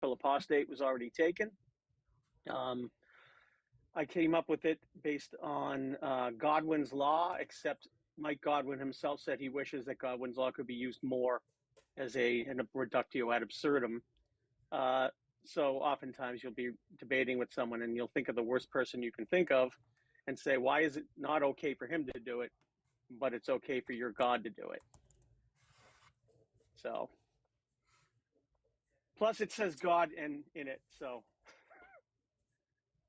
until Apostate was already taken. I came up with it based on Godwin's law, except Mike Godwin himself said he wishes that Godwin's law could be used more as a reductio ad absurdum. So oftentimes you'll be debating with someone and you'll think of the worst person you can think of and say, why is it not okay for him to do it, but it's okay for your God to do it? So, plus it says God in it. So,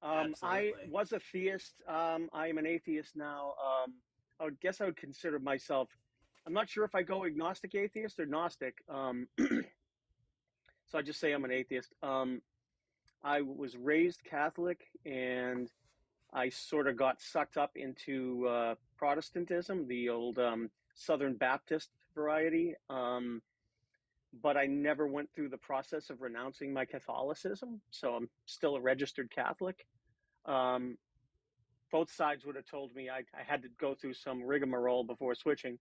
I Absolutely. was a theist. I am an atheist now. I would consider myself, I'm not sure if I go agnostic atheist or Gnostic. So I just say I'm an atheist. I was raised Catholic and I sort of got sucked up into Protestantism, the old Southern Baptist variety. But I never went through the process of renouncing my Catholicism. So I'm still a registered Catholic. Um, both sides would have told me I had to go through some rigmarole before switching.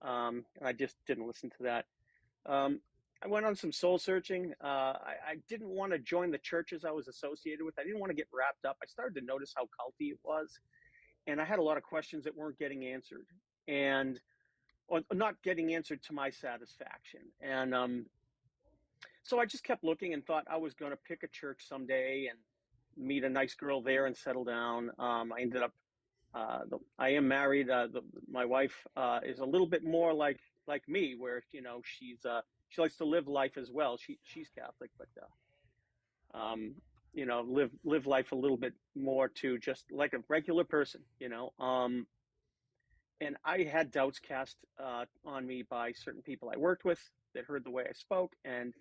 And I just didn't listen to that. Um, I went on some soul searching. I didn't want to join the churches I was associated with. I didn't want to get wrapped up. I started to notice how culty it was. And I had a lot of questions that weren't getting answered and or not getting answered to my satisfaction. And so I just kept looking and thought I was going to pick a church someday and meet a nice girl there and settle down. I ended up, I am married. My wife is a little bit more like me, where she likes to live life as well. She's Catholic, but live life a little bit more too, just like a regular person. And I had doubts cast on me by certain people I worked with that heard the way I spoke, and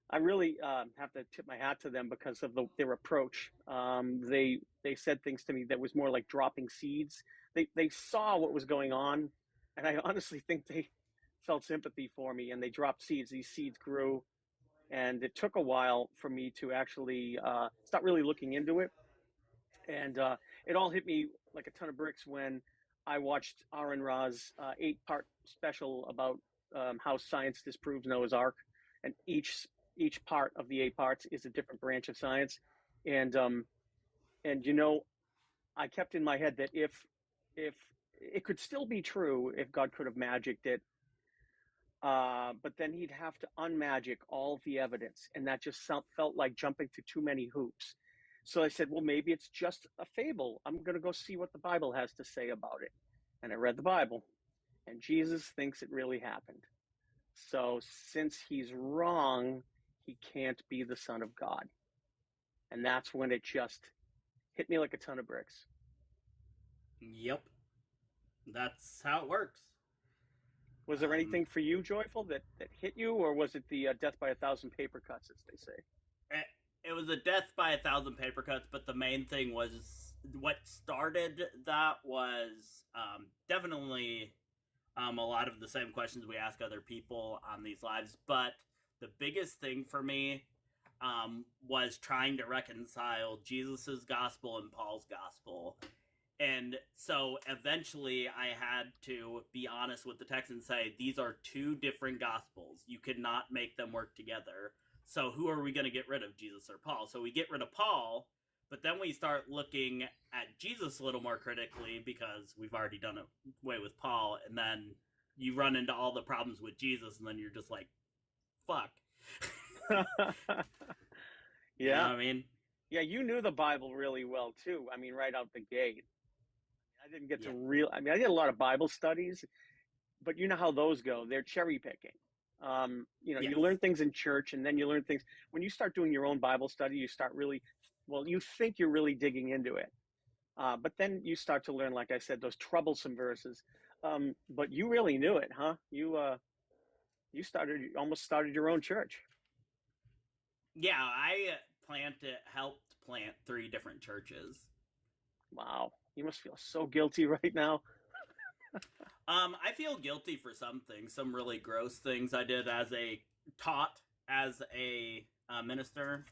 I really have to tip my hat to them because of their approach. They said things to me that was more like dropping seeds. They saw what was going on, and I honestly think they felt sympathy for me, and they dropped seeds. These seeds grew, and it took a while for me to actually start really looking into it. And it all hit me like a ton of bricks when I watched Aaron Ra's 8-part special about how science disproves Noah's Ark, and each part of the 8 parts is a different branch of science. And I kept in my head that if it could still be true if God could have magicked it, but then he'd have to unmagic all of the evidence, and that just felt like jumping through too many hoops. So I said, well, maybe it's just a fable. I'm going to go see what the Bible has to say about it. And I read the Bible, and Jesus thinks it really happened. So since he's wrong, he can't be the Son of God. And that's when it just hit me like a ton of bricks. Yep. That's how it works. Was there anything for you, Joyful, that hit you, or was it the death by 1,000 paper cuts, as they say? It, it was a death by 1,000 paper cuts, but the main thing was what started that was definitely a lot of the same questions we ask other people on these lives. But the biggest thing for me was trying to reconcile Jesus's gospel and Paul's gospel. And so eventually I had to be honest with the text and say, these are two different gospels. You cannot make them work together. So who are we going to get rid of, Jesus or Paul? So we get rid of Paul, but then we start looking at Jesus a little more critically because we've already done away with Paul. And then you run into all the problems with Jesus, and then you're just like, fuck. You know Yeah. what I mean? Yeah, you knew the Bible really well, too. I mean, right out the gate. I didn't get to Yeah. I did a lot of Bible studies, but you know how those go. They're cherry picking. You learn Yes. things in church, and then you learn things. When you start doing your own Bible study, you start really, well, you think you're really digging into it. But then you start to learn, like I said, those troublesome verses. But you really knew it, huh? You almost started your own church. Yeah, I helped plant 3 different churches. Wow. You must feel so guilty right now. I feel guilty for some things, some really gross things I did as a minister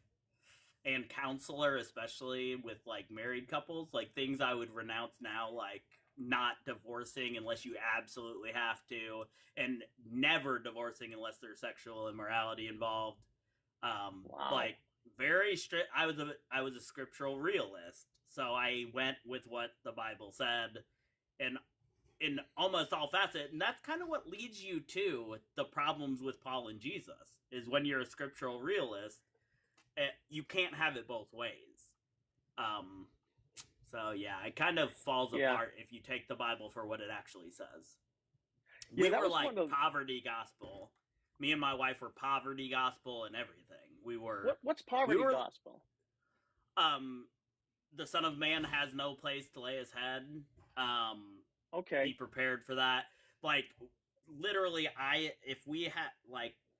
and counselor, especially with like married couples, like things I would renounce now, like not divorcing unless you absolutely have to, and never divorcing unless there's sexual immorality involved. Wow. Like very strict. I was a scriptural realist, so I went with what the Bible said, and in almost all facets, and that's kind of what leads you to the problems with Paul and Jesus. Is when you're a scriptural realist, you can't have it both ways. So yeah, it kind of falls apart if you take the Bible for what it actually says. We were like poverty gospel. Me and my wife were poverty gospel and everything. We were. What's poverty gospel? The Son of Man has no place to lay his head. Okay. Be prepared for that. Like, literally, if we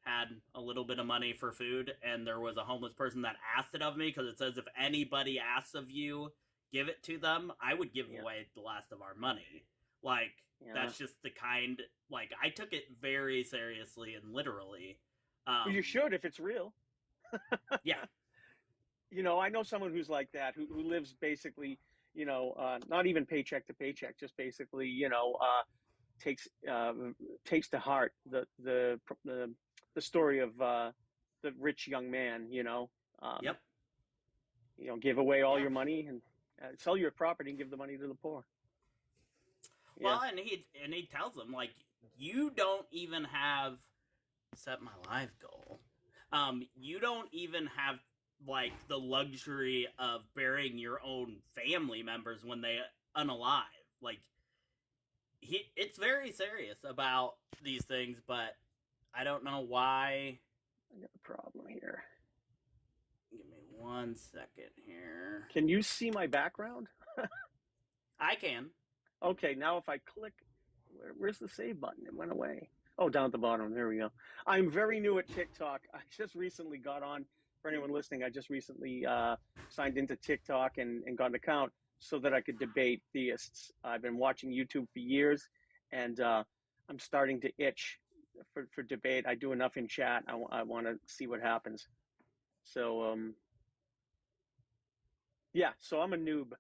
had a little bit of money for food and there was a homeless person that asked it of me, because it says if anybody asks of you, give it to them, I would give away the last of our money. Like, that's just the kind, like, I took it very seriously and literally. Well, you should if it's real. Yeah. You know, I know someone who's like that, who lives basically, you know, not even paycheck to paycheck, just basically, you know, takes to heart the story of the rich young man, you know. Yep. You know, give away all your money and sell your property and give the money to the poor. Well, and he tells them, like, you don't even have set my life goal. You don't even have like the luxury of burying your own family members when they unalive. Like, it's very serious about these things, but I don't know why. I got a problem here. Give me 1 second here. Can you see my background? I can. Okay, now if I click, where's the save button? It went away. Oh, down at the bottom. There we go. I'm very new at TikTok. I just recently got on. For anyone listening, I just recently signed into TikTok and got an account so that I could debate theists. I've been watching YouTube for years, and I'm starting to itch for debate. I do enough in chat. I want to see what happens. So, yeah, so I'm a noob.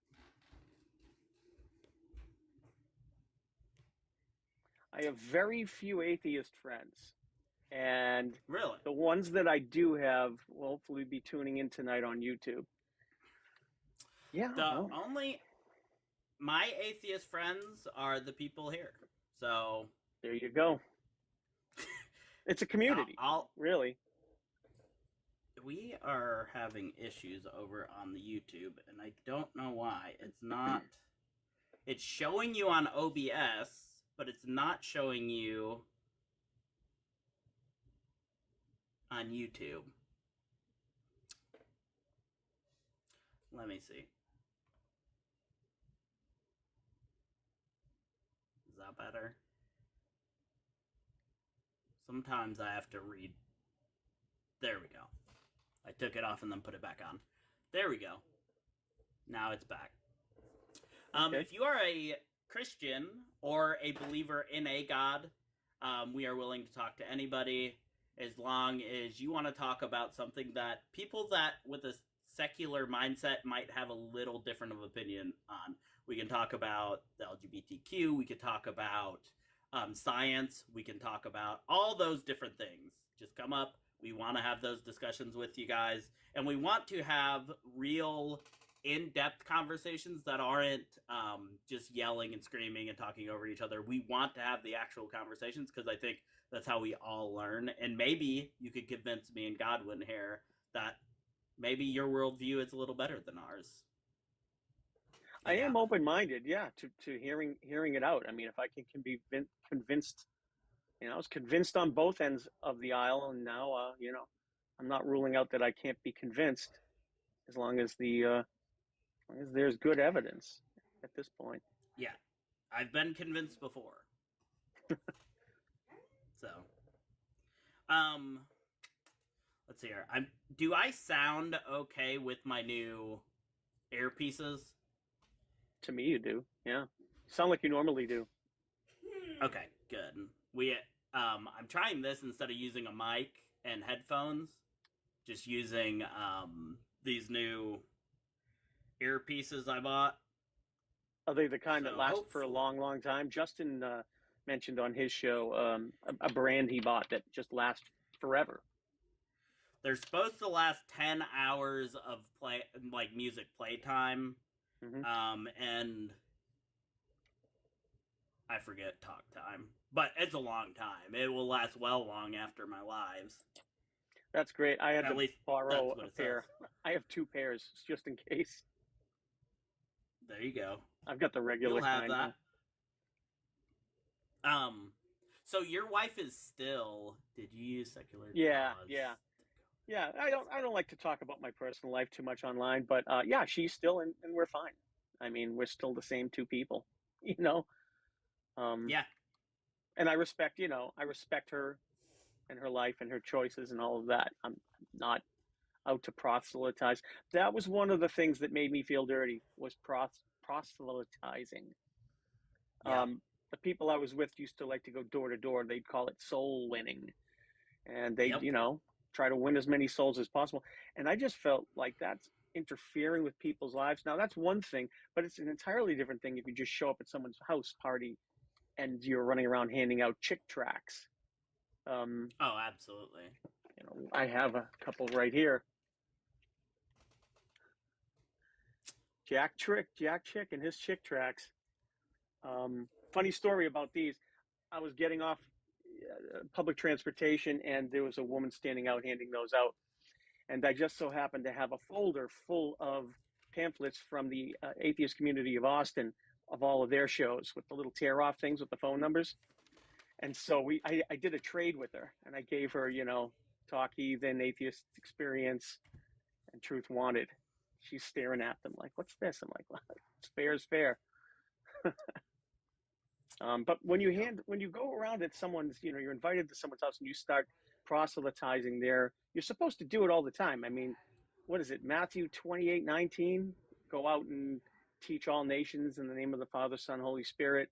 I have very few atheist friends. And really, the ones that I do have will hopefully be tuning in tonight on YouTube. Yeah. My atheist friends are the people here. So there you go. It's a community. Really. We are having issues over on the YouTube, and I don't know why. It's not. It's showing you on OBS, but it's not showing you on YouTube. Let me see. Is that better? Sometimes I have to read. There we go. I took it off and then put it back on. There we go. Now it's back. Okay. If you are a Christian or a believer in a God, we are willing to talk to anybody, as long as you want to talk about something that people that with a secular mindset might have a little different of opinion on. We can talk about the LGBTQ. We could talk about science. We can talk about all those different things. Just come up. We want to have those discussions with you guys. And we want to have real in-depth conversations that aren't just yelling and screaming and talking over each other. We want to have the actual conversations, because I think that's how we all learn. And maybe you could convince me and Godwin here that maybe your worldview is a little better than ours. I am open-minded, to hearing it out. I mean, if I can be convinced, you know, I was convinced on both ends of the aisle, and now, you know, I'm not ruling out that I can't be convinced, as long as there's good evidence at this point. Yeah, I've been convinced before. So, let's see here. Do I sound okay with my new earpieces? To me, you do. Yeah, sound like you normally do. Okay, good. I'm trying this instead of using a mic and headphones. Just using these new earpieces I bought. Are they the kind that last for a long, long time? Justin mentioned on his show a brand he bought that just lasts forever. they're supposed to last 10 hours of music playtime. And I forget talk time, but it's a long time. It will last well long after my lives. That's great. I had to borrow a pair. I have 2 pairs just in case. There you go. I've got the regular kind. You'll have that. So your wife is still. Did you use secular? Yeah. I don't like to talk about my personal life too much online, but yeah, she's still and we're fine. I mean, we're still the same 2 people, you know. Yeah. And I respect her and her life and her choices and all of that. I'm not out to proselytize. That was one of the things that made me feel dirty, was proselytizing. Yeah. The people I was with used to like to go door to door. They'd call it soul winning. And they'd, try to win as many souls as possible. And I just felt like that's interfering with people's lives. Now, that's one thing, but it's an entirely different thing if you just show up at someone's house party and you're running around handing out chick tracts. Oh, absolutely. I have a couple right here. Jack Chick and his chick tracts. Funny story about these. I was getting off public transportation and there was a woman standing out handing those out. And I just so happened to have a folder full of pamphlets from the atheist community of Austin of all of their shows with the little tear-off things with the phone numbers. And so I did a trade with her, and I gave her, Talk Heathen, Atheist Experience, and Truth Wanted. She's staring at them like, what's this? I'm like, well, it's fair is fair. But when you go around at someone's, you're invited to someone's house and you start proselytizing there, you're supposed to do it all the time. I mean, what is it? Matthew 28:19, go out and teach all nations in the name of the Father, Son, Holy Spirit.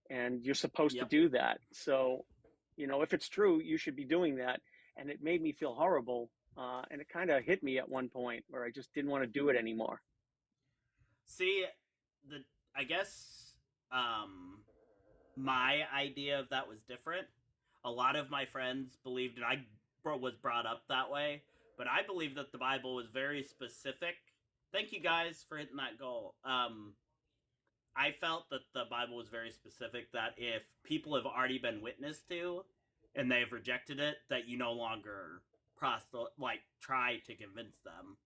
And you're supposed to do that. So, if it's true, you should be doing that. And it made me feel horrible. And it kind of hit me at one point where I just didn't want to do it anymore. See, I guess my idea of that was different. A lot of my friends believed, and I was brought up that way, but I believe that the Bible was very specific. Thank you guys for hitting that goal. I felt that the Bible was very specific, that if people have already been witnessed to and they've rejected it, that you no longer try to convince them.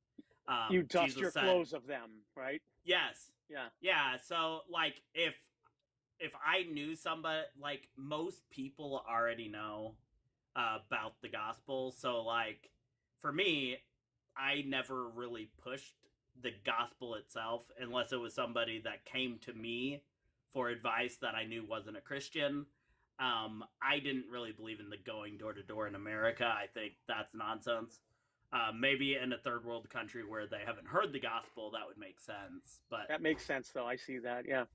You dust Jesus your clothes of them, right? Yes. Yeah. Yeah. So, if I knew somebody, most people already know about the gospel. So, for me, I never really pushed the gospel itself unless it was somebody that came to me for advice that I knew wasn't a Christian. I didn't really believe in the going door to door in America. I think that's nonsense. Maybe in a third world country where they haven't heard the gospel, that would make sense. But that makes sense, though. I see that, yeah.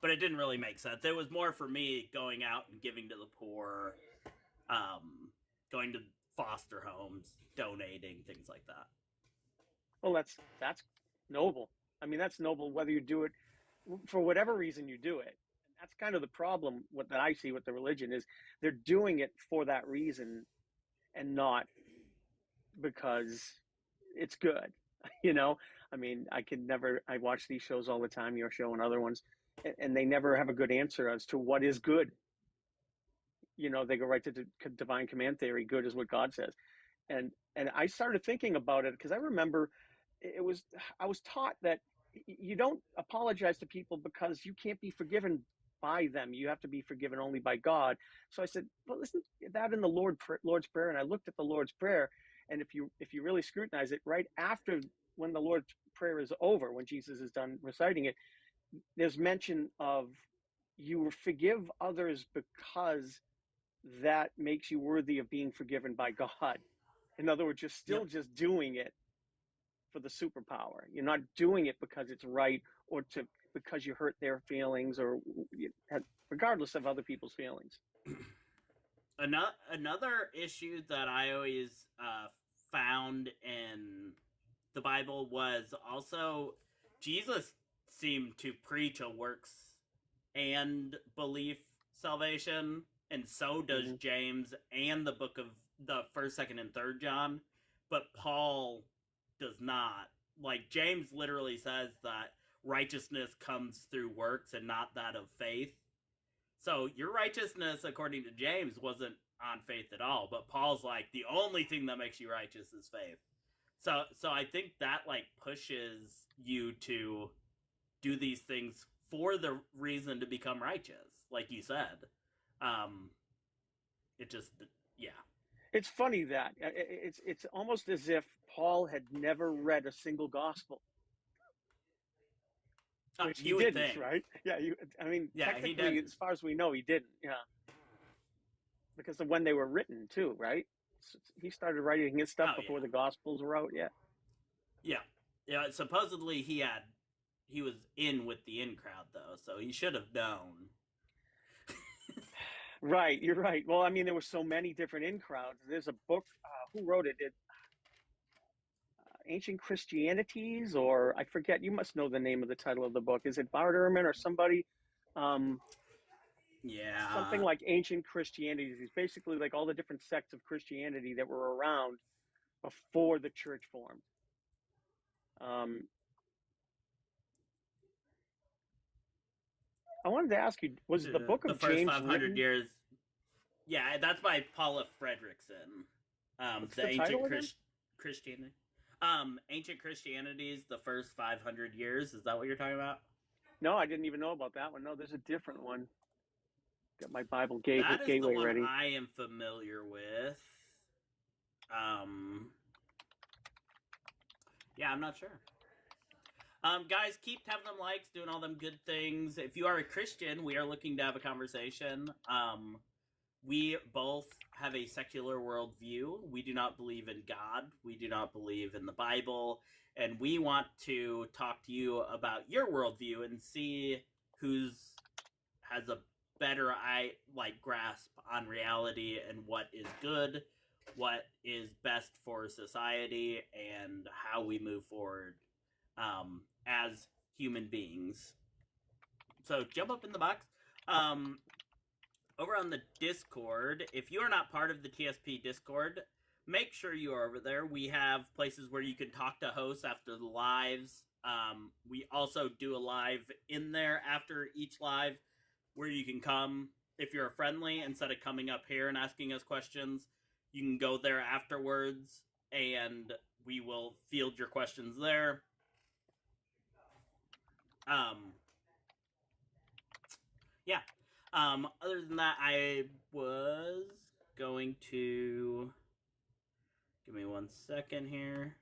But it didn't really make sense. It was more for me going out and giving to the poor, going to foster homes, donating, things like that. Well, that's noble. I mean, that's noble whether you do it for whatever reason you do it. That's kind of the problem that I see with the religion is they're doing it for that reason and not because it's good. I mean, I watch these shows all the time, your show and other ones, and they never have a good answer as to what is good. They go right to divine command theory. Good is what God says. And I started thinking about it because I remember I was taught that you don't apologize to people because you can't be forgiven by them. You have to be forgiven only by God. So I said, well, listen, that in the Lord's Prayer. And I looked at the Lord's Prayer. And if you really scrutinize it, right after when the Lord's Prayer is over, when Jesus is done reciting it, there's mention of you forgive others because that makes you worthy of being forgiven by God. In other words, you're still just doing it for the superpower. You're not doing it because it's right or because you hurt their feelings or regardless of other people's feelings. Another issue that I always found in the Bible was also Jesus seemed to preach a works and belief salvation, and so does James and the book of the first, second, and third John, but Paul does not. Like, James literally says that righteousness comes through works and not that of faith. So your righteousness, according to James, wasn't on faith at all. But Paul's like, the only thing that makes you righteous is faith. So I think that like pushes you to do these things for the reason to become righteous, like you said. It just, yeah. It's funny that it's almost as if Paul had never read a single gospel. Which he you would didn't, think. right? Yeah, technically, as far as we know, he didn't. Yeah, because of when they were written, too, right? So he started writing his stuff before the Gospels were out. Yeah. Yeah. Supposedly he was in with the in crowd though, so he should have known. Right, you're right. Well, I mean, there were so many different in crowds. There's a book. Who wrote it? Ancient Christianities, or I forget. You must know the name of the title of the book. Is it Bart Ehrman or somebody? Yeah, something like Ancient Christianities. It's basically like all the different sects of Christianity that were around before the church formed. I wanted to ask you: was the book of the first James 500 written? years? Yeah, that's by Paula Fredrickson. The Ancient Christianity. Ancient Christianities, the first 500 years. Is that what you're talking about? No, I didn't even know about that one. No, there's a different one. Got my Bible gateway ready. That is the one I am familiar with. Yeah, I'm not sure. Guys, keep tapping them likes, doing all them good things. If you are a Christian, we are looking to have a conversation. We both have a secular worldview. We do not believe in God. We do not believe in the Bible. And we want to talk to you about your worldview and see who's has a better grasp on reality and what is good, what is best for society, and how we move forward as human beings. So jump up in the box. Over on the Discord, if you are not part of the TSP Discord, make sure you are over there. We have places where you can talk to hosts after the lives. We also do a live in there after each live where you can come. If you're friendly, instead of coming up here and asking us questions, you can go there afterwards and we will field your questions there. Yeah. Other than that, I was going to... Give me 1 second here.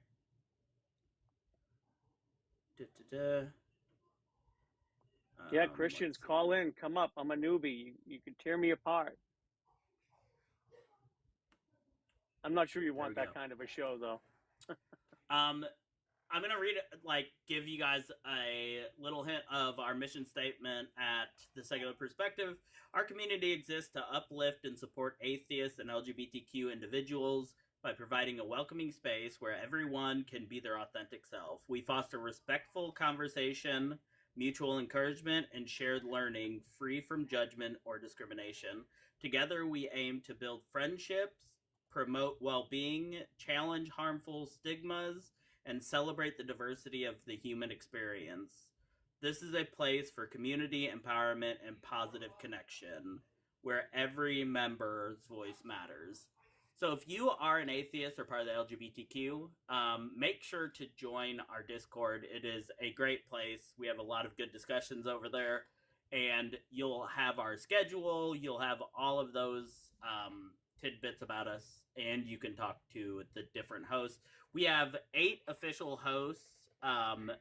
Yeah, Christians, call in. Come up. I'm a newbie. You can tear me apart. I'm not sure you want that kind of a show, though. I'm going to read it, give you guys a little hint of our mission statement at The Secular Perspective. Our community exists to uplift and support atheists and LGBTQ individuals by providing a welcoming space where everyone can be their authentic self. We foster respectful conversation, mutual encouragement, and shared learning free from judgment or discrimination. Together, we aim to build friendships, promote well-being, challenge harmful stigmas, and celebrate the diversity of the human experience. This is a place for community empowerment and positive connection, where every member's voice matters. So if you are an atheist or part of the LGBTQ, make sure to join our Discord. It is a great place. We have a lot of good discussions over there, and you'll have our schedule. You'll have all of those tidbits about us, and you can talk to the different hosts. We have 8 official hosts.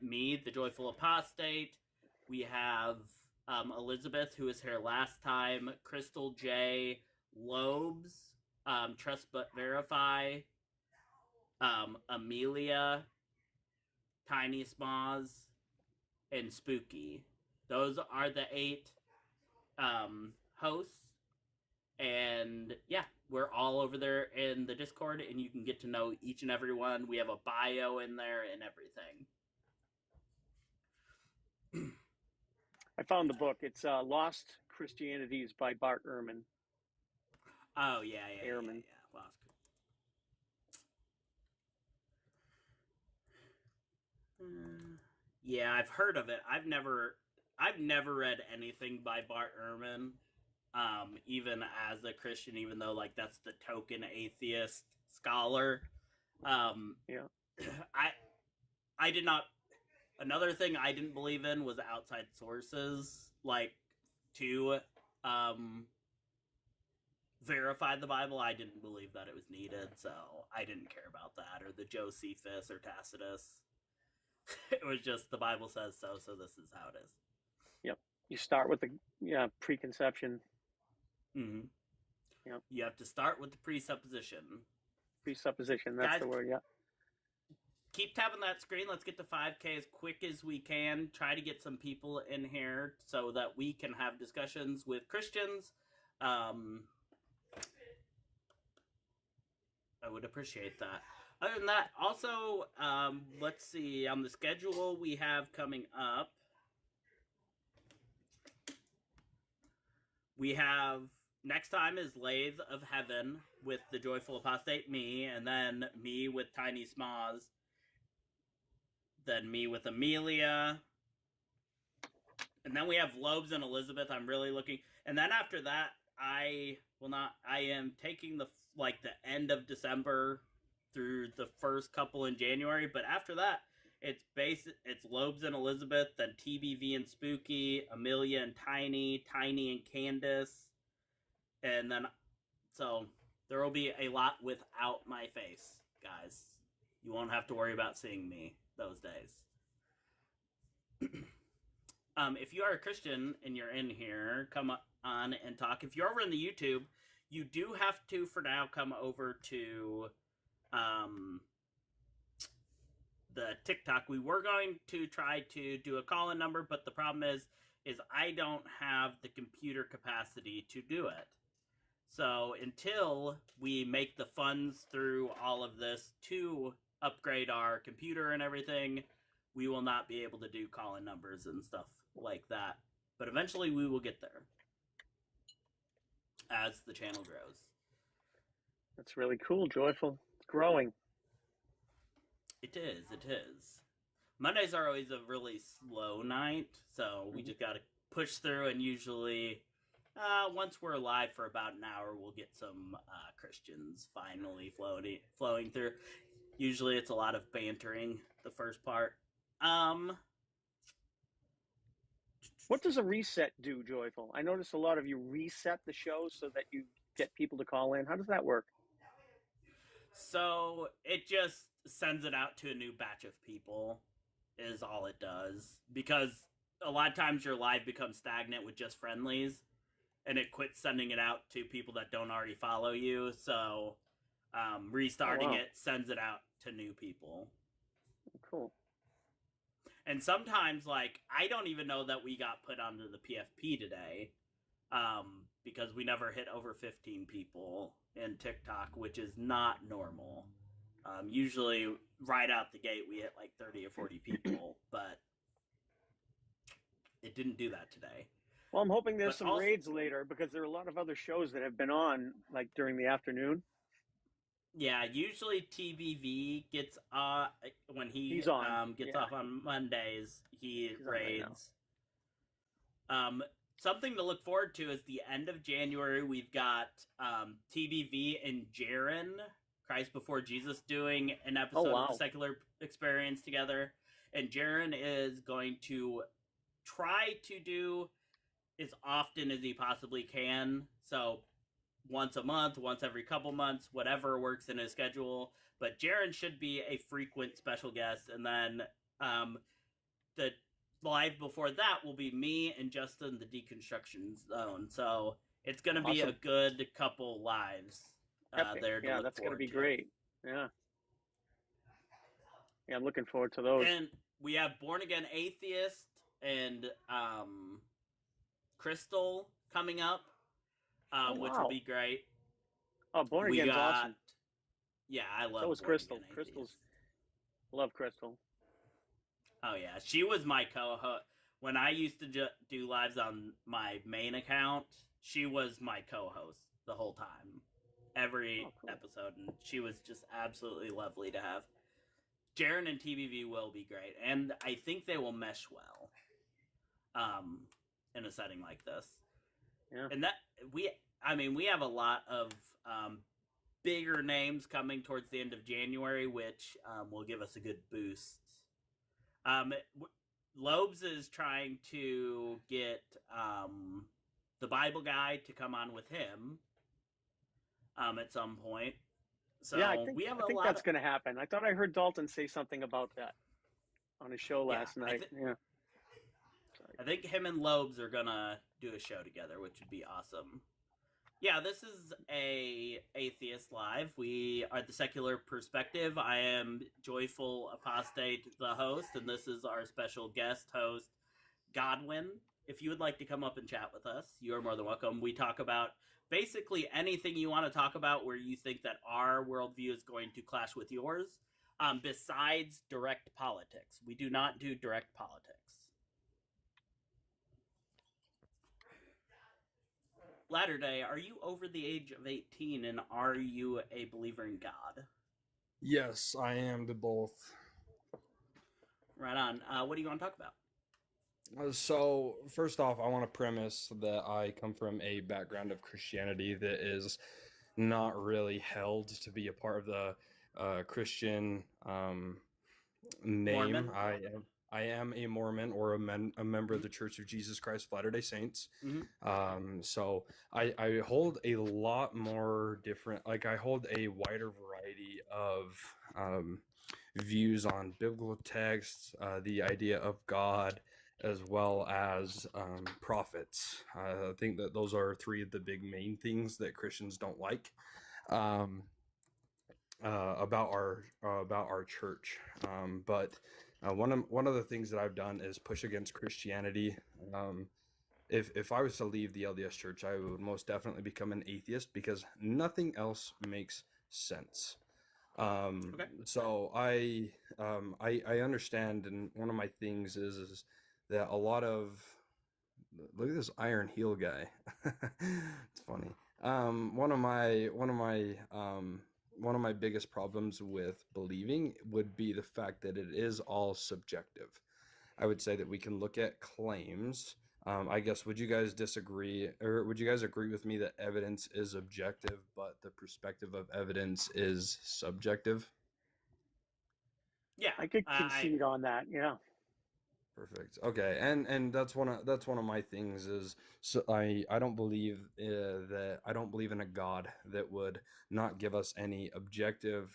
Me, the Joyful Apostate. We have Elizabeth, who was here last time. Crystal J. Lobes. Trust But Verify. Amelia. Tiny Smoz. And Spooky. Those are the 8 hosts. And yeah, we're all over there in the Discord, and you can get to know each and every one. We have a bio in there and everything. I found the book. It's Lost Christianities by Bart Ehrman. Oh, yeah. Ehrman. Lost. Yeah, I've heard of it. I've never read anything by Bart Ehrman. Even as a Christian, even though like that's the token atheist scholar. Yeah. I did not. Another thing I didn't believe in was outside sources, like to verify the Bible. I didn't believe that it was needed, so I didn't care about that, or the Josephus or Tacitus. It was just the Bible says so, so this is how it is. Yep. You start with the preconception. Mm-hmm. Yep. You have to start with the presupposition. Presupposition, that's Guys, the word, yeah. Keep tapping that screen. Let's get to 5K as quick as we can. Try to get some people in here so that we can have discussions with Christians. I would appreciate that. Other than that, also, let's see. On the schedule we have coming up, we have next time is Lathe of Heaven with the Joyful Apostate, me, and then me with Tiny Smoz. Then me with Amelia. And then we have Lobes and Elizabeth. I'm really looking. And then after that, I am taking the end of December through the first couple in January. But after that, it's Lobes and Elizabeth, then TBV and Spooky, Amelia and Tiny, Tiny and Candace. And then, so there will be a lot without my face, guys. You won't have to worry about seeing me those days. If you are a Christian and you're in here, come on and talk. If you're over in the YouTube, you do have to, for now, come over to the TikTok. We were going to try to do a call-in number, but the problem is I don't have the computer capacity to do it. So until we make the funds through all of this to upgrade our computer and everything, we will not be able to do call-in numbers and stuff like that. But eventually we will get there as the channel grows. That's really cool, Joyful. It's growing. It is. Mondays are always a really slow night, so we just gotta push through, and usually once we're live for about an hour, we'll get some Christians finally flowing through. Usually it's a lot of bantering, the first part. What does a reset do, Joyful? I notice a lot of you reset the show so that you get people to call in. How does that work? So it just sends it out to a new batch of people, is all it does. Because a lot of times your live becomes stagnant with just friendlies, and it quits sending it out to people that don't already follow you. So restarting it sends it out to new people. Cool. And sometimes, like, I don't even know that we got put onto the PFP today, because we never hit over 15 people in TikTok, which is not normal. Usually, right out the gate, we hit like 30 or 40 people, but it didn't do that today. Well, I'm hoping there's some raids later, because there are a lot of other shows that have been on, like, during the afternoon. Yeah, usually TBV gets when he's on, gets off on Mondays, he's raids. Right. Something to look forward to is the end of January. We've got TBV and Jaren, Christ Before Jesus, doing an episode of the Secular Experience together. And Jaren is going to try to do as often as he possibly can. So once a month, once every couple months, whatever works in his schedule. But Jaren should be a frequent special guest. And then the live before that will be me and Justin, the Deconstruction Zone. So it's going to be a good couple lives there to look that's going to be to. great. Yeah, I'm looking forward to those. And we have Born Again Atheist and Crystal coming up. Which will be great. Oh, Born Again's awesome. Yeah, I love. So is Crystal. Love Crystal. Oh yeah, she was my co-host when I used to do lives on my main account. She was my co-host the whole time, every episode, and she was just absolutely lovely to have. Jaren and TBV will be great, and I think they will mesh well in a setting like this. Yeah. And that we have a lot of bigger names coming towards the end of January, which will give us a good boost. Lobes is trying to get the Bible guy to come on with him at some point. So yeah, I we have think that's going to happen. I thought I heard Dalton say something about that on his show last night. Yeah. I think him and Lobes are gonna do a show together, which would be awesome. Yeah, this is a Atheist Live. We are the Secular Perspective. I am Joyful Apostate, the host, and this is our special guest host, Godwin. If you would like to come up and chat with us, you are more than welcome. We talk about basically anything you want to talk about where you think that our worldview is going to clash with yours, besides direct politics. We do not do direct politics. Latter Day, are you over the age of 18 and are you a believer in God? Yes, I am to both. Right on. What do you want to talk about? So, first off, I want to premise that I come from a background of Christianity that is not really held to be a part of the Christian name. Mormon? I am a Mormon or a member of the Church of Jesus Christ of Latter-day Saints. Mm-hmm. So I hold a lot more different, like I hold a wider variety of views on biblical texts, the idea of God, as well as prophets. I think that those are three of the big main things that Christians don't like about our church. But one of the things that I've done is push against Christianity. If I was to leave the LDS Church, I would most definitely become an atheist because nothing else makes sense. Okay. So I understand, and one of my things is that a lot of, look at this Iron Heel guy. It's funny. One of my biggest problems with believing would be the fact that it is all subjective. I would say that we can look at claims. I guess, would you guys disagree, or would you guys agree with me that evidence is objective, but the perspective of evidence is subjective? Yeah, I could concede on that. Yeah. Perfect. Okay, and that's one of my things is, so I don't believe that I don't believe in a God that would not give us an objective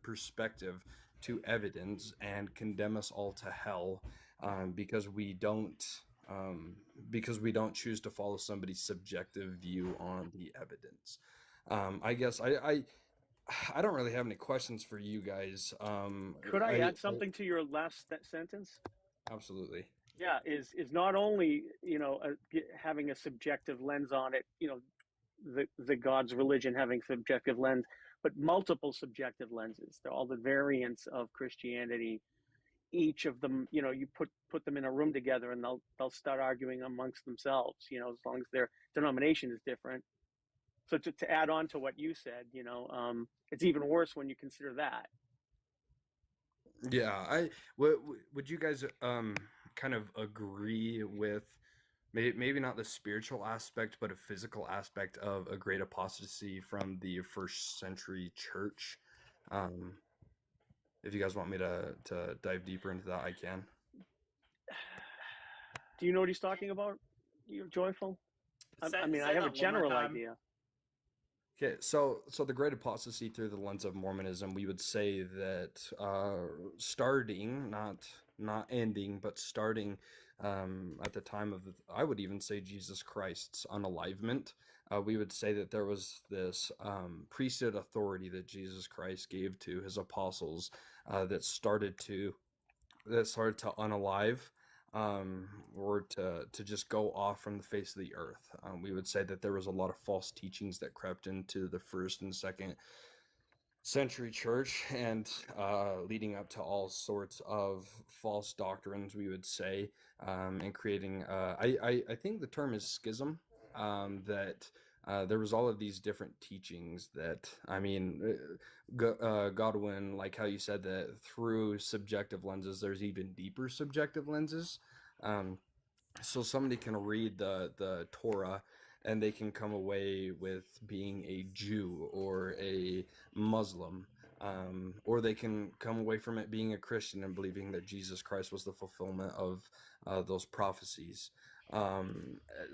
perspective to evidence and condemn us all to hell because we don't choose to follow somebody's subjective view on the evidence. I guess I don't really have any questions for you guys. Could I add something to your last sentence? Absolutely. Yeah, is not only having a subjective lens on it, the God's religion having subjective lens, but multiple subjective lenses. All the variants of Christianity, each of them, you put them in a room together and they'll start arguing amongst themselves. As long as their denomination is different. So to add on to what you said, it's even worse when you consider that. Yeah, would you guys kind of agree with maybe not the spiritual aspect, but a physical aspect of a great apostasy from the first century church? If you guys want me to dive deeper into that, I can. Do you know what he's talking about? You're Joyful? I mean, I have a general idea. Okay, so the great apostasy through the lens of Mormonism, we would say that starting, not ending, but starting at the time of, I would even say, Jesus Christ's unalivement, we would say that there was this priesthood authority that Jesus Christ gave to his apostles that started to unalive or to just go off from the face of the earth. We would say that there was a lot of false teachings that crept into the first and second century church and leading up to all sorts of false doctrines, we would say, and creating, I think the term is schism, that there was all of these different teachings that, I mean, Godwin, like how you said that through subjective lenses, there's even deeper subjective lenses. Um, so somebody can read the Torah and they can come away with being a Jew or a Muslim, or they can come away from it being a Christian and believing that Jesus Christ was the fulfillment of those prophecies.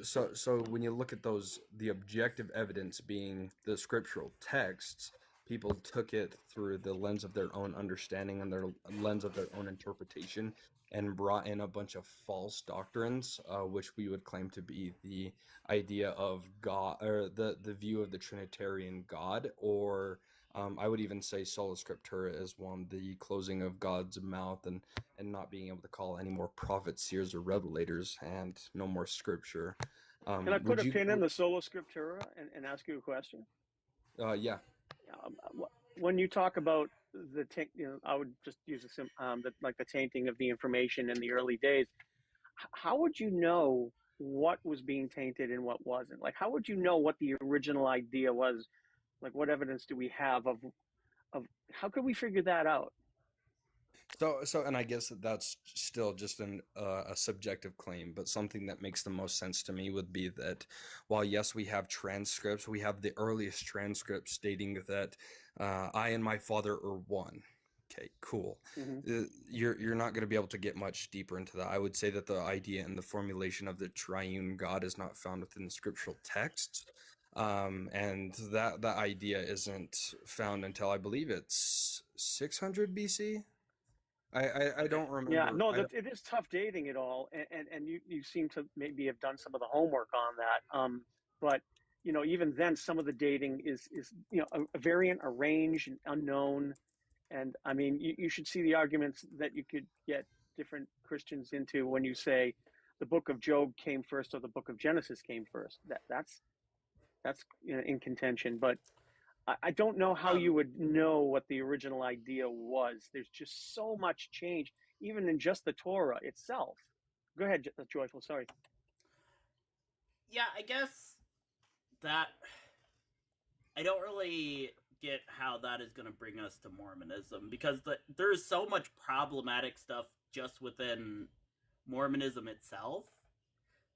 So when you look at those, the objective evidence being the scriptural texts, people took it through the lens of their own understanding and their lens of their own interpretation, and brought in a bunch of false doctrines, which we would claim to be the idea of God, or the view of the Trinitarian God, or I would even say sola scriptura as one, the closing of God's mouth, and not being able to call any more prophets, seers, or revelators, and no more scripture. Can I put Would a you? pin in the sola scriptura and ask you a question? Yeah. When you talk about I would just use the tainting of the information in the early days. How would you know what was being tainted and what wasn't? Like, how would you know what the original idea was? Like, what evidence do we have of how could we figure that out? So, and I guess that's still just a subjective claim, but something that makes the most sense to me would be that while yes, we have transcripts, we have the earliest transcripts stating that I and my Father are one. Okay, cool. Mm-hmm. You're not going to be able to get much deeper into that. I would say that the idea and the formulation of the triune God is not found within the scriptural texts. And that idea isn't found until I believe it's 600 BC. I don't Yeah, remember. no, that it is tough dating it all, and you seem to maybe have done some of the homework on that. But even then, some of the dating is a variant, a range, an unknown, and I mean, you should see the arguments that you could get different Christians into when you say the book of Job came first or the book of Genesis came first. That's in contention, but I don't know how you would know what the original idea was. There's just so much change, even in just the Torah itself. Go ahead, Joyful. Sorry. Yeah, I guess that I don't really get how that is going to bring us to Mormonism, because there's so much problematic stuff just within Mormonism itself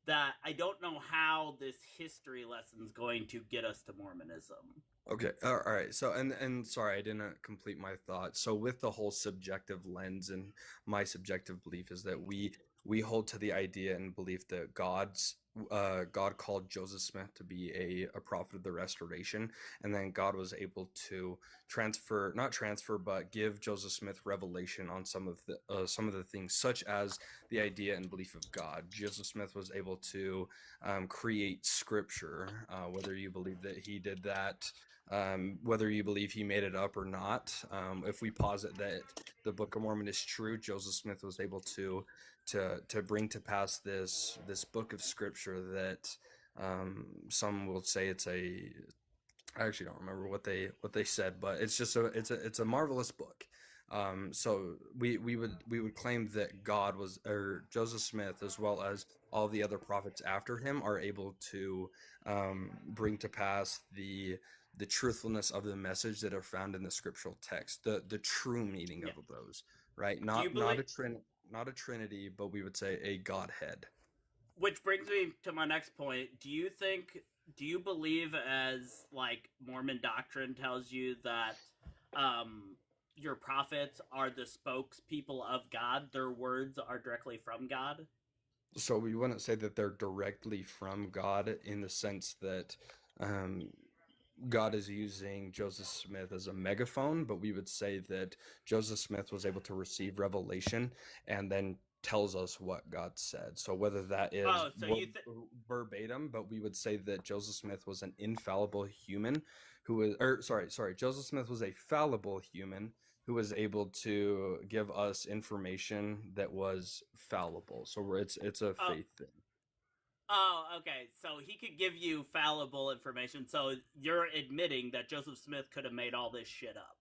that I don't know how this history lesson is going to get us to Mormonism. Okay. All right. So, and sorry, I didn't complete my thought. So with the whole subjective lens, and my subjective belief is that we hold to the idea and belief that God called Joseph Smith to be a prophet of the restoration, and then God was able to not transfer, but give Joseph Smith revelation on some of the things, such as the idea and belief of God. Joseph Smith was able to create scripture, whether you believe that he did that. Whether you believe he made it up or not, if we posit that the Book of Mormon is true, Joseph Smith was able to bring to pass this book of scripture that some will say I actually don't remember what they said, but it's just it's a marvelous book. So we would claim that God was, or Joseph Smith, as well as all the other prophets after him, are able to bring to pass the truthfulness of the message that are found in the scriptural text, the true meaning of those, right? Not a trinity, but we would say a Godhead. Which brings me to my next point. Do you believe, as like Mormon doctrine tells you, that your prophets are the spokespeople of God? Their words are directly from God? So we wouldn't say that they're directly from God in the sense that God is using Joseph Smith as a megaphone, but we would say that Joseph Smith was able to receive revelation and then tells us what God said. So whether that is verbatim, but we would say that Joseph Smith was an infallible human who was, Joseph Smith was a fallible human who was able to give us information that was fallible. So it's a faith thing. Oh, okay. So he could give you fallible information. So you're admitting that Joseph Smith could have made all this shit up.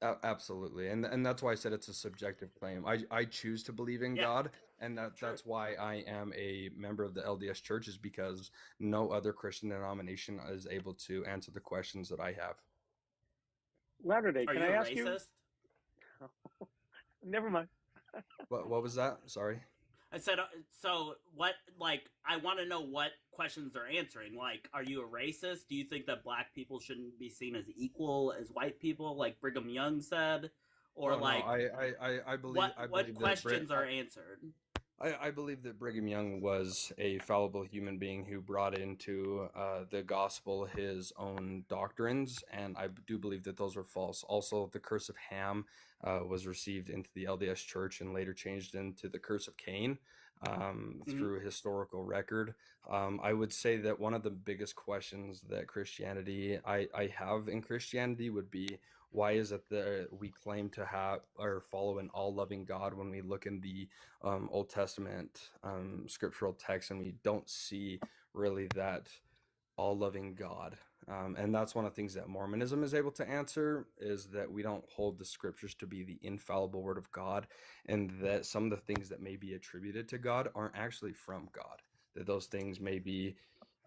Absolutely, and that's why I said it's a subjective claim. I choose to believe in Yeah, God, and true. that's why I am a member of the LDS Church, is because no other Christian denomination is able to answer the questions that I have. Latter Day, Are can you I a ask you? racist? Never mind. What was that? Sorry. I said, so what, like, I want to know what questions they're answering. Like, are you a racist? Do you think that black people shouldn't be seen as equal as white people, like Brigham Young said? Or, Oh no, like, I what believe that questions are answered? I believe that Brigham Young was a fallible human being who brought into the gospel his own doctrines, and I do believe that those were false. Also, the curse of Ham was received into the LDS Church and later changed into the curse of Cain Mm-hmm. through historical record. I would say that one of the biggest questions that I have in Christianity would be, why is it that we claim to have or follow an all-loving God when we look in the Old Testament scriptural text and we don't see really that all-loving God? And that's one of the things that Mormonism is able to answer, is that we don't hold the scriptures to be the infallible word of God, and that some of the things that may be attributed to God aren't actually from God. That those things may be,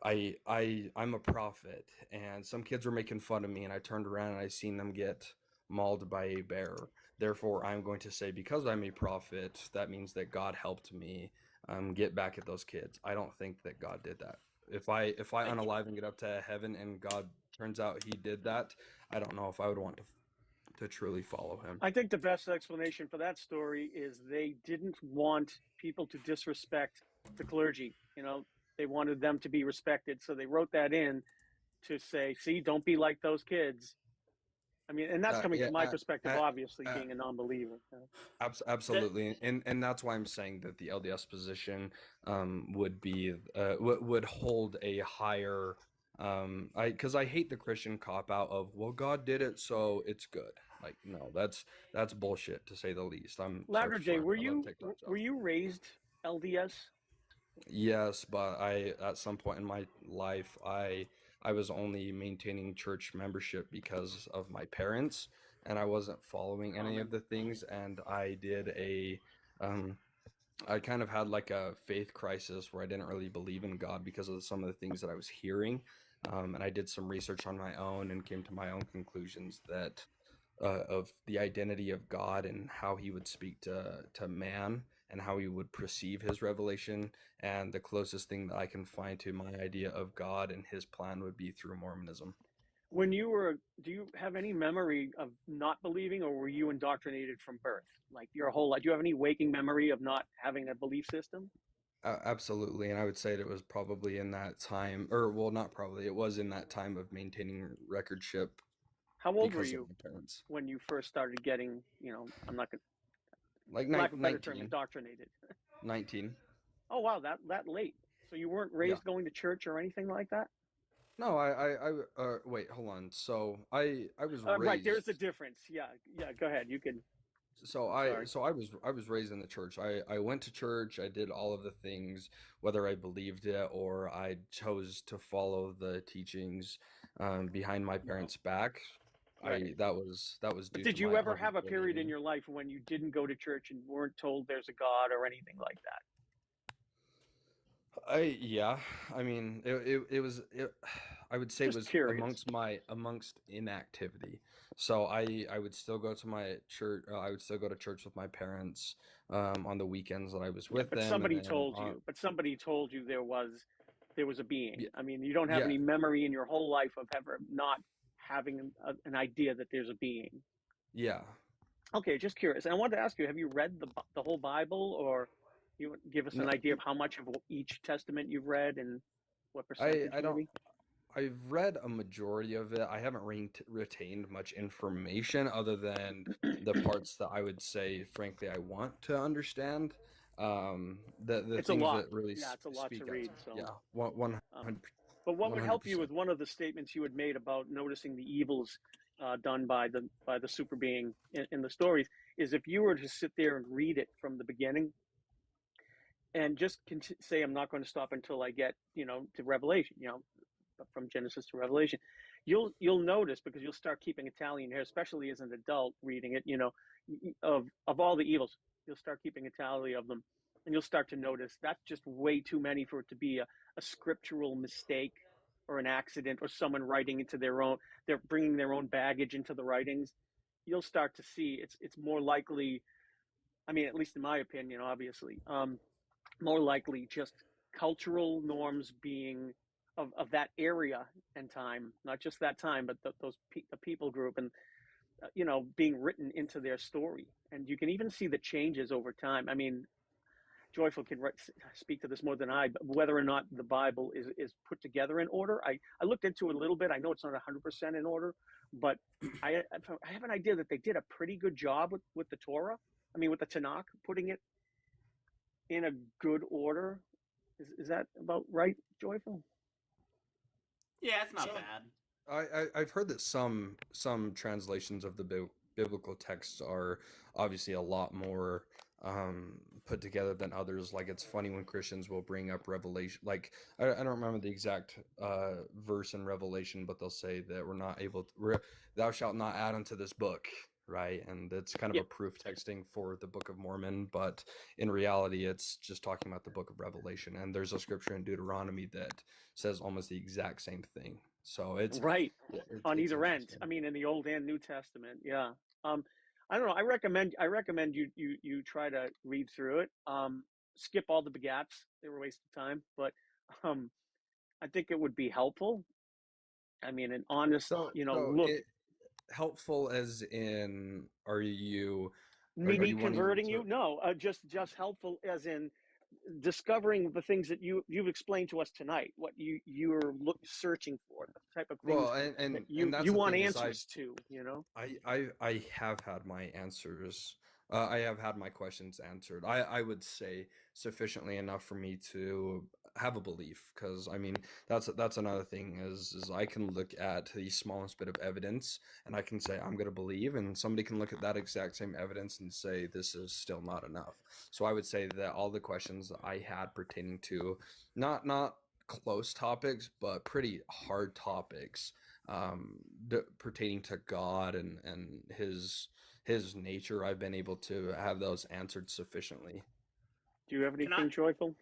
I'm a prophet, and some kids were making fun of me, and I turned around and I seen them get mauled by a bear. Therefore, I'm going to say, because I'm a prophet, that means that God helped me get back at those kids. I don't think that God did that. If I I, unalive and get up to heaven and God turns out he did that, I don't know if I would want to truly follow him. I think the best explanation for that story is they didn't want people to disrespect the clergy. They wanted them to be respected, so they wrote that in to say, "See, don't be like those kids." I mean, and that's coming Yeah, from my perspective, uh, obviously, uh, being a non-believer. that, absolutely, and that's why I'm saying that the LDS position would be would hold a higher I because I hate the Christian cop out of, well, God did it, so it's good. Like, no, that's bullshit, to say the least. I'm sorry Latter for Day, swearing, were but I love you TikTok, so. were you raised LDS? Yes, but I at some point in my life I was only maintaining church membership because of my parents, and I wasn't following any of Common. the things, and um I kind of had like a faith crisis where I didn't really believe in God because of some of the things that I was hearing. And I did some research on my own and came to my own conclusions that of the identity of God and how he would speak to man and how he would perceive his revelation. And the closest thing that I can find to my idea of God and his plan would be through Mormonism. Do you have any memory of not believing, or were you indoctrinated from birth? Like your whole life? Do you have any waking memory of not having a belief system? Absolutely, and I would say that it was probably in that time, or well, not probably, it was in that time of maintaining recordship How old were because of you my parents. when you first started getting, I'm not going Like for lack of a better term, 19, indoctrinated? 19. Oh wow, that late. So you weren't Yeah. raised going to church or anything like that? No, wait, hold on. So I was Right, there's raised. a difference. Yeah, yeah. Go ahead. You can. Sorry. I was raised in the church. I went to church. I did all of the things, whether I believed it or I chose to follow the teachings behind my parents' back. Right. I that was But due to did you my ever own have a period in believing. your life when you didn't go to church and weren't told there's a God or anything like that? Yeah, I mean, I would say it Just was curious. amongst inactivity. So I would still go to my church. I would still go to church with my parents on the weekends that I was Yeah, with them, and then but somebody told you there was a being. yeah, I mean, you don't have yeah, any memory in your whole life of ever not having an idea that there's a being. yeah. Okay, just curious. And I wanted to ask you, have you read the whole Bible, or you give us No, an idea of how much of each testament you've read and what I percentage don't. maybe? I've read a majority of it. I haven't retained much information other than the parts that I would say, frankly, I want to understand. The It's a things lot. that really Yeah, it's a lot to speak out to read. me. So, Yeah, one um, hundred but what one would hundred help you percent. with one of the statements you had made about noticing the evils done by the super being in the stories is if you were to sit there and read it from the beginning and just say, I'm not going to stop until I get to Revelation. from Genesis to Revelation, you'll notice, because you'll start keeping a tally in here, especially as an adult reading it. Of all the evils, you'll start keeping a tally of them, and you'll start to notice that's just way too many for it to be a scriptural mistake or an accident, or someone writing into they're bringing their own baggage into the writings. You'll start to see it's more likely, I mean, at least in my opinion, obviously, more likely just cultural norms being of that area and time, not just that time, but the people group, and being written into their story. And you can even see the changes over time. I mean, Joyful can speak to this more than I, but whether or not the Bible is put together in order. I looked into it a little bit. I know it's not 100% in order, but I have an idea that they did a pretty good job with the Torah. I mean, with the Tanakh, putting it in a good order. Is that about right, Joyful? Yeah, it's not bad. I've heard that some translations of the biblical texts are obviously a lot more put together than others. Like, it's funny when Christians will bring up Revelation. Like, I don't remember the exact verse in Revelation, but they'll say that we're not able to, thou shalt not add unto this book, right? And it's kind of a proof texting for the Book of Mormon, but in reality, it's just talking about the Book of Revelation. And there's a scripture in Deuteronomy that says almost the exact same thing. So it's right on either end. I mean, in the Old and New Testament. Yeah. I don't know. I recommend you try to read through it. Skip all the begats; they were a waste of time. But I think it would be helpful. I mean, an honest, look. Helpful as in, are you converting you? No, just helpful as in discovering the things that you've explained to us tonight. What you're searching for, the type of things and you want answers to. I have had my answers. I have had my questions answered. I would say sufficiently enough for me to have a belief, because I mean that's another thing is I can look at the smallest bit of evidence and I can say I'm going to believe, and somebody can look at that exact same evidence and say this is still not enough. So I would say that all the questions that I had pertaining to not close topics but pretty hard topics pertaining to God and his nature, I've been able to have those answered sufficiently. Do you have anything, Joyful?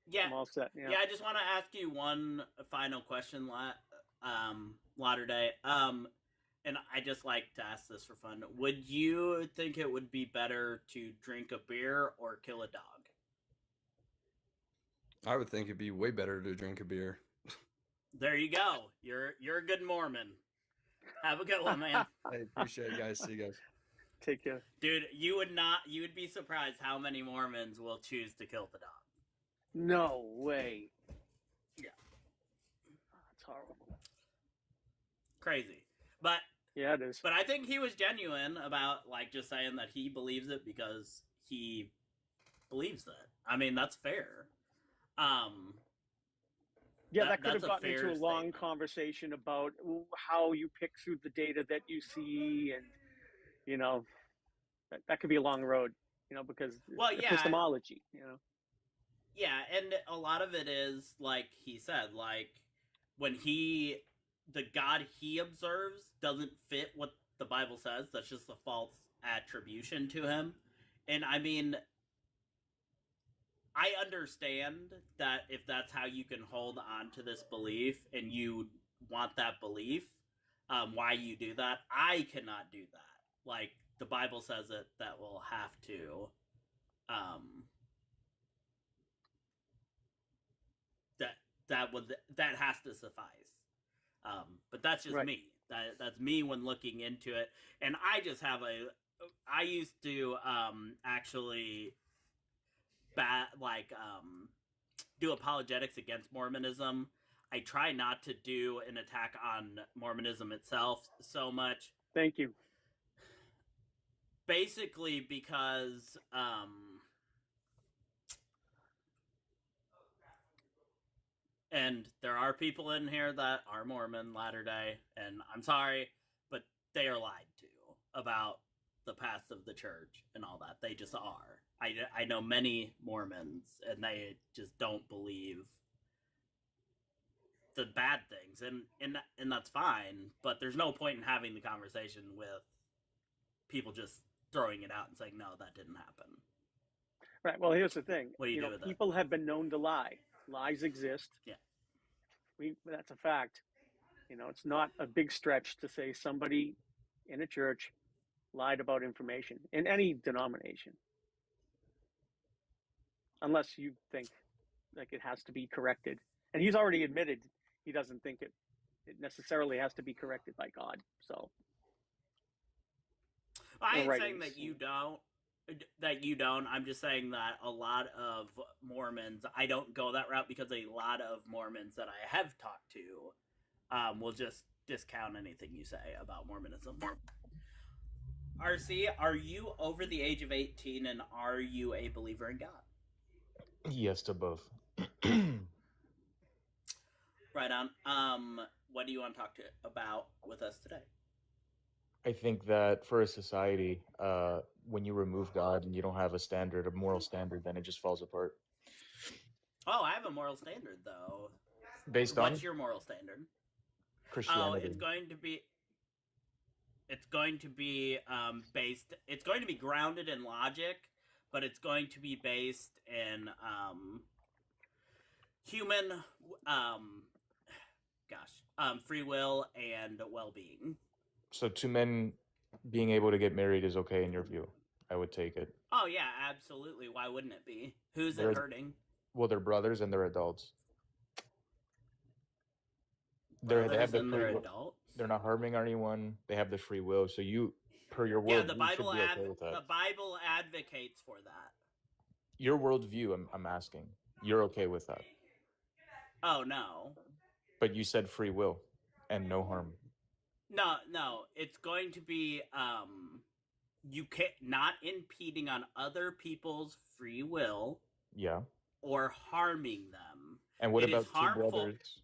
Yeah. I'm all set. Yeah. I just want to ask you one final question, Latter Day. And I just like to ask this for fun. Would you think it would be better to drink a beer or kill a dog? I would think it'd be way better to drink a beer. There you go. You're a good Mormon. Have a good one, man. I appreciate it, guys. See you guys. Take care. Dude, you would be surprised how many Mormons will choose to kill the dog. No way. Yeah. That's horrible. Crazy. But yeah, it is. But I think he was genuine about like just saying that he believes it because he believes it. I mean, that's fair. Yeah, that could have gotten into a long conversation about how you pick through the data that you see, and that could be a long road, because epistemology, Yeah, and a lot of it is like he said, like when the God he observes doesn't fit what the Bible says. That's just a false attribution to him. And I mean, I understand that if that's how you can hold on to this belief and you want that belief, why you do that. I cannot do that. Like, the Bible says it, that we'll have to, that has to suffice. But that's just me. That's me when looking into it. And I just have I used to, actually do apologetics against Mormonism. I try not to do an attack on Mormonism itself so much. Thank you. Basically because and there are people in here that are Mormon Latter-day, and I'm sorry, but they are lied to about the past of the church and all that. They just are. I know many Mormons, and they just don't believe the bad things, and that's fine. But there's no point in having the conversation with people just throwing it out and saying, no, that didn't happen. Right. Well, here's the thing. What do you do with people have been known to lie. Lies exist. Yeah. That's a fact. It's not a big stretch to say somebody in a church lied about information in any denomination. Unless you think like it has to be corrected. And he's already admitted he doesn't think it necessarily has to be corrected by God. So I ain't saying that you don't. I'm just saying that a lot of Mormons, I don't go that route because a lot of Mormons that I have talked to will just discount anything you say about Mormonism. RC, are you over the age of 18 and are you a believer in God? Yes to both. Right on. What do you want to talk about with us today? I think that for a society, when you remove God and you don't have a moral standard, then it just falls apart. Oh, I have a moral standard, though. Based on? What's your moral standard? Christianity. Oh, it's going to be based. It's going to be grounded in logic, but it's going to be based in human, free will and well-being. So 2 men being able to get married is okay in your view? I would take it. Oh, yeah, absolutely. Why wouldn't it be? Who's it hurting? Well, they're brothers and they're adults. They have the free will. They're not harming anyone. They have the free will. So you, per your worldview, the Bible should be okay with that. The Bible advocates for that. Your worldview, I'm asking. You're okay with that? Oh, no. But you said free will and no harm. No, it's going to be you can't not impeding on other people's free will. Yeah. Or harming them. And what about two brothers?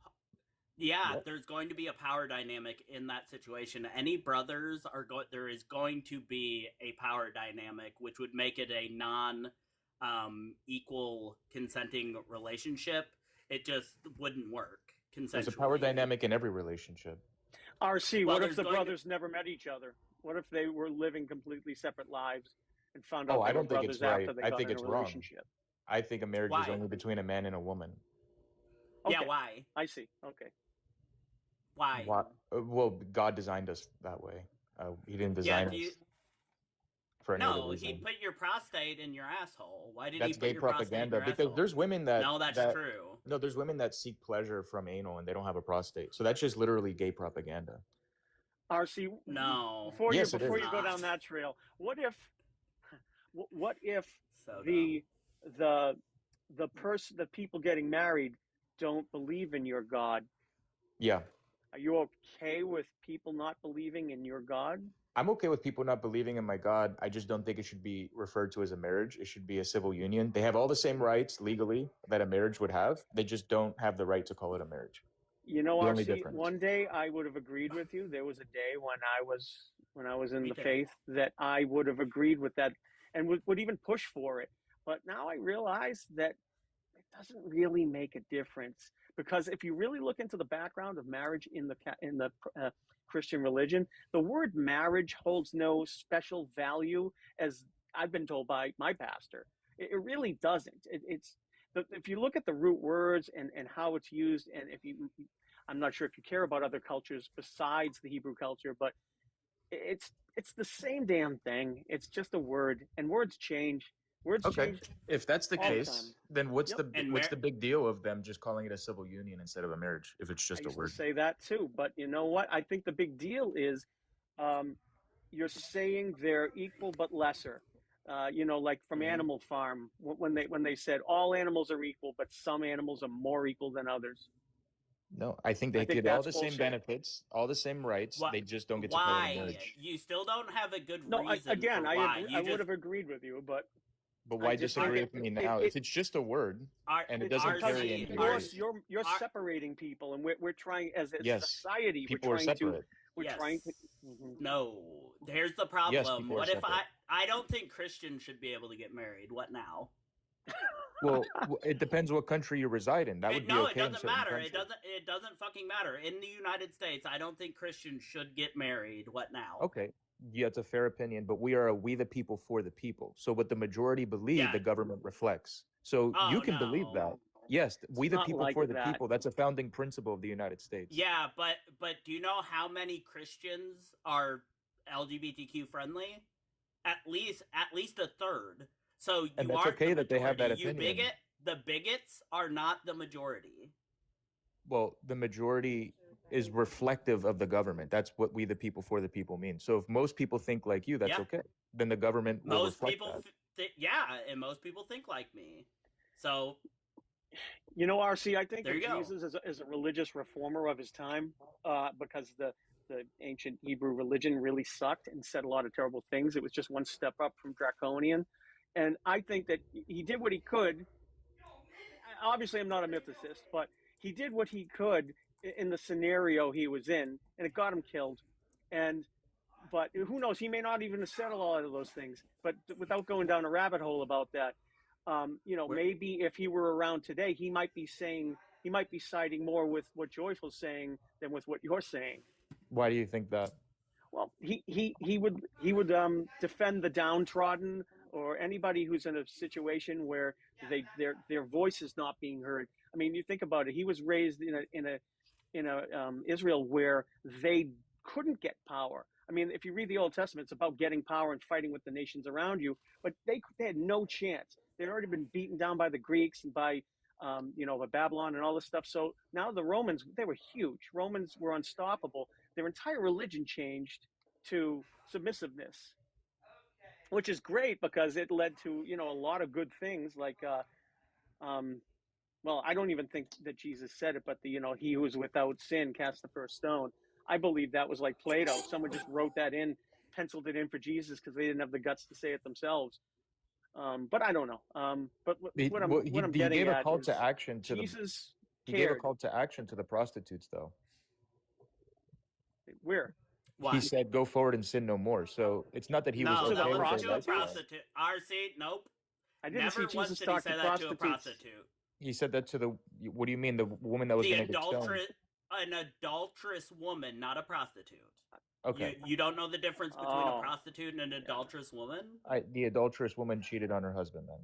Yeah, there's going to be a power dynamic in that situation. Any brothers there is going to be a power dynamic, which would make it a equal consenting relationship. It just wouldn't work consensually. There's a power dynamic in every relationship. RC, what if the brothers never met each other? What if they were living completely separate lives and found out they were brothers after they got in a relationship? I think a marriage is only between a man and a woman. Okay. Yeah, why? I see. Okay. Why? Well, God designed us that way. He didn't design us for any other reason. He put your prostate in your asshole. Why did That's he put gay propaganda? Because there's women that... No, that's true. No, there's women that seek pleasure from anal and they don't have a prostate. So that's just literally gay propaganda. RC, no. Before you go down that trail, what if the people getting married don't believe in your God? Yeah. Are you okay with people not believing in your God? I'm okay with people not believing in my God. I just don't think it should be referred to as a marriage. It should be a civil union. They have all the same rights legally that a marriage would have. They just don't have the right to call it a marriage. You know, RC, one day I would have agreed with you. There was a day when I was in the faith that I would have agreed with that and would even push for it. But now I realize that it doesn't really make a difference, because if you really look into the background of marriage in the Christian religion, the word marriage holds no special value, as I've been told by my pastor. It really doesn't. If you look at the root words and how it's used, and I'm not sure if you care about other cultures besides the Hebrew culture, but it's the same damn thing. It's just a word, and words change. Words change. If that's the case, then what's the big deal of them just calling it a civil union instead of a marriage if it's just a word? I used to say that too, but you know what? I think the big deal is you're saying they're equal but lesser. Like from Animal Farm, when they said all animals are equal, but some animals are more equal than others. No, I think they get all the same benefits, all the same rights. They just don't get to call it a marriage. You still don't have a good reason. No, again, I would have agreed with you, but why disagree with me now? If it's just a word and it doesn't carry any weight. You're separating people, and we're trying as a society. People are separate. We're trying to. No, here's the problem. Yes, what if I don't think Christians should be able to get married? What now? Well, it depends what country you reside in. That would be no, okay it in doesn't certain matter. countries. It doesn't fucking matter. In the United States, I don't think Christians should get married. What now? Okay, yeah, it's a fair opinion, but we the people for the people. So what the majority believe, Yeah. the government reflects. So you Oh, can believe that. no. Yes, we It's the not people like for the that. people. That's a founding principle of the United States. Yeah, but do you know how many Christians are LGBTQ friendly? At least a third. So you And that's aren't okay the that they have that majority. opinion. The bigots are not the majority. Well, the majority is reflective of the government. That's what we the people for the people mean. So if most people think like you, that's Yeah. okay. Then the government will Most reflect people, that. and most people think like me. So You know, RC, I think There that you go. Jesus is a religious reformer of his time, because the ancient Hebrew religion really sucked and said a lot of terrible things. It was just one step up from draconian. And I think that he did what he could. Obviously, I'm not a mythicist, but he did what he could in the scenario he was in, and it got him killed. But who knows? He may not even have said a lot of those things. But without going down a rabbit hole about that, maybe if he were around today, he might be siding more with what Joyful's saying than with what you're saying. Why do you think that? Well, he would defend the downtrodden or anybody who's in a situation where their voice is not being heard. I mean, you think about it. He was raised in a Israel where they couldn't get power. I mean, if you read the Old Testament, it's about getting power and fighting with the nations around you, but they had no chance. They'd already been beaten down by the Greeks and by by Babylon and all this stuff. So now the Romans, they were huge. Romans were unstoppable. Their entire religion changed to submissiveness, which is great because it led to a lot of good things. Like, well, I don't even think that Jesus said it, but he who is without sin cast the first stone. I believe that was like Plato. Someone just wrote that in, penciled it in for Jesus because they didn't have the guts to say it themselves. But I don't know. But what I'm He getting gave a at call is to action to Jesus he gave a cared. call to action to the prostitutes, though. Where? why? He said, "Go forward and sin no more." So it's not that he no, was that okay was with to their a lifestyle. prostitute. RC, nope. I didn't Never see once Jesus did he talk say to that to a prostitutes. prostitute. He said that to the. What do you mean, the woman that was The going to get stoned? an adulterous woman, not a prostitute. Okay, You don't know the difference between a Oh. prostitute and an adulterous woman? the adulterous woman cheated on her husband. Then.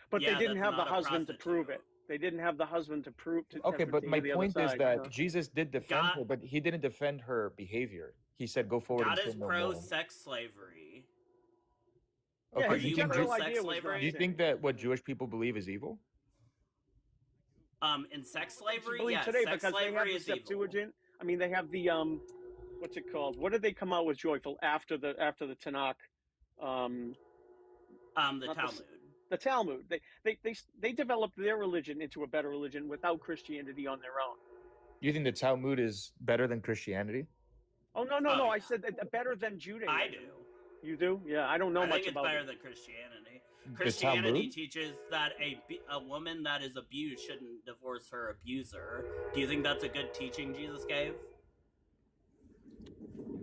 But Yeah, they didn't that's have the not a husband to prove it. prostitute. They didn't have the husband to prove to Okay, to but my hear the other point is side, that so. Jesus did defend God- her, but he didn't defend her behavior. He said, "Go forward God and is sin no pro more." sex slavery. Yeah, Okay, his you general pro-sex idea was slavery? not do you sin. think that what Jewish people believe is evil? In sex I slavery, believe yes, today sex because they have slavery the is evil. Septuagint. I mean, they have the what's it called? What did they come out with Joyful after the Tanakh? The not the- Talmud. The Talmud. They developed their religion into a better religion without Christianity on their own. You think the Talmud is better than Christianity? Oh no, Oh, I yeah. said that better than Judaism. I do. You do? Yeah, I don't know I much think it's about better it. than Christianity. The Christianity Talmud? teaches that a woman that is abused shouldn't divorce her abuser. Do you think that's a good teaching Jesus gave?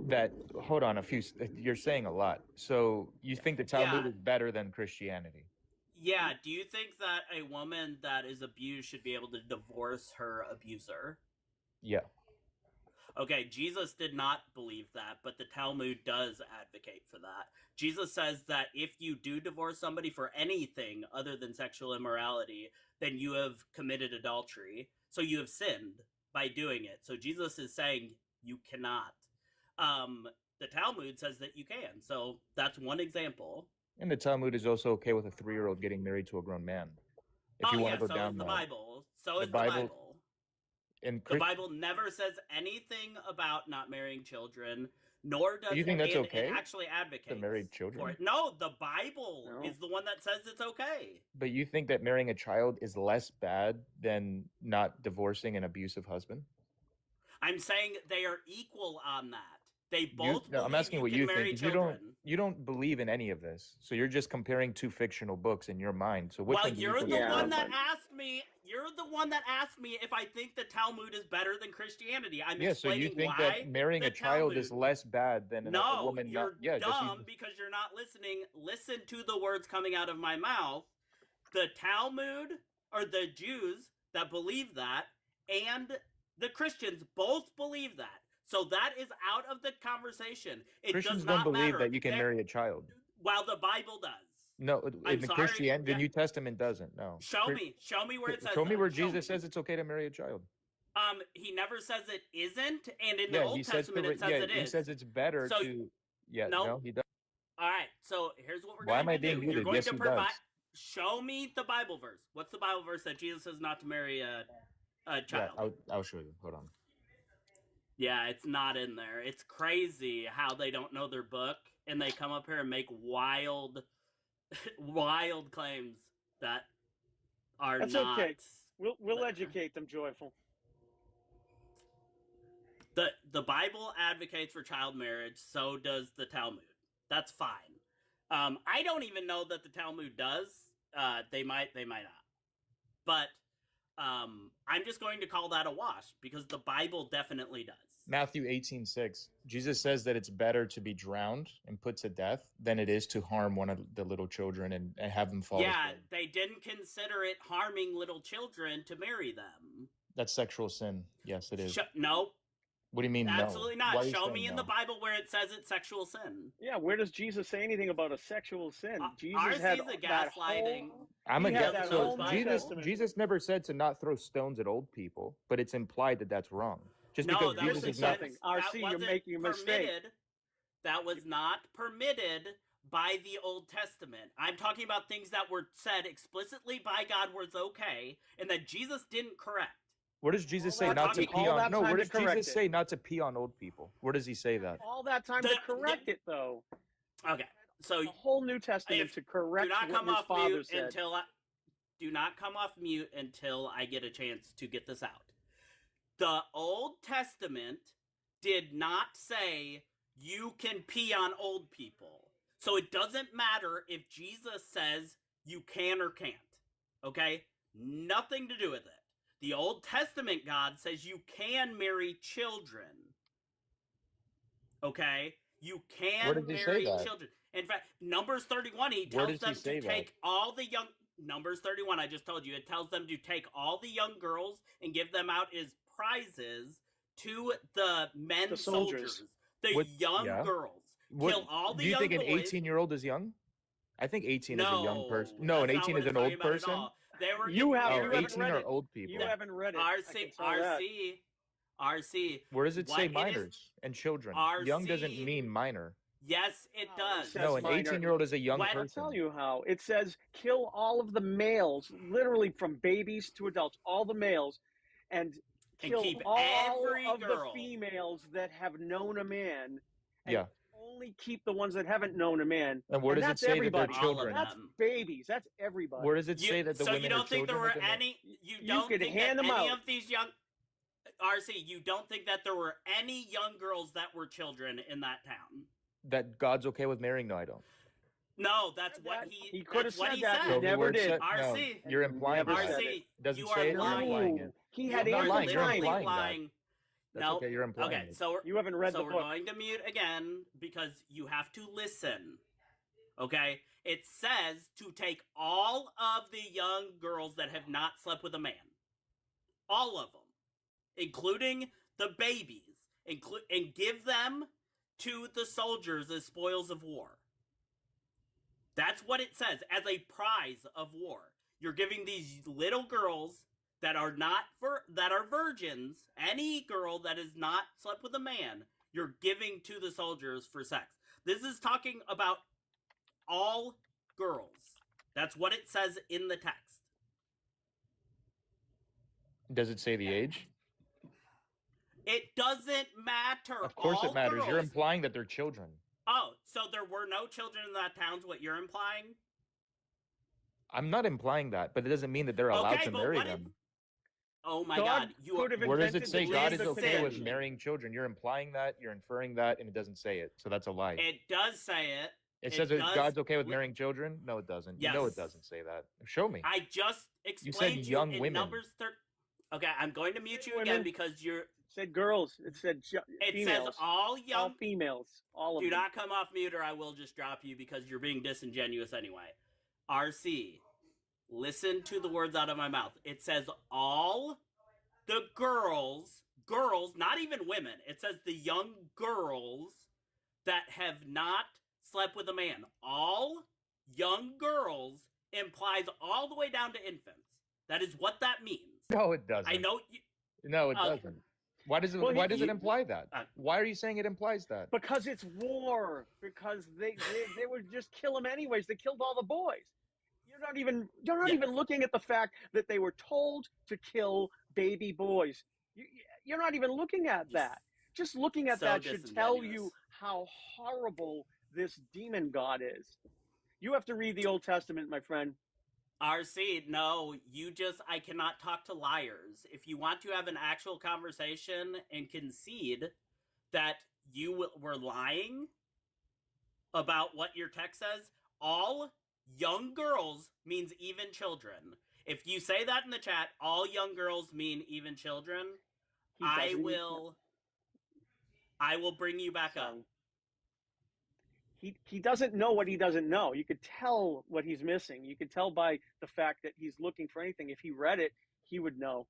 That hold on, you're saying a lot. So you think the Talmud Yeah. is better than Christianity? Yeah, do you think that a woman that is abused should be able to divorce her abuser? Yeah. Okay, Jesus did not believe that, but the Talmud does advocate for that. Jesus says that if you do divorce somebody for anything other than sexual immorality, then you have committed adultery. So you have sinned by doing it. So Jesus is saying you cannot. The Talmud says that you can. So that's one example. And the Talmud is also okay with a 3-year-old getting married to a grown man. If you want yeah, to go so down is the that. Bible. So The is the Bible- Bible. In The Bible never says anything about not marrying children, nor does You think that's okay it actually advocates marry for children? it. No, the Bible No. is the one that says it's okay. But you think that marrying a child is less bad than not divorcing an abusive husband? I'm saying they are equal on that. They both No, I'm believe asking you what can you marry think. 'Cause children. You don't believe in any of this, so you're just comparing two fictional books in your mind. So which Well, one do you you're think the is Yeah, one better? that asked me. You're the one that asked me if I think the Talmud is better than Christianity. I'm Yeah, so you explaining think why that marrying the a child is Talmud- less bad than a No, woman you're not? Yeah, dumb because you're not listening. Listen to the words coming out of my mouth. the Talmud, or the Jews that believe that, and the Christians both believe that. So that is out of the conversation. It Christians does not don't believe matter. that you can marry a child. While the Bible does. No, I'm in the sorry, Christianity, yeah. the New Testament doesn't. No. Show me where it says Show me that. where Show Jesus me. says it's okay to marry a child. He never says it isn't, and in the Old Testament it says it is. He says it's better So, to. Yeah, no. no, he doesn't. All right, so here's what we're Why going am I to do. being You're muted? going Yes, to he provide. does. Show me the Bible verse. What's the Bible verse that Jesus says not to marry a child? Yeah, I'll show you. Hold on. Yeah, it's not in there. It's crazy how they don't know their book and they come up here and make wild claims that are That's not. okay. We'll educate them, Joyful. The Bible advocates for child marriage, so does the Talmud. That's fine. I don't even know that the Talmud does. They might not. But I'm just going to call that a wash because the Bible definitely does. Matthew 18:6. Jesus says that it's better to be drowned and put to death than it is to harm one of the little children and have them fall. Yeah, they didn't consider it harming little children to marry them. That's sexual sin. Yes, it is. No. What do you mean? Absolutely no? not. Show me in the Bible where it says it's sexual sin. Yeah, where does Jesus say anything about a sexual sin? Jesus RC's had a that gaslighting. I'm a He had guy. that So whole New Testament. Jesus never said to not throw stones at old people, but it's implied that that's wrong. Just No, because that Jesus wasn't is not. something. RC, you're wasn't making a mistake. permitted. That was not permitted by the Old Testament. I'm talking about things that were said explicitly by God was okay, and that Jesus didn't correct. Where does Jesus say that not to time- pee all on? that No, time where to does correct Jesus it. say not to pee on old people? Where does he say that? All that time to correct it, though. Okay, so The whole New Testament to correct do not what come his off father mute said. do not come off mute until I get a chance to get this out. The Old Testament did not say you can pee on old people. So it doesn't matter if Jesus says you can or can't. Okay? Nothing to do with it. The Old Testament God says you can marry children. Okay? You can Where does he say marry that? children. In fact, Numbers 31, he Where tells does he them say to that? take all the young... Numbers 31, I just told you. It tells them to take all the young girls and give them out as prizes to the men The soldiers. soldiers. The What- young yeah. girls. What- Kill all the do you young think an boys. 18-year-old is young? I think 18 is a young person. No, an that's not 18 what is it's an talking old about at person. all. They were You getting have- Oh, you married. haven't 18 read are it. old people. You haven't read it. I RC, can tell that. RC. Where does it What say it is- minors and children? RC. Young doesn't mean minor. Yes, it Oh, does. it says No, an minor. 18-year-old is a young When- I'll person. tell you how. It says kill all of the males, literally from babies to adults, all the males, and kill keep all every of girl. the females that have known a man. And Yeah. only keep the ones that haven't known a man. And where does it that's say that they're everybody. children? All of That's them. babies. That's everybody. Where does it say that the so women you don't are think there children were within the- any? You You don't could think hand that them any out. of these young RC? You don't think that there were any young girls that were children in that town? that God's okay with marrying? No, I don't. No, that's Said what that. he. He could have that's what said he that. said. He Show me never where it did. said- no, RC. you're implying Never that. said RC, it. Doesn't you say are it, you're lying. implying it. He had You're not ample lying, you're time. implying that. lying. That's No. okay, you're implying Okay, it. so we're, You haven't read so the we're book. going to mute again because you have to listen. Okay? It says to take all of the young girls that have not slept with a man. All of them. Including the babies. And give them to the soldiers as spoils of war. That's what it says, as a prize of war. You're giving these little girls that are virgins, any girl that has not slept with a man, you're giving to the soldiers for sex. This is talking about all girls. That's what it says in the text. Does it say the age? It doesn't matter. Of course all it matters. You're girls- implying that they're children. Oh, so there were no children in that town's what you're implying? I'm not implying that, but it doesn't mean that they're allowed Okay, to but marry what if- them. Oh my God God! You could have Where does it invented say the God is listen. okay with conception. marrying children? You're implying that, you're inferring that, and it doesn't say it. So that's a lie. It does say it. It it says that does God's okay with li- marrying children? No, it doesn't. You know Yes. it doesn't say that. Show me. I just explained to young in women. Numbers 30. Okay, I'm going to mute you Women. again because you're. It said girls. It said It females. says all all young. females. All of Do them. not come off mute or I will just drop you because you're being disingenuous anyway. RC, Listen to the words out of my mouth. It says all the girls, not even women. It says the young girls that have not slept with a man. All young girls implies all the way down to infants. That is what that means. No, it doesn't. I know. No, it doesn't. Why does it? Well, why does it imply that? Why are you saying it implies that? Because it's war. Because they would just kill them anyways. They killed all the boys. You're not even looking at the fact that they were told to kill baby boys. You're not even looking at that. Just looking at that should tell you how horrible this demon god is. You have to read the Old Testament, my friend. RC, no, I cannot talk to liars. If you want to have an actual conversation and concede that you were lying about what your text says, all young girls means even children. If you say that in the chat, all young girls mean even children, I will bring you back up. He doesn't know what he doesn't know. You could tell what he's missing. You could tell by the fact that he's looking for anything. If he read it, he would know.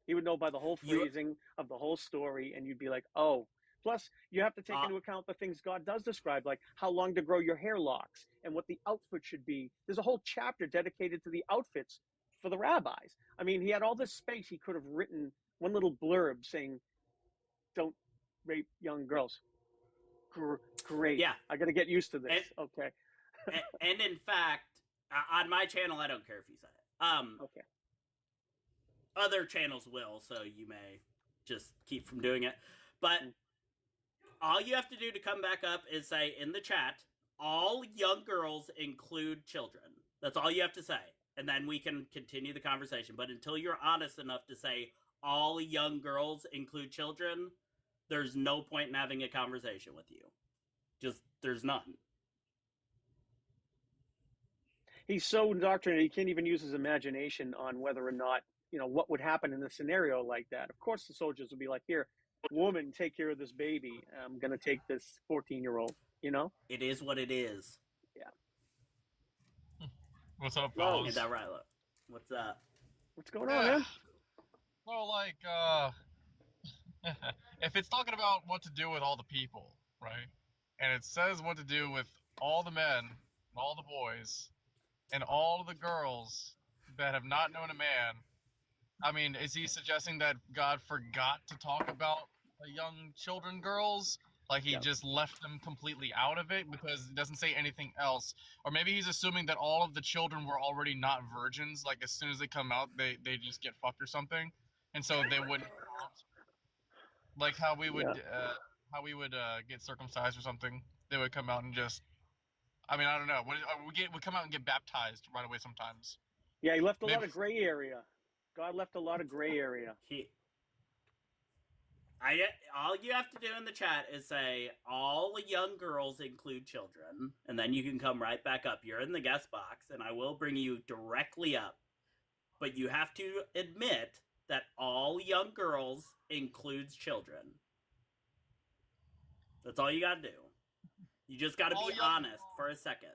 He would know by the whole phrasing of the whole story, and you'd be like, oh. Plus, you have to take into account the things God does describe, like how long to grow your hair locks and what the outfit should be. There's a whole chapter dedicated to the outfits for the rabbis. I mean, he had all this space. He could have written one little blurb saying, don't rape young girls. Great. Yeah. I got to get used to this. Okay. and in fact, on my channel, I don't care if you say it. Okay. Other channels will, so you may just keep from doing it. But all you have to do to come back up is say in the chat, all young girls include children. That's all you have to say. And then we can continue the conversation. But until you're honest enough to say all young girls include children, there's no point in having a conversation with you. Just, there's none. He's so indoctrinated, he can't even use his imagination on whether or not, what would happen in a scenario like that. Of course, the soldiers would be like, here, woman, take care of this baby. I'm going to take this 14-year-old, It is what it is. Yeah. What's up, fellas? Is that right? Look. What's up? What's going on, man? Well, if it's talking about what to do with all the people, right? And it says what to do with all the men, all the boys, and all the girls that have not known a man. I mean, is he suggesting that God forgot to talk about the young children girls? Like he just left them completely out of it because it doesn't say anything else? Or maybe he's assuming that all of the children were already not virgins. Like as soon as they come out, they just get fucked or something. And so they wouldn't, like how we would get circumcised or something. They would come out and just, I mean, I don't know. We come out and get baptized right away sometimes. Yeah, he left a lot of gray area. God left a lot of gray area. All you have to do in the chat is say, all young girls include children, and then you can come right back up. You're in the guest box, and I will bring you directly up. But you have to admit that all young girls includes children. That's all you gotta do. You just gotta be honest for a second.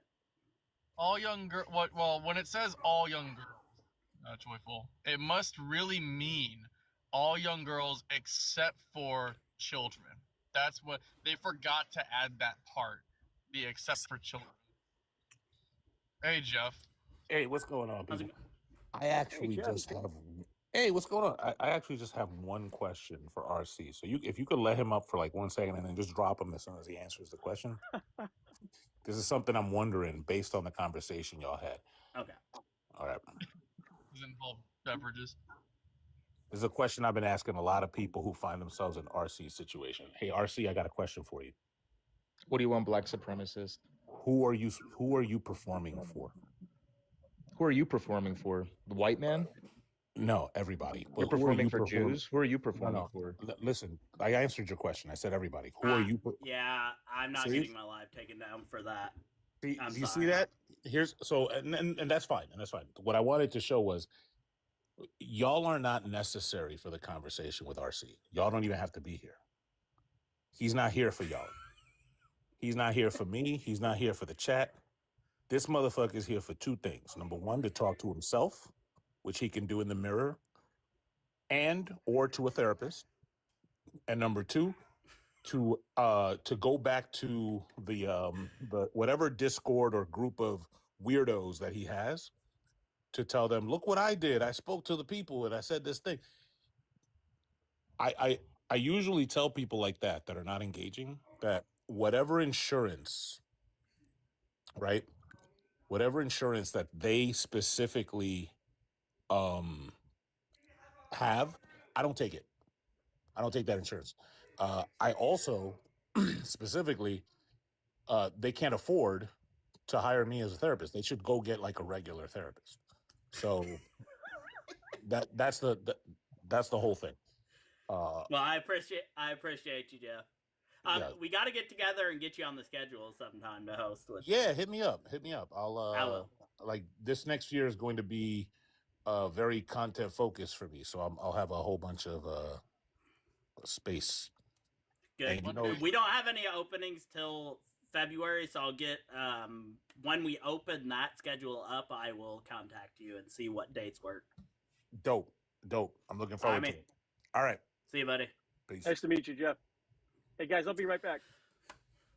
All young girls. Well, when it says all young girls, Joyful, it must really mean all young girls except for children. That's what they forgot to add, that part, the except for children. Hey, Jeff. Hey, what's going on, people? I actually just have. Hey, what's going on? I actually just have one question for RC. So if you could let him up for like 1 second and then just drop him as soon as he answers the question. This is something I'm wondering based on the conversation y'all had. Okay. All right. Does it involve beverages? This is a question I've been asking a lot of people who find themselves in RC's situation. Hey, RC, I got a question for you. What do you want, black supremacist? Who are you performing for? Who are you performing for? The white man? No, everybody. You're performing for Jews? Who are you performing for? Listen, I answered your question. I said everybody. Who are you? Yeah, I'm not getting my live taken down for that. You see that? And that's fine. And that's fine. What I wanted to show was y'all are not necessary for the conversation with RC. Y'all don't even have to be here. He's not here for y'all. He's not here for me. He's not here for the chat. This motherfucker is here for two things. Number one, to talk to himself, which he can do in the mirror, or to a therapist. And number two, to go back to the whatever Discord or group of weirdos that he has, to tell them, look what I did. I spoke to the people and I said this thing. I usually tell people like that are not engaging that whatever insurance, right? Whatever insurance that they specifically have, I don't take it. I don't take that insurance. I also specifically, they can't afford to hire me as a therapist. They should go get like a regular therapist. So that's the whole thing. Well, I appreciate you, Jeff. Yeah. We got to get together and get you on the schedule sometime to host with. Yeah, hit me up. I will. Like this next year is going to be very content focused for me, so I'll have a whole bunch of space. Good. And, we don't have any openings till February, so I'll get when we open that schedule up, I will contact you and see what dates work. Dope. I'm looking forward to it. All right. See you, buddy. Peace. Nice to meet you, Jeff. Hey, guys, I'll be right back.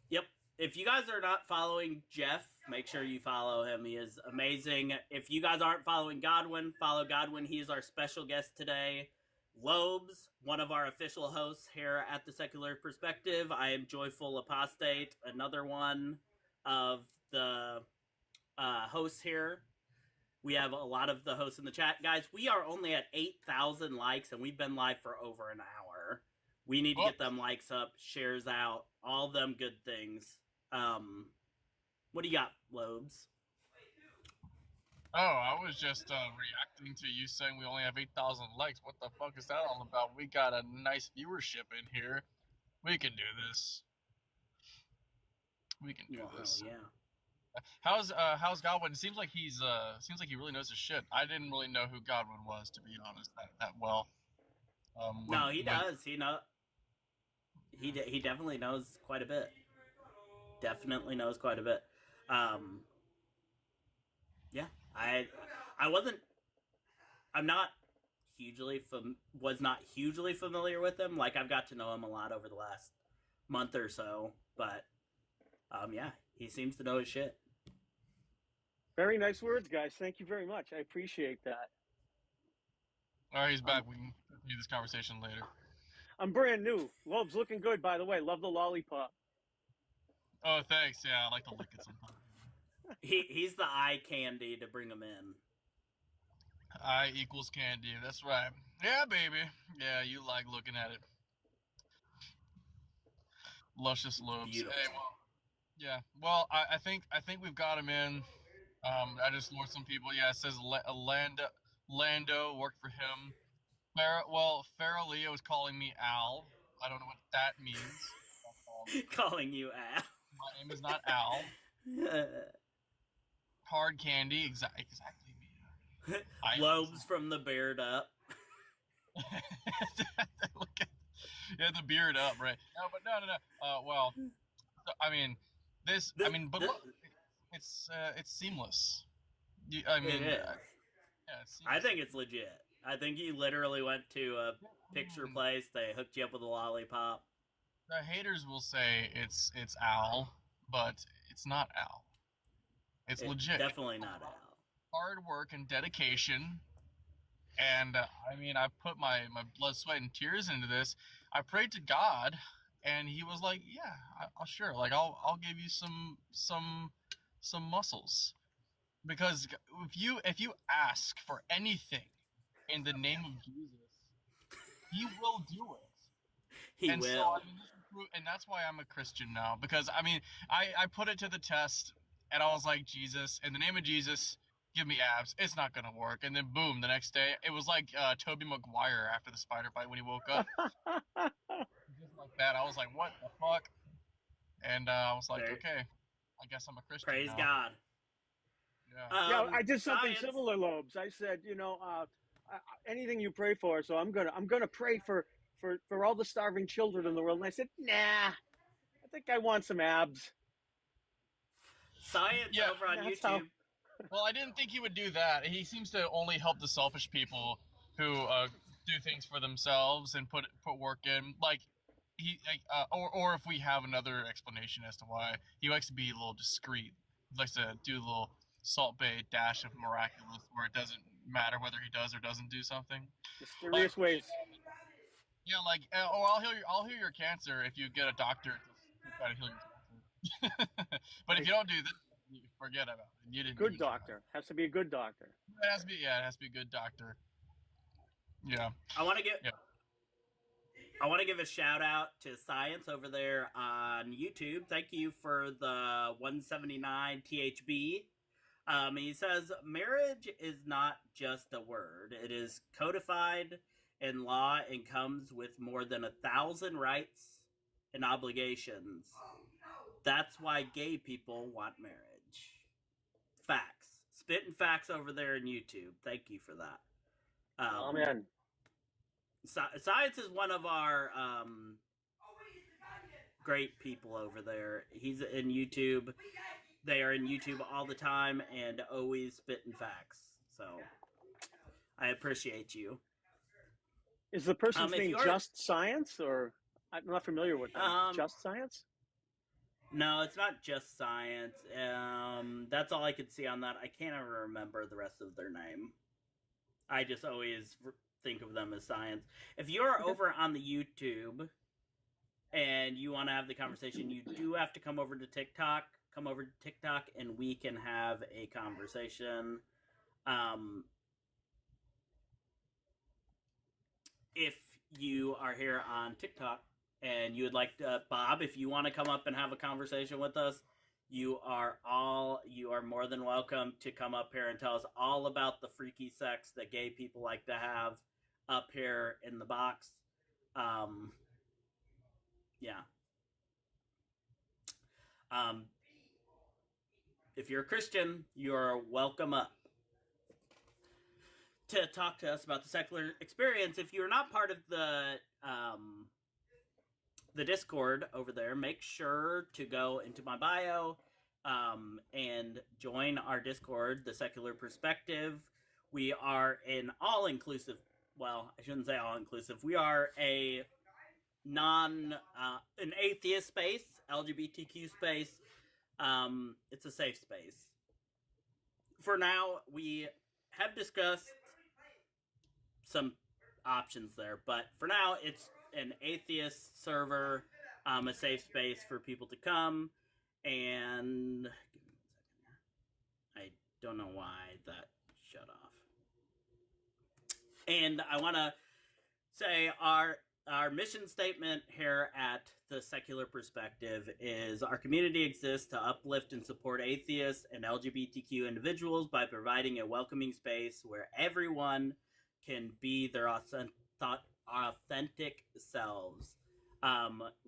Yep. If you guys are not following Jeff, make sure you follow him. He is amazing. If you guys aren't following Godwin, follow Godwin. He is our special guest today. Lobes, one of our official hosts here at The Secular Perspective. I am Joyful Apostate, another one of the hosts here. We have a lot of the hosts in the chat. Guys, we are only at 8,000 likes, and we've been live for over an hour. We need to get them likes up, shares out, all them good things. What do you got, Lobes? Oh, I was just reacting to you saying we only have 8,000 likes. What the fuck is that all about? We got a nice viewership in here. We can do this. We can do this. Yeah. How's Godwin? It seems like he really knows his shit. I didn't really know who Godwin was, to be honest, that well. No, he does. He definitely knows quite a bit. Definitely knows quite a bit. Yeah, was not hugely familiar with him. Like, I've got to know him a lot over the last month or so, but yeah, he seems to know his shit. Very nice words, guys. Thank you very much. I appreciate that. All right, he's back. We can continue this conversation later. I'm brand new. Love's looking good, by the way. Love the lollipop. Oh, thanks. Yeah, I like to lick it sometimes. He's the eye candy to bring him in. I equals candy. That's right. Yeah, baby. Yeah, you like looking at it. Luscious lobes. Beautiful. Hey, well, yeah. Well, I think we've got him in. I just lured some people. Yeah, it says Lando worked for him. Farrah Leo is calling me Al. I don't know what that means. Calling you Al. My name is not Al. Hard candy, exactly me. Lobes from the beard up. Yeah, the beard up, right? No, but no. Well, I mean, but look, it's seamless. I mean, it is. Yeah, it's seamless. I think it's legit. I think you literally went to a picture place. They hooked you up with a lollipop. The haters will say it's Al, but it's not Al. It's legit. Definitely not Al. Hard work and dedication. And I put my blood, sweat, and tears into this. I prayed to God, and He was like, "Yeah, I'll sure. Like, I'll give you some muscles, because if you ask for anything in the name of Jesus, He will do it. He will. So, and that's why I'm a Christian now, because I put it to the test, and I was like, Jesus, in the name of Jesus, give me abs. It's not gonna work. And then boom, the next day, it was like Tobey Maguire after the spider bite when he woke up. Just like that, I was like, what the fuck? And I was like, okay, I guess I'm a Christian. Praise now. God. Yeah. I did something science. similar, Lobes. I said, anything you pray for. So I'm gonna pray for all the starving children in the world. And I said, nah, I think I want some abs. Science Yeah, over on that's how- YouTube. Well, I didn't think he would do that. He seems to only help the selfish people who do things for themselves and put work in. Like or if we have another explanation as to why he likes to be a little discreet. He likes to do a little Salt Bay dash of miraculous, where it doesn't matter whether he does or doesn't do something. Mysterious ways. Yeah, like I'll heal your cancer if you get a doctor to try to heal your cancer. But if you don't do that, you forget about it. You didn't. Good doctor. Has to be a good doctor. It has to be. Yeah, it has to be a good doctor. Yeah. I want to give. Yeah. I want to give a shout out to Science over there on YouTube. Thank you for the 179 THB. He says, marriage is not just a word. It is codified in law and comes with more than 1,000 rights and obligations. That's why gay people want marriage. Facts. Spitting facts over there on YouTube. Thank you for that. Amen. Science is one of our great people over there. He's in YouTube. They are in YouTube all the time and always spitting facts. So I appreciate you. Is the person's if name you're- Just Science, or I'm not familiar with that? Just Science? No, it's not Just Science. That's all I could see on that. I can't ever remember the rest of their name. I just always think of them as Science. If you're over on the YouTube and you want to have the conversation, you do have to come over to TikTok. Come over to TikTok and we can have a conversation. If you are here on TikTok and you would like to, Bob, if you want to come up and have a conversation with us, you are more than welcome to come up here and tell us all about the freaky sex that gay people like to have up here in the box. If you're a Christian, you're welcome up to talk to us about the secular experience. If you're not part of the Discord over there, make sure to go into my bio and join our Discord, The Secular Perspective. We are an all-inclusive, well, I shouldn't say all-inclusive. We are an atheist space, LGBTQ space. It's a safe space. For now, we have discussed some options there, but for now, it's an atheist server, a safe space for people to come, and give me 1 second here. I don't know why that shut off. And I want to say our mission statement here at The Secular Perspective is our community exists to uplift and support atheists and LGBTQ individuals by providing a welcoming space where everyone can be their authentic selves.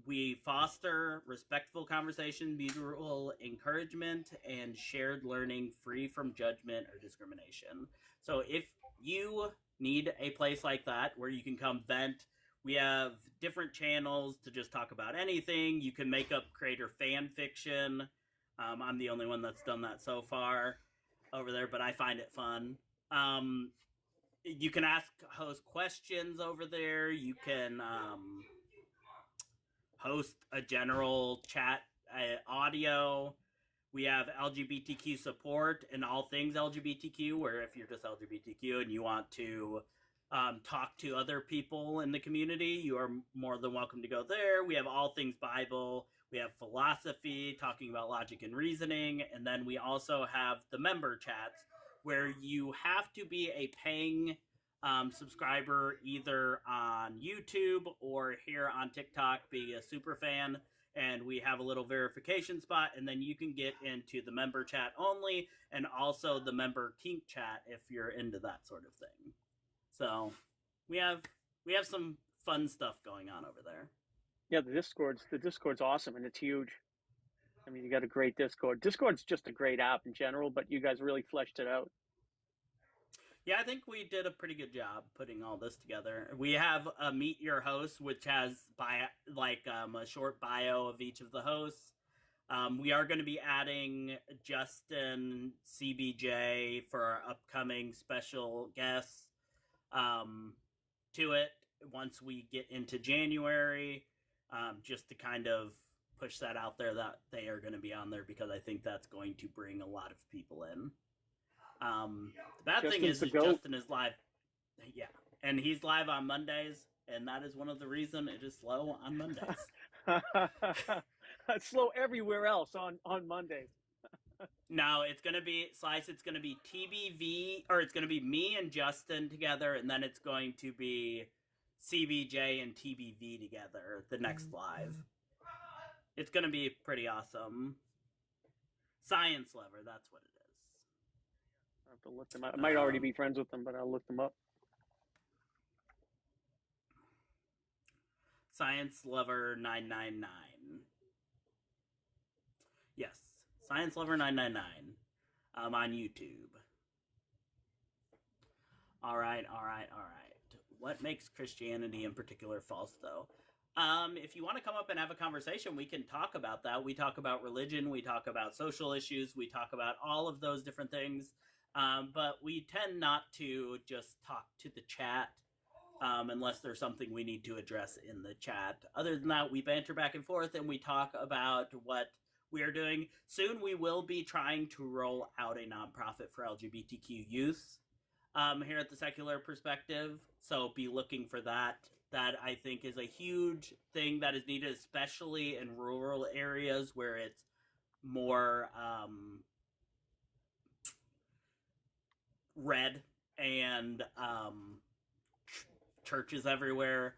We foster respectful conversation, mutual encouragement, and shared learning free from judgment or discrimination. So if you need a place like that where you can come vent, we have different channels to just talk about anything. You can make up creator fan fiction. I'm the only one that's done that so far over there, but I find it fun. You can host questions over there. You can host a general chat audio. We have LGBTQ support and all things LGBTQ, where if you're just LGBTQ and you want to talk to other people in the community, you are more than welcome to go there. We have all things Bible. We have philosophy, talking about logic and reasoning. And then we also have the member chats, where you have to be a paying subscriber either on YouTube or here on TikTok, be a super fan. And we have a little verification spot, and then you can get into the member chat only, and also the member kink chat if you're into that sort of thing. So we have some fun stuff going on over there. Yeah, the Discord's awesome, and it's huge. I mean, you got a great Discord. Discord's just a great app in general, but you guys really fleshed it out. Yeah, I think we did a pretty good job putting all this together. We have a Meet Your Host, which has a short bio of each of the hosts. We are going to be adding Justin CBJ for our upcoming special guests to it once we get into January, just to kind of push that out there that they are going to be on there, because I think that's going to bring a lot of people in. The bad thing is Justin is live. Yeah. And he's live on Mondays, and that is one of the reasons it is slow on Mondays. It's slow everywhere else on Mondays. No, it's going to be, Slice, it's going to be TBV, or it's going to be me and Justin together, and then it's going to be CBJ and TBV together, the next live. It's going to be pretty awesome. Science Lover, that's what it is. I have to look them up. I might already be friends with them, but I'll look them up. Science Lover 999. Yes, Science Lover 999 on YouTube. All right. What makes Christianity in particular false, though? If you want to come up and have a conversation, we can talk about that. We talk about religion, we talk about social issues, we talk about all of those different things. But we tend not to just talk to the chat unless there's something we need to address in the chat. Other than that, we banter back and forth and we talk about what we are doing. Soon we will be trying to roll out a nonprofit for LGBTQ youth here at the Secular Perspective. So be looking for that. That I think is a huge thing that is needed, especially in rural areas where it's more red and churches everywhere.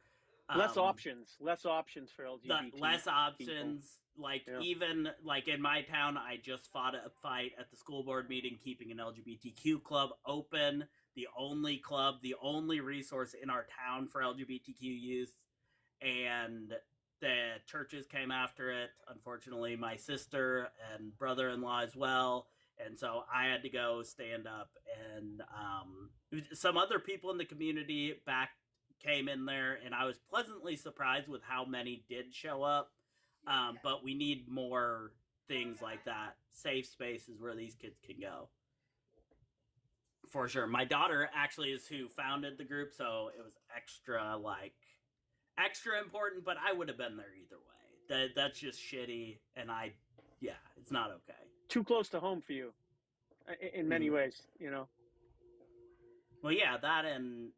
Less options for LGBT. Less options. People. Like, even like in my town, I just fought a fight at the school board meeting, keeping an LGBTQ club open. The only club, the only resource in our town for LGBTQ youth, and the churches came after it. Unfortunately, my sister and brother-in-law as well, and so I had to go stand up, and some other people in the community came in there, and I was pleasantly surprised with how many did show up. But we need more things like that, safe spaces where these kids can go. For sure. My daughter actually is who founded the group, so it was extra important, but I would have been there either way. That's just shitty, and it's not okay. Too close to home for you, in many ways, you know. Well, yeah, that and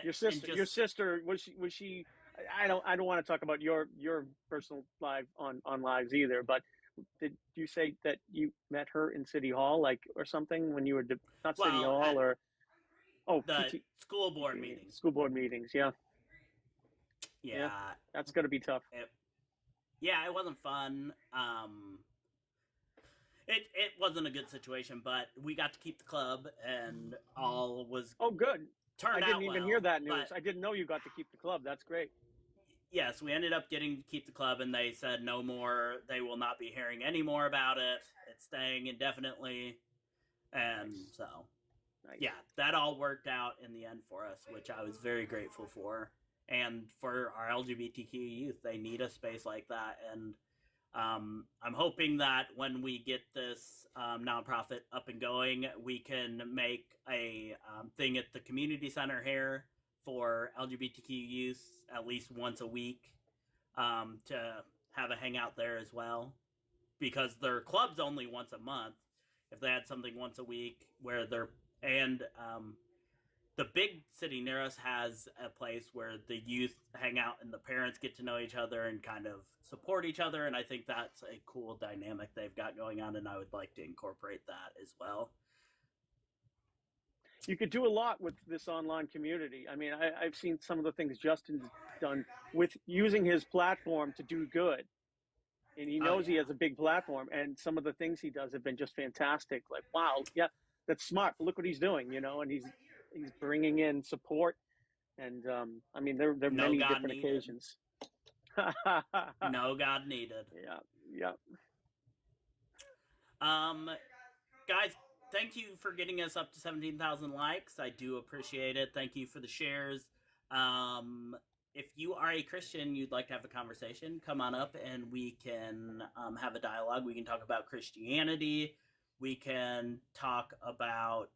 your sister was she? I don't want to talk about your personal life on lives either, but did you say that you met her in City Hall, or something, when you were City Hall or school board meetings? School board meetings, yeah. That's gonna be tough. It wasn't fun. It wasn't a good situation, but we got to keep the club, and all was good. Turned I didn't out even well, hear that news. but- I didn't know you got to keep the club. That's great. Yes, we ended up getting to keep the club, and they said no more. They will not be hearing any more about it. It's staying indefinitely. And so, that all worked out in the end for us, which I was very grateful for. And for our LGBTQ youth, they need a space like that. And I'm hoping that when we get this nonprofit up and going, we can make a thing at the community center here for LGBTQ youth at least once a week, to have a hangout there as well, because their club's only once a month. If they had something once a week where the big city near us has a place where the youth hang out and the parents get to know each other and kind of support each other, and I think that's a cool dynamic they've got going on, and I would like to incorporate that as well. You could do a lot with this online community. I mean, I've seen some of the things Justin's done with using his platform to do good. And he knows he has a big platform, and some of the things he does have been just fantastic. Like, wow, yeah, that's smart. Look what he's doing, and he's bringing in support. And I mean, there are many different occasions. No God needed. Yeah. Guys, thank you for getting us up to 17,000 likes. I do appreciate it. Thank you for the shares. if you are a Christian, you'd like to have a conversation, come on up and we can have a dialogue. We can talk about Christianity. We can talk about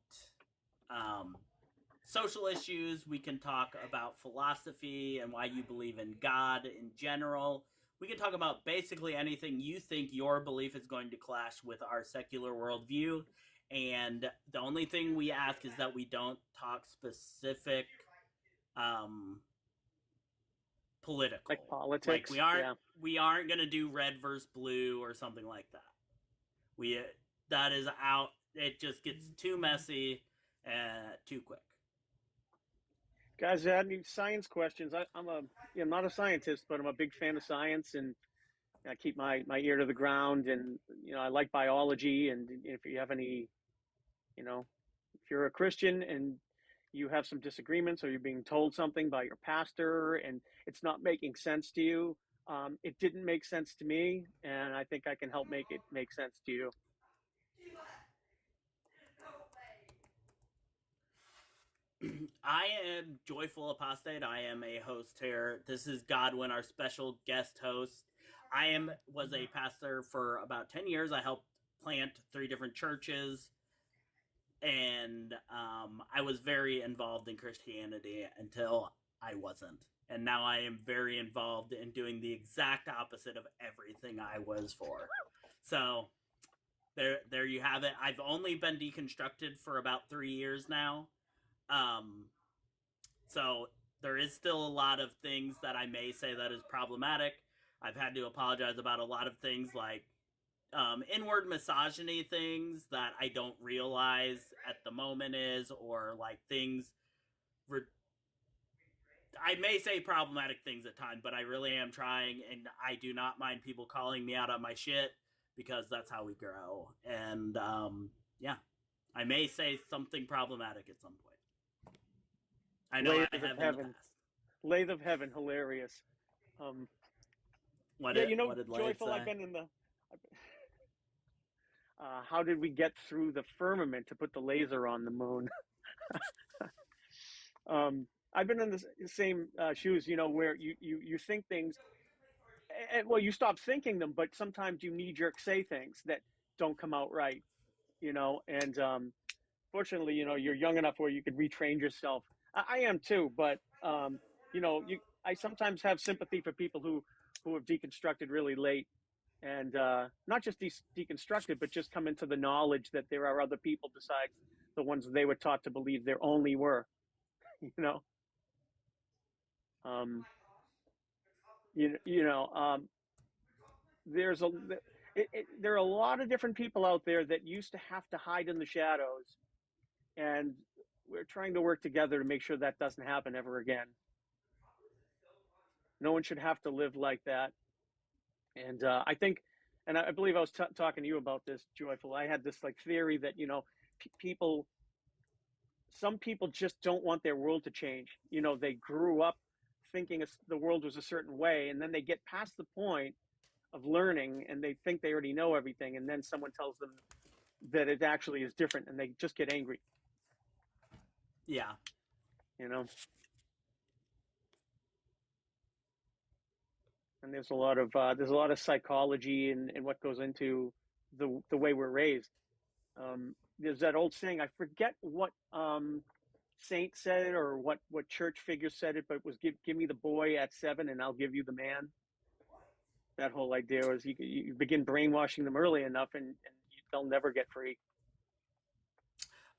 social issues. We can talk about philosophy and why you believe in God in general. We can talk about basically anything you think your belief is going to clash with our secular worldview. And the only thing we ask is that we don't talk specific political, like politics. Like we aren't gonna do red versus blue or something like that. That is out. It just gets too messy too quick. Guys, any science questions? I'm not a scientist, but I'm a big fan of science, and I keep my ear to the ground. And I like biology. And if you have any, if you're a Christian and you have some disagreements, or you're being told something by your pastor and it's not making sense to you, it didn't make sense to me, and I think I can help make it make sense to you. I am Joyful Apostate. I am a host here. This is Godwin, our special guest host. I was a pastor for about 10 years. I helped plant 3 different churches, and I was very involved in Christianity until I wasn't. And now I am very involved in doing the exact opposite of everything I was for. So there you have it. I've only been deconstructed for about 3 years now. So there is still a lot of things that I may say that is problematic. I've had to apologize about a lot of things like inward misogyny things that I don't realize at the moment or like things. I may say problematic things at times, but I really am trying, and I do not mind people calling me out on my shit because that's how we grow. And yeah, I may say something problematic at some point. I know I have in the past. Lathe of Heaven, hilarious. What did Joyful, say? I've been in the... how did we get through the firmament to put the laser on the moon? I've been in the same shoes, where you think things, and, well, you stop thinking them, but sometimes you knee-jerk say things that don't come out right, and fortunately, you're young enough where you could retrain yourself. I am too, but I sometimes have sympathy for people who have deconstructed really late, and not just deconstructed, but just come into the knowledge that there are other people besides the ones they were taught to believe there only were. There are a lot of different people out there that used to have to hide in the shadows, and we're trying to work together to make sure that doesn't happen ever again. No one should have to live like that. And I think, and I believe I was talking to you about this, Joyful. I had this theory that some people just don't want their world to change. They grew up thinking the world was a certain way, and then they get past the point of learning, and they think they already know everything, and then someone tells them that it actually is different, and they just get angry. Yeah. And there's a lot of psychology and what goes into the way we're raised. There's that old saying, I forget what saint said it or what church figure said it, but it was give me the boy at 7 and I'll give you the man. That whole idea was you begin brainwashing them early enough, and they'll never get free.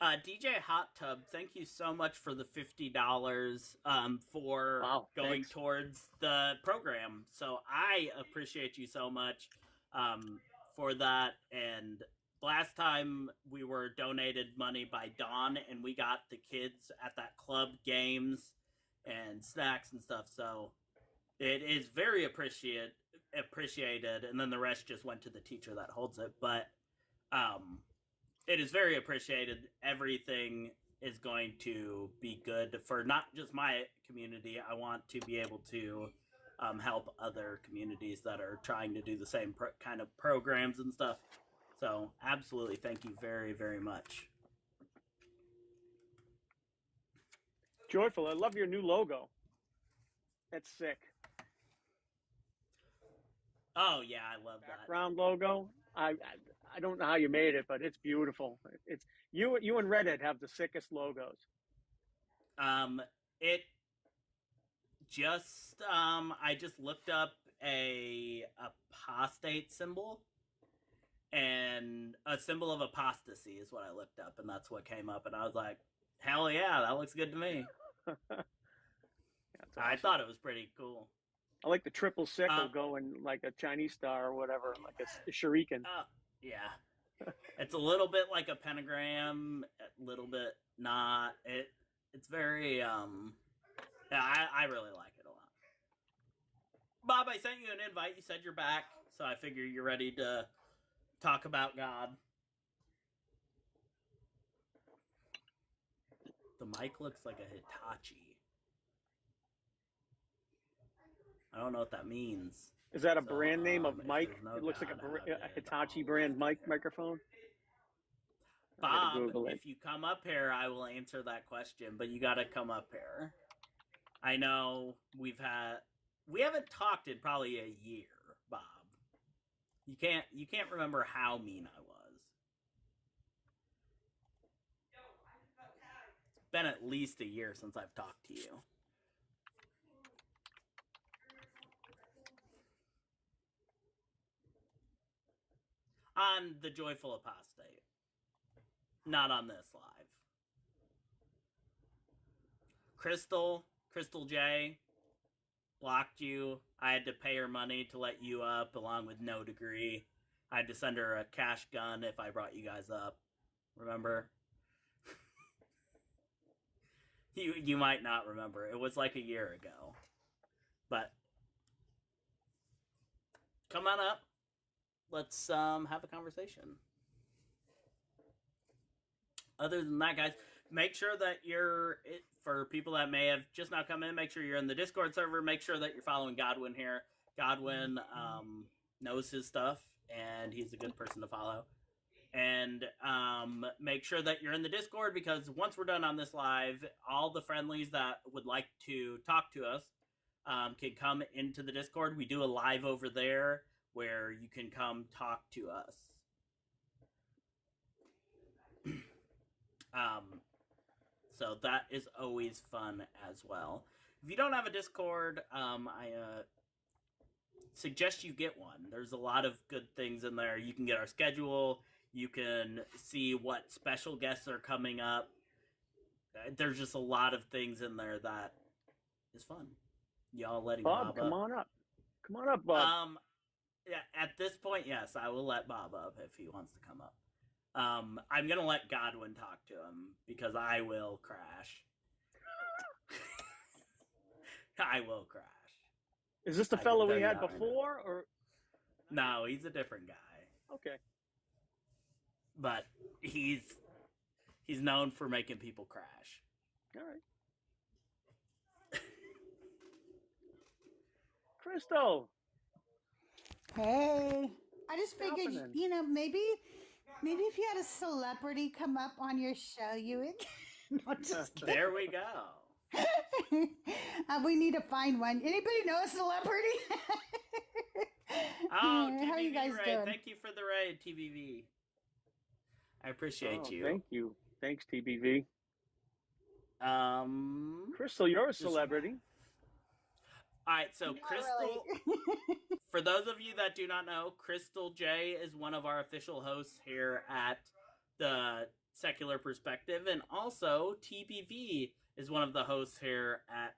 DJ Hot Tub, thank you so much for the $50 for going towards the program. So I appreciate you so much for that. And last time we were donated money by Dawn, and we got the kids at that club games and snacks and stuff. So it is very appreciated. And then the rest just went to the teacher that holds it. But it is very appreciated. Everything is going to be good for not just my community. I want to be able to help other communities that are trying to do the same kind of programs and stuff. So absolutely, thank you very, very much. Joyful, I love your new logo. That's sick. Oh yeah, I love that. Background logo. I don't know how you made it, but it's beautiful. It's you and Redhead have the sickest logos. It just I just looked up a apostate symbol, and a symbol of apostasy is what I looked up, and that's what came up, and I was like, hell yeah, that looks good to me. Awesome. I thought it was pretty cool. I like the triple sickle going like a Chinese star or whatever, like a shuriken. Yeah. It's a little bit like a pentagram, a little bit not. It's very yeah, I really like it a lot. Bob, I sent you an invite. You said you're back, so I figure you're ready to talk about God. The mic looks like a Hitachi. I don't know what that means. Is that a brand name of mic? No It looks like God, a Hitachi brand microphone. Bob, Google it. if you come up here, I will answer that question, but you gotta come up here. I know we haven't talked in probably a year, Bob. You can't remember how mean I was. It's been at least a year since I've talked to you. On the Joyful Apostate. Not on this live. Crystal J blocked you. I had to pay her money to let you up along with no degree. I had to send her a cash gun if I brought you guys up. Remember? You might not remember. It was like a year ago. But come on up. Let's have a conversation. Other than that, guys, make sure that for people that may have just now come in, make sure you're in the Discord server. Make sure that you're following Godwin here. Godwin knows his stuff, and he's a good person to follow. And make sure that you're in the Discord, because once we're done on this live, all the friendlies that would like to talk to us can come into the Discord. We do a live over there where you can come talk to us. So that is always fun as well. If you don't have a Discord, I suggest you get one. There's a lot of good things in there. You can get our schedule. You can see what special guests are coming up. There's just a lot of things in there that is fun. Y'all letting Bob come up. on up. Come on up, Bob. Yeah, at this point, yes, I will let Bob up if he wants to come up. I'm going to let Godwin talk to him because I will crash. I will crash. Is this the fellow we had before, or? No, he's a different guy. Okay. But he's known for making people crash. All right. Crystal. Hey. I just figured, maybe if you had a celebrity come up on your show, you would. No, just kidding. There we go. We need to find one. Anybody know a celebrity? Oh, TVV how are you guys raid. doing? Thank you for the raid, TVV. I appreciate you. Thank you. Thanks, TBV. Crystal, you're a celebrity. All right, so Not Crystal, really. for those of you that do not know, Crystal J is one of our official hosts here at the Secular Perspective, and also TBV is one of the hosts here at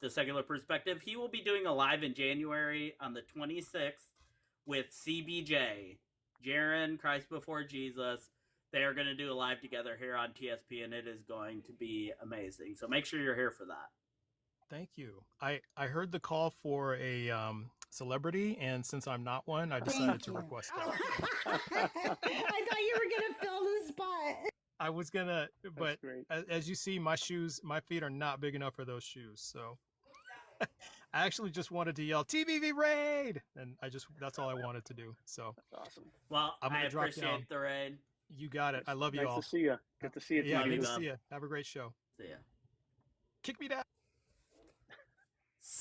the Secular Perspective. He will be doing a live in January on the 26th with CBJ, Jaron, Christ Before Jesus. They are going to do a live together here on TSP, and it is going to be amazing. So make sure you're here for that. Thank you. I heard the call for a celebrity, and since I'm not one, I decided to request that. I thought you were going to fill the spot. I was gonna, but great. as you see, my feet are not big enough for those shoes. So I actually just wanted to yell TBV raid, and that's all I wanted to do. So That's awesome. Well, I'm gonna I drop appreciate down. the raid. You got it. I love you Nice all. to see you. Good to see you. Yeah, Love you, good to Bob. see you. Have a great show. See ya. Kick me down.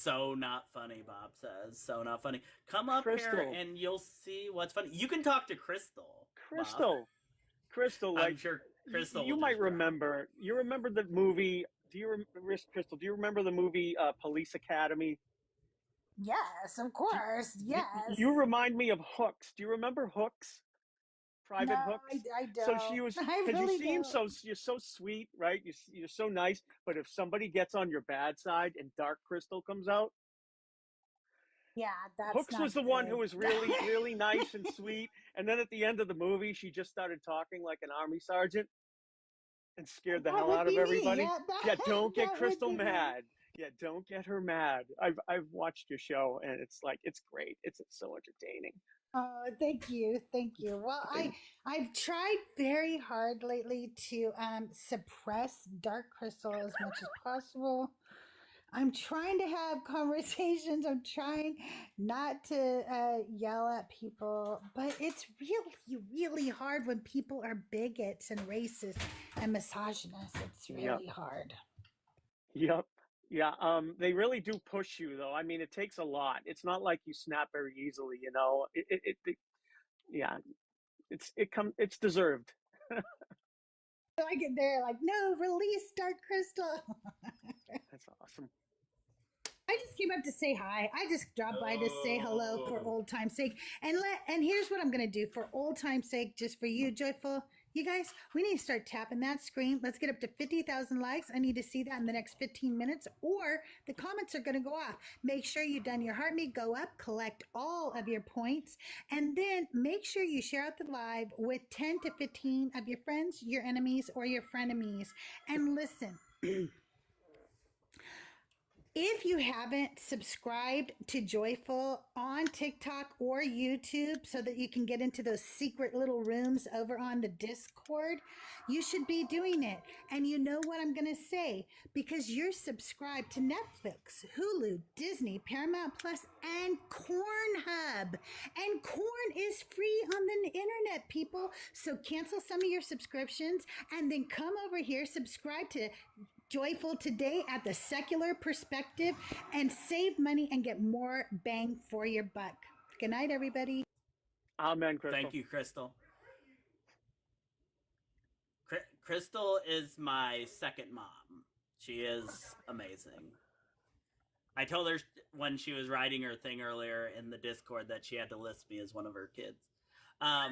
So not funny, Bob says. So not funny. Come up Crystal. here and you'll see what's funny. You can talk to Crystal. Crystal, I'm like sure Crystal. you might remember. You remember the movie? Do you remember, Crystal? Do you remember the movie Police Academy? Yes, of course. Yes. You remind me of Hooks. Do you remember Hooks? Private No, Hooks. I don't. So she was I because really you seem don't. you're so sweet, right? You're so nice. But if somebody gets on your bad side and Dark Crystal comes out, Yeah, that's Hooks not was the one good. who was really nice and sweet. And then at the end of the movie, she just started talking like an army sergeant and scared the That hell would out of be me. everybody. Yeah, Don't get that would Crystal be me. mad. Yeah, don't get her mad. I've watched your show and it's great. It's so entertaining. Oh, thank you. Well, I've tried very hard lately to suppress Dark Crystal as much as possible. I'm trying to have conversations. I'm trying not to yell at people, but it's really hard when people are bigots and racist and misogynists. It's really hard. Yep. Yeah. They really do push you, though. I mean, it takes a lot. It's not like you snap very easily, you know. Yeah. It's deserved. Like they're like, no, release Dark Crystal. That's awesome. I just came up to say hi. I just dropped by to say hello for old time's sake. And here's what I'm gonna do for old time's sake, just for you, Joyful. You guys, we need to start tapping that screen. Let's get up to 50,000 likes. I need to see that in the next 15 minutes, or the comments are gonna go off. Make sure you've done your heart meet, go up, collect all of your points, and then make sure you share out the live with 10 to 15 of your friends, your enemies, or your frenemies. And listen. If you haven't subscribed to Joyful on TikTok or YouTube so that you can get into those secret little rooms over on the Discord, you should be doing it. And you know what I'm going to say? Because you're subscribed to Netflix, Hulu, Disney, Paramount Plus, and Cornhub. And Corn is free on the internet, people. So cancel some of your subscriptions and then come over here, subscribe to Joyful today at the secular perspective and save money and get more bang for your buck. Good night, everybody. Amen, Crystal. Thank you, Crystal. Crystal is my second mom. She is amazing. I told her when she was writing her thing earlier in the Discord that she had to list me as one of her kids. I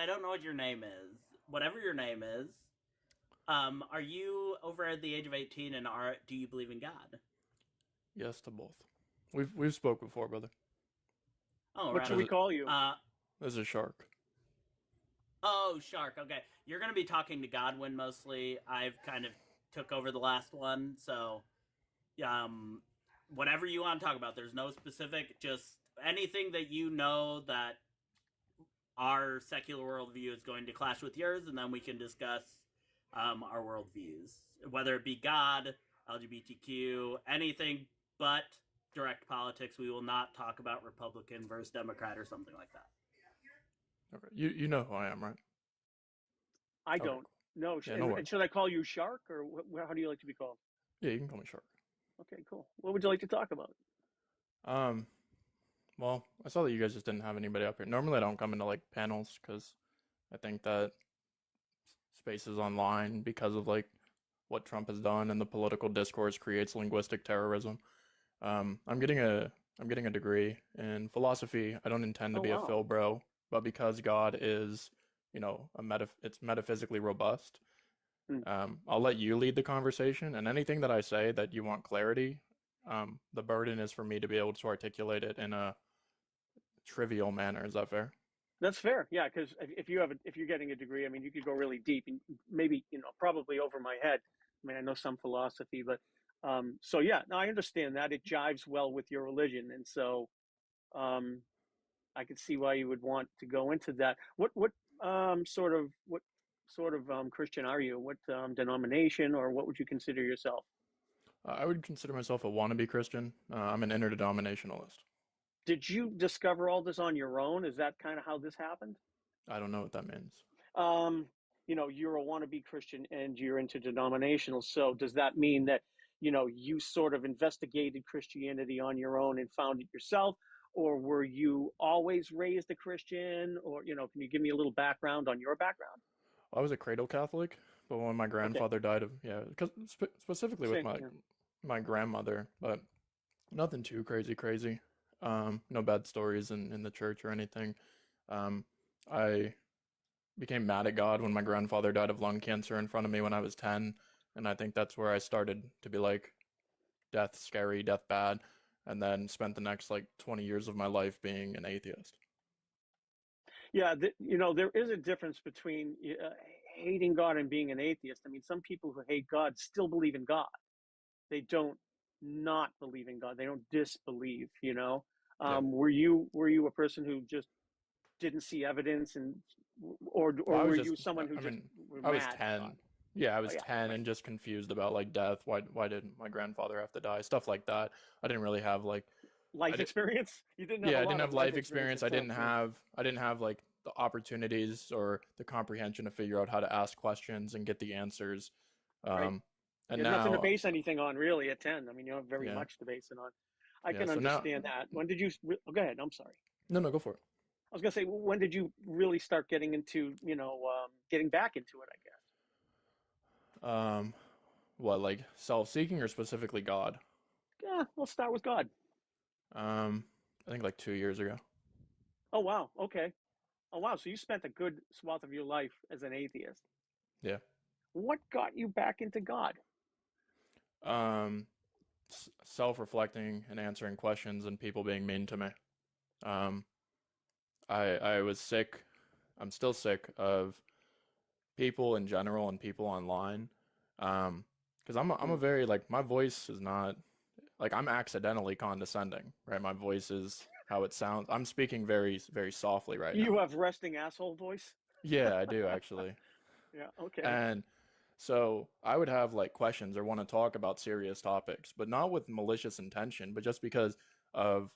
don't know what your name is. Whatever your name is, are you over at the age of 18 and do you believe in God? Yes to both. We've spoke before, brother. Oh, what should we call you? This is Shark. Oh, Shark. Okay, you're gonna be talking to Godwin mostly. I've kind of took over the last one, so whatever you want to talk about. There's no specific, just anything that you know that our secular worldview is going to clash with yours, and then we can discuss our worldviews, whether it be God, LGBTQ, anything but direct politics. We will not talk about Republican versus Democrat or something like that. Okay, you know who I am, right? I don't. No. Yeah, no and should I call you Shark, or how do you like to be called? Yeah, you can call me Shark. Okay, cool. What would you like to talk about? Well, I saw that you guys just didn't have anybody up here. Normally I don't come into like panels because I think that spaces online, because of like what Trump has done and the political discourse, creates linguistic terrorism. I'm getting a degree in philosophy. I don't intend to be a phil bro, but because God is, it's metaphysically robust. I'll let you lead the conversation, and anything that I say that you want clarity, the burden is for me to be able to articulate it in a trivial manner. Is that fair? That's fair. Yeah, because if you're getting a degree, I mean, you could go really deep, and maybe probably over my head. I mean, I know some philosophy, but so yeah, no, I understand that it jives well with your religion, and so I could see why you would want to go into that. What sort of Christian are you? What denomination, or what would you consider yourself? I would consider myself a wannabe Christian. I'm an interdenominationalist. Did you discover all this on your own? Is that kind of how this happened? I don't know what that means. you're a wannabe Christian and you're into denominational. So does that mean that, you sort of investigated Christianity on your own and found it yourself? Or were you always raised a Christian? Or, can you give me a little background on your background? I was a cradle Catholic, but when my Okay. grandfather died of, because specifically with Same, my yeah. my grandmother, but nothing too crazy. No bad stories in the church or anything. I became mad at God when my grandfather died of lung cancer in front of me when I was 10, and I think that's where I started to be like, death scary, death bad, and then spent the next like 20 years of my life being an atheist. Yeah, there is a difference between hating God and being an atheist. I mean, some people who hate God still believe in God. They don't not believe in God. They don't disbelieve. Yeah. Were you a person who just didn't see evidence, or Well, I was were just, you someone who I just mean, were I was mad at 10. God? Yeah, I Oh was yeah, 10 right. and just confused about like death. Why did my grandfather have to die? Stuff like that. I didn't really have like, I Life did, experience. You didn't have a yeah, I lot didn't of have life life experience experience. at 10. Yeah. I didn't have like the opportunities or the comprehension to figure out how to ask questions and get the answers. Right. Um, and You had nothing to now, base anything on really at 10. I mean, you don't have very yeah, much to base it on. I yeah. can So now, understand that. When did you? Oh, go ahead. I'm sorry. no, go for it. I was gonna say, when did you really start getting into, getting back into it? I guess. Um, what, like self-seeking or specifically God? Yeah, let's start with God. I think like 2 years ago. Oh wow. Okay. Oh wow. So you spent a good swath of your life as an atheist. Yeah. What got you back into God? Um, self-reflecting and answering questions and people being mean to me. Um, I was sick. I'm still sick of people in general and people online. Because I'm a very like my voice is not like I'm accidentally condescending, right? My voice is how it sounds. I'm speaking very softly right now. You have resting asshole voice. Yeah, I do actually. Yeah. Okay. And so I would have like questions or want to talk about serious topics, but not with malicious intention, but just because of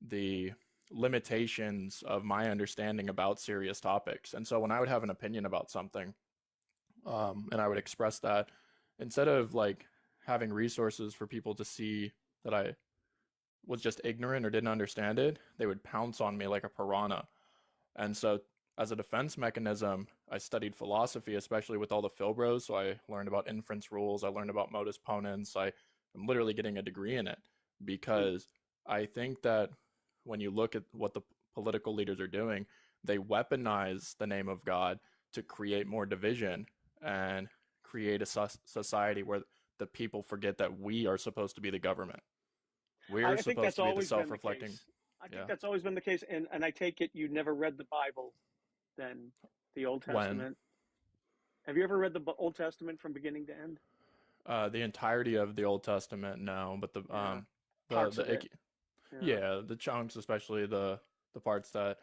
the limitations of my understanding about serious topics. And so when I would have an opinion about something, and I would express that, instead of like having resources for people to see that I was just ignorant or didn't understand it, they would pounce on me like a piranha. And so, as a defense mechanism, I studied philosophy, especially with all the Philbros. So I learned about inference rules. I learned about modus ponens. I'm literally getting a degree in it because I think that when you look at what the political leaders are doing, they weaponize the name of God to create more division and create a society where the people forget that we are supposed to be the government. We're I think supposed that's to be the always been the self-reflecting. case. I think Yeah. that's always been the case, and I take it you never read the Bible, then the Old When Testament. Have you ever read the Old Testament from beginning to end? the entirety of the Old Testament, no, but Yeah, the parts of it. Yeah. yeah, the chunks, especially the parts that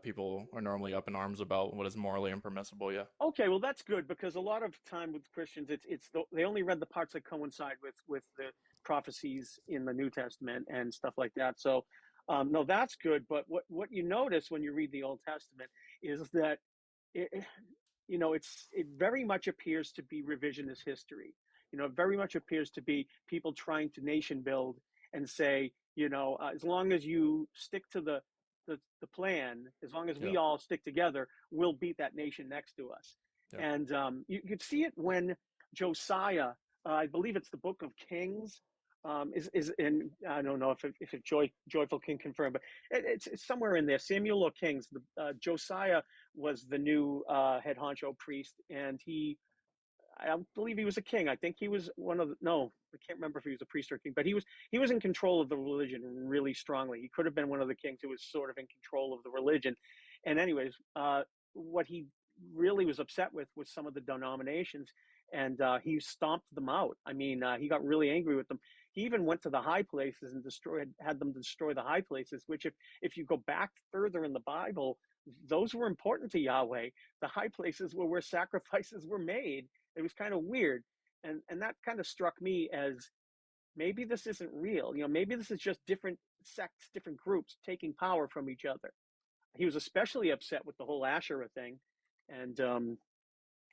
people are normally up in arms about what is morally impermissible. Yeah. Okay, well that's good because a lot of time with Christians, they only read the parts that coincide with the prophecies in the New Testament and stuff like that. So, no, that's good. But what you notice when you read the Old Testament is that it, it very much appears to be revisionist history. It very much appears to be people trying to nation build and say, as long as you stick to the plan, as long as Yeah. we all stick together, we'll beat that nation next to us. Yeah. And you see it when Josiah, I believe it's the Book of Kings, is and I don't know if Joyful can confirm, but it's somewhere in there. Samuel or Kings. Josiah was the new head honcho priest, and I believe he was a king. I think he was no, I can't remember if he was a priest or a king, but he was in control of the religion really strongly. He could have been one of the kings who was sort of in control of the religion. And anyways, what he really was upset with was some of the denominations, and he stomped them out. I mean, he got really angry with them. He even went to the high places and had them destroy the high places, which if you go back further in the Bible, those were important to Yahweh. The high places were where sacrifices were made. It was kind of weird. And that kind of struck me as maybe this isn't real. Maybe this is just different sects, different groups taking power from each other. He was especially upset with the whole Asherah thing. And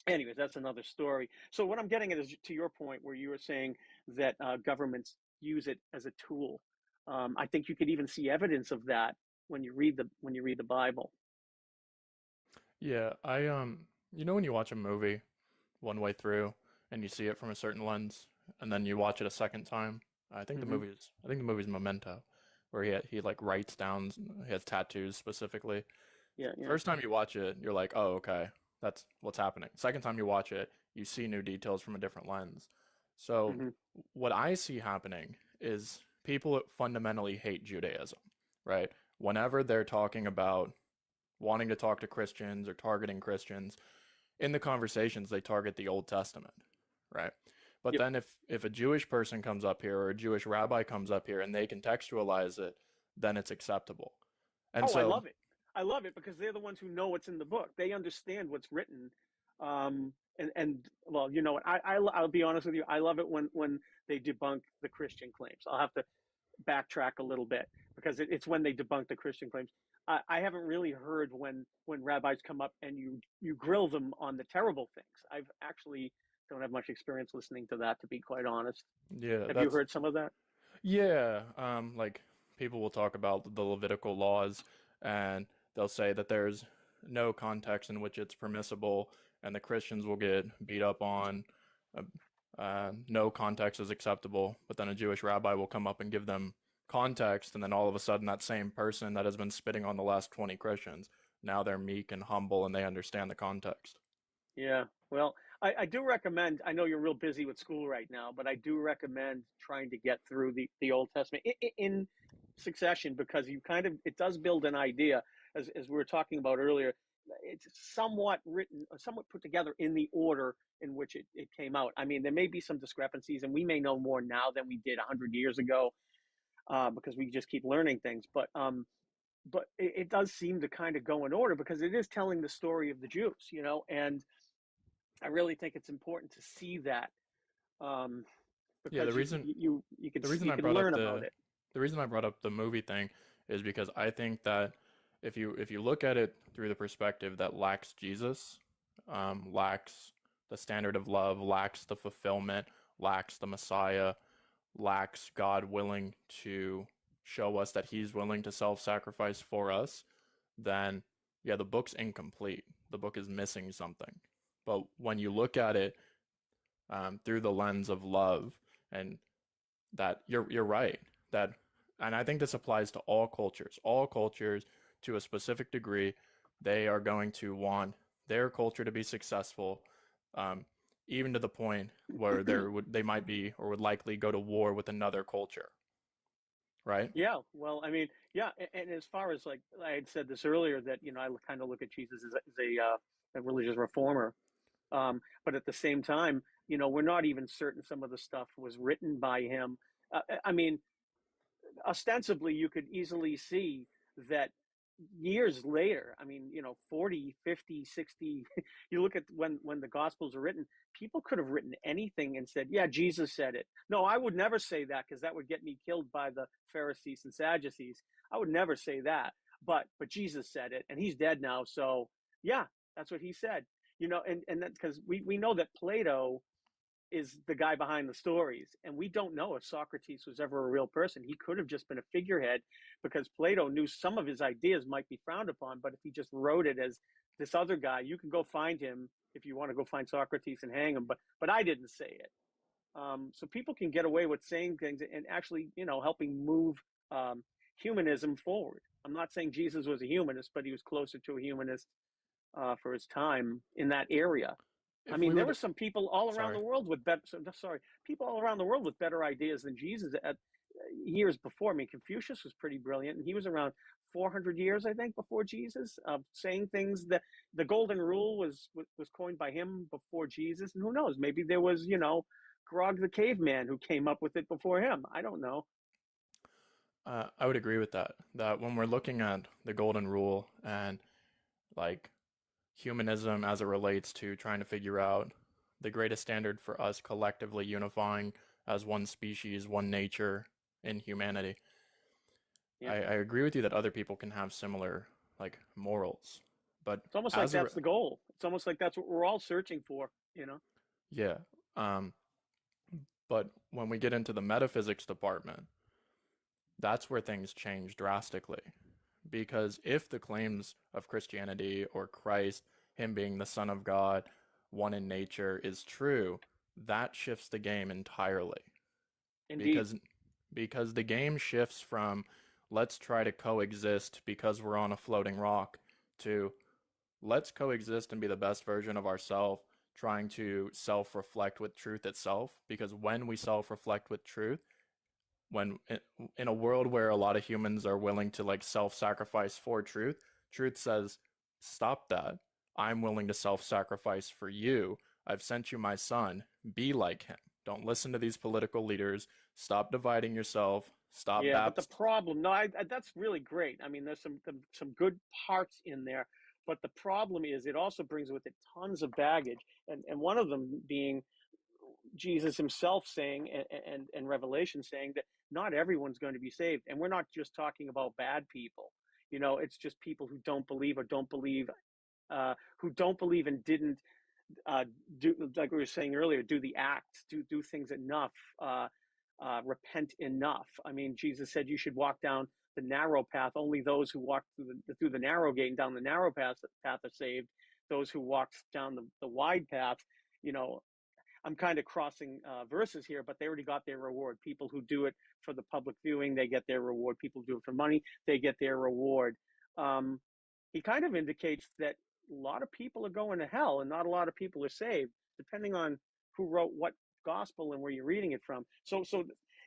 anyways, that's another story. So what I'm getting at is to your point where you were saying that governments use it as a tool. I think you could even see evidence of that when you read the Bible. Yeah, you know when you watch a movie one way through and you see it from a certain lens, and then you watch it a second time. Mm-hmm. I think the movie's Memento, where he like writes down, he has tattoos specifically. Yeah, yeah. First time you watch it, you're like, oh, okay, that's what's happening. Second time you watch it, you see new details from a different lens. So Mm-hmm. what I see happening is people fundamentally hate Judaism, right? Whenever they're talking about wanting to talk to Christians or targeting Christians, in the conversations they target the Old Testament, right? But Yep. then if a Jewish person comes up here or a Jewish rabbi comes up here and they contextualize it, then it's acceptable. And Oh, I so love it. I love it because they're the ones who know what's in the book. They understand what's written. And well, you know what? I'll be honest with you. I love it when they debunk the Christian claims. I'll have to backtrack a little bit because it's when they debunk the Christian claims. I haven't really heard when rabbis come up and you grill them on the terrible things. I've actually don't have much experience listening to that, to be quite honest. yeah, Have you that's heard some of that? yeah, like people will talk about the Levitical laws and they'll say that there's no context in which it's permissible, and the Christians will get beat up on no context is acceptable, but then a Jewish rabbi will come up and give them context, and then all of a sudden that same person that has been spitting on the last 20 Christians, now they're meek and humble and they understand the context. Yeah. Well, I do recommend, I know you're real busy with school right now, but I do recommend trying to get through the Old Testament in succession because it does build an idea, as we were talking about earlier. It's somewhat written, somewhat put together in the order in which it came out. I mean, there may be some discrepancies, and we may know more now than we did 100 years ago because we just keep learning things. But it does seem to kind of go in order because it is telling the story of the Jews, and I really think it's important to see that um, Yeah, because you can the reason you I can brought up learn about it. the reason I brought up the movie thing is because I think that if you look at it through the perspective that lacks Jesus, lacks the standard of love, lacks the fulfillment, lacks the Messiah, lacks God willing to show us that He's willing to self-sacrifice for us, then yeah, the book's incomplete. The book is missing something. But when you look at it through the lens of love, and that you're right that, and I think this applies to all cultures. All cultures, to a specific degree, they are going to want their culture to be successful, even to the point where they might be or would likely go to war with another culture, right? Yeah, well, I mean, yeah, and as far as like I had said this earlier, that I kind of look at Jesus as a religious reformer, but at the same time, we're not even certain some of the stuff was written by him. I mean, ostensibly you could easily see that years later, I mean, 40, 50, 60, you look at when the gospels are written, people could have written anything and said, yeah, Jesus said it. No, I would never say that because that would get me killed by the Pharisees and Sadducees. I would never say that. But Jesus said it, and he's dead now, so yeah, that's what he said. And that because we know that Plato is the guy behind the stories. And we don't know if Socrates was ever a real person. He could have just been a figurehead because Plato knew some of his ideas might be frowned upon, but if he just wrote it as this other guy, you can go find him if you want to go find Socrates and hang him. But I didn't say it. So people can get away with saying things and actually, helping move humanism forward. I'm not saying Jesus was a humanist, but he was closer to a humanist for his time in that area. I If we mean, there were were to, some people all around sorry. the world with better. Sorry, people all around the world with better ideas than Jesus at years before. I mean, Confucius was pretty brilliant, and he was around 400 years, I think, before Jesus, saying things that the Golden Rule was coined by him before Jesus. And who knows? Maybe there was, Grog the caveman who came up with it before him. I don't know. I would agree with that. That when we're looking at the golden rule and like humanism as it relates to trying to figure out the greatest standard for us collectively unifying as one species, one nature in humanity, Yeah, I agree with you that other people can have similar like morals, but it's almost like as a that's the goal. It's almost like that's what we're all searching for, you know? Yeah. But when we get into the metaphysics department, that's where things change drastically. Because if the claims of Christianity or Christ, him being the Son of God, one in nature, is true, that shifts the game entirely. Indeed. Because the game shifts from let's try to coexist because we're on a floating rock to let's coexist and be the best version of ourselves, trying to self-reflect with truth itself. Because when we self-reflect with truth, when in a world where a lot of humans are willing to like self-sacrifice for truth, truth says, stop that. I'm willing to self-sacrifice for you. I've sent you my son. Be like him. Don't listen to these political leaders. Stop dividing yourself. Stop. Yeah, but the problem, no, that's really great. I mean, there's some good parts in there, but the problem is it also brings with it tons of baggage, and one of them being Jesus himself saying, and Revelation saying that not everyone's going to be saved, and we're not just talking about bad people. You know, it's just people who don't believe or don't believe, who don't believe and didn't do, like we were saying earlier, do the acts, do things enough, repent enough. I mean, Jesus said you should walk down the narrow path. Only those who walk through the narrow gate and down the narrow path are saved. Those who walk down the wide path, you know, I'm kind of crossing verses here, but they already got their reward. People who do it for the public viewing, they get their reward. People who do it for money, they get their reward. He kind of indicates that a lot of people are going to hell and not a lot of people are saved, depending on who wrote what gospel and where you're reading it from. So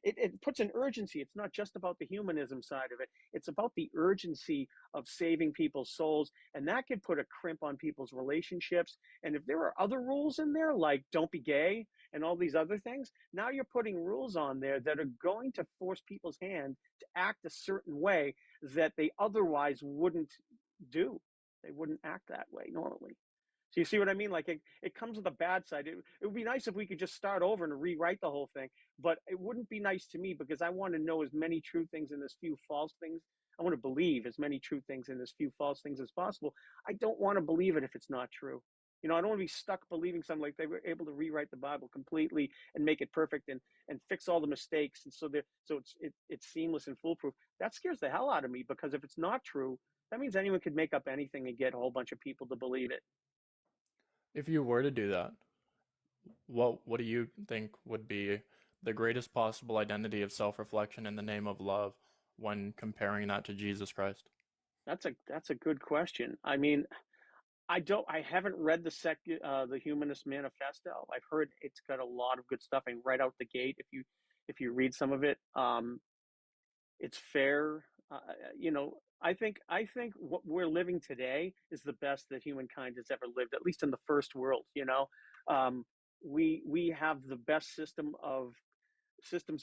it puts an urgency. It's not just about the humanism side of it. It's about the urgency of saving people's souls. And that could put a crimp on people's relationships. And if there are other rules in there, like don't be gay and all these other things, now you're putting rules on there that are going to force people's hand to act a certain way that they otherwise wouldn't do. They wouldn't act that way normally. So you see what I mean? Like it comes with a bad side. It would be nice if we could just start over and rewrite the whole thing, but it wouldn't be nice to me because I want to know as many true things and as few false things. I want to believe as many true things and as few false things as possible. I don't want to believe it if it's not true. You know, I don't want to be stuck believing something like they were able to rewrite the Bible completely and make it perfect and fix all the mistakes. And so it's seamless and foolproof. That scares the hell out of me because if it's not true, that means anyone could make up anything and get a whole bunch of people to believe it. If you were to do that, what do you think would be the greatest possible identity of self-reflection in the name of love when comparing that to Jesus Christ? That's a good question. I mean, I haven't read the Humanist Manifesto. I've heard it's got a lot of good stuff, and right out the gate, if you read some of it, it's fair. You know, I think what we're living today is the best that humankind has ever lived, at least in the first world. You know, we have the best systems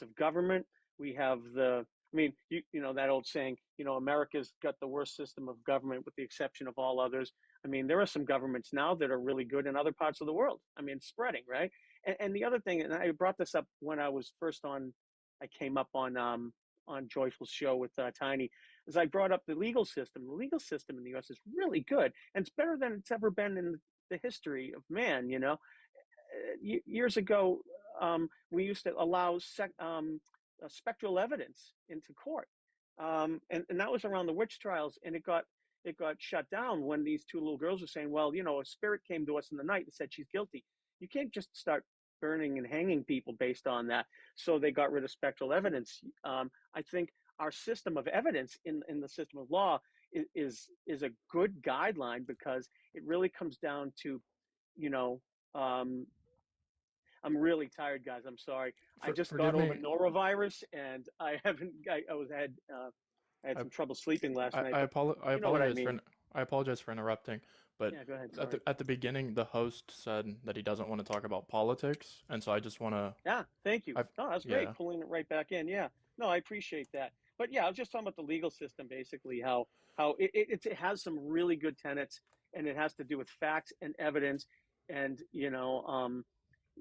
of government. We have I mean, you know that old saying, you know, America's got the worst system of government with the exception of all others. I mean, there are some governments now that are really good in other parts of the world. I mean, it's spreading, right? And the other thing, and I brought this up when I was first on, I came up on Joyful's show with Tiny, as I brought up the legal system. The legal system in the U.S. is really good, and it's better than it's ever been in the history of man. You know, years ago, we used to allow spectral evidence into court, and that was around the witch trials, and it got shut down when these two little girls were saying, well, you know, a spirit came to us in the night and said she's guilty. You can't just start burning and hanging people based on that. So they got rid of spectral evidence. I think our system of evidence in the system of law is a good guideline because it really comes down to, you know, I'm really tired, guys. I'm sorry. I just got over norovirus, and I had some trouble sleeping last night. I apologize for interrupting, but yeah, go ahead. At the beginning, the host said that he doesn't want to talk about politics, and so I just want to. Yeah, thank you. No, that's great, pulling it right back in. Yeah, no, I appreciate that. But yeah, I was just talking about the legal system, basically how it has some really good tenets, and it has to do with facts and evidence, and you know.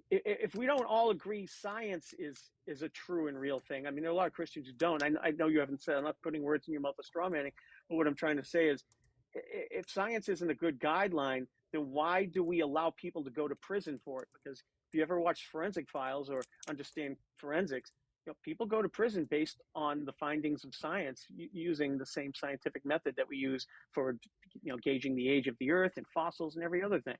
If we don't all agree science is a true and real thing, I mean, there are a lot of Christians who don't. I know you haven't said, I'm not putting words in your mouth of straw manning, but what I'm trying to say is if science isn't a good guideline, then why do we allow people to go to prison for it? Because if you ever watch Forensic Files or understand forensics, people go to prison based on the findings of science using the same scientific method that we use for gauging the age of the earth and fossils and every other thing.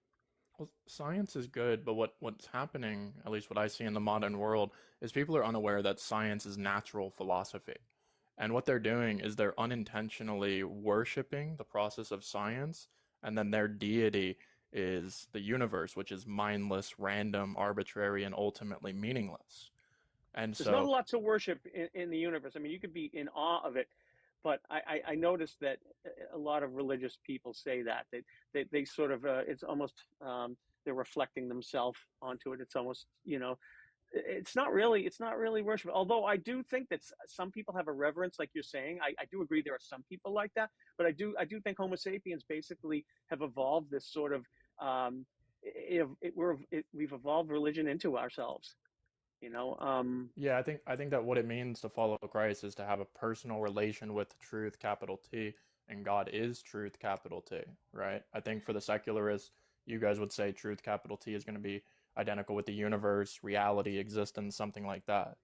Well, science is good, but what's happening, at least what I see in the modern world, is people are unaware that science is natural philosophy. And what they're doing is they're unintentionally worshiping the process of science, and then their deity is the universe, which is mindless, random, arbitrary, and ultimately meaningless. And There's not a lot to worship in the universe. I mean, you could be in awe of it, but I noticed that a lot of religious people say that they sort of it's almost they're reflecting themselves onto it. It's almost it's not really worship. Although I do think that some people have a reverence, like you're saying. I do agree there are some people like that, but I do think Homo sapiens basically have evolved this sort of we've evolved religion into ourselves. Yeah, I think that what it means to follow Christ is to have a personal relation with truth, capital T, and God is truth, capital T, right? I think for the secularists, you guys would say truth, capital T, is going to be identical with the universe, reality, existence, something like that.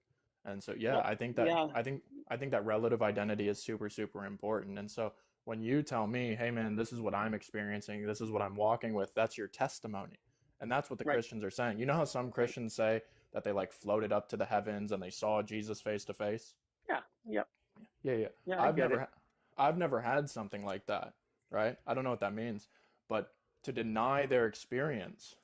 And so, yeah, I think that relative identity is super, super important. And so when you tell me, hey man, this is what I'm experiencing, this is what I'm walking with, that's your testimony. And that's what the Christians are saying. You know how some Christians say that they like floated up to the heavens and they saw Jesus face to face? Yeah. Yep. Yeah. I've never had something like that, right? I don't know what that means, but to deny their experience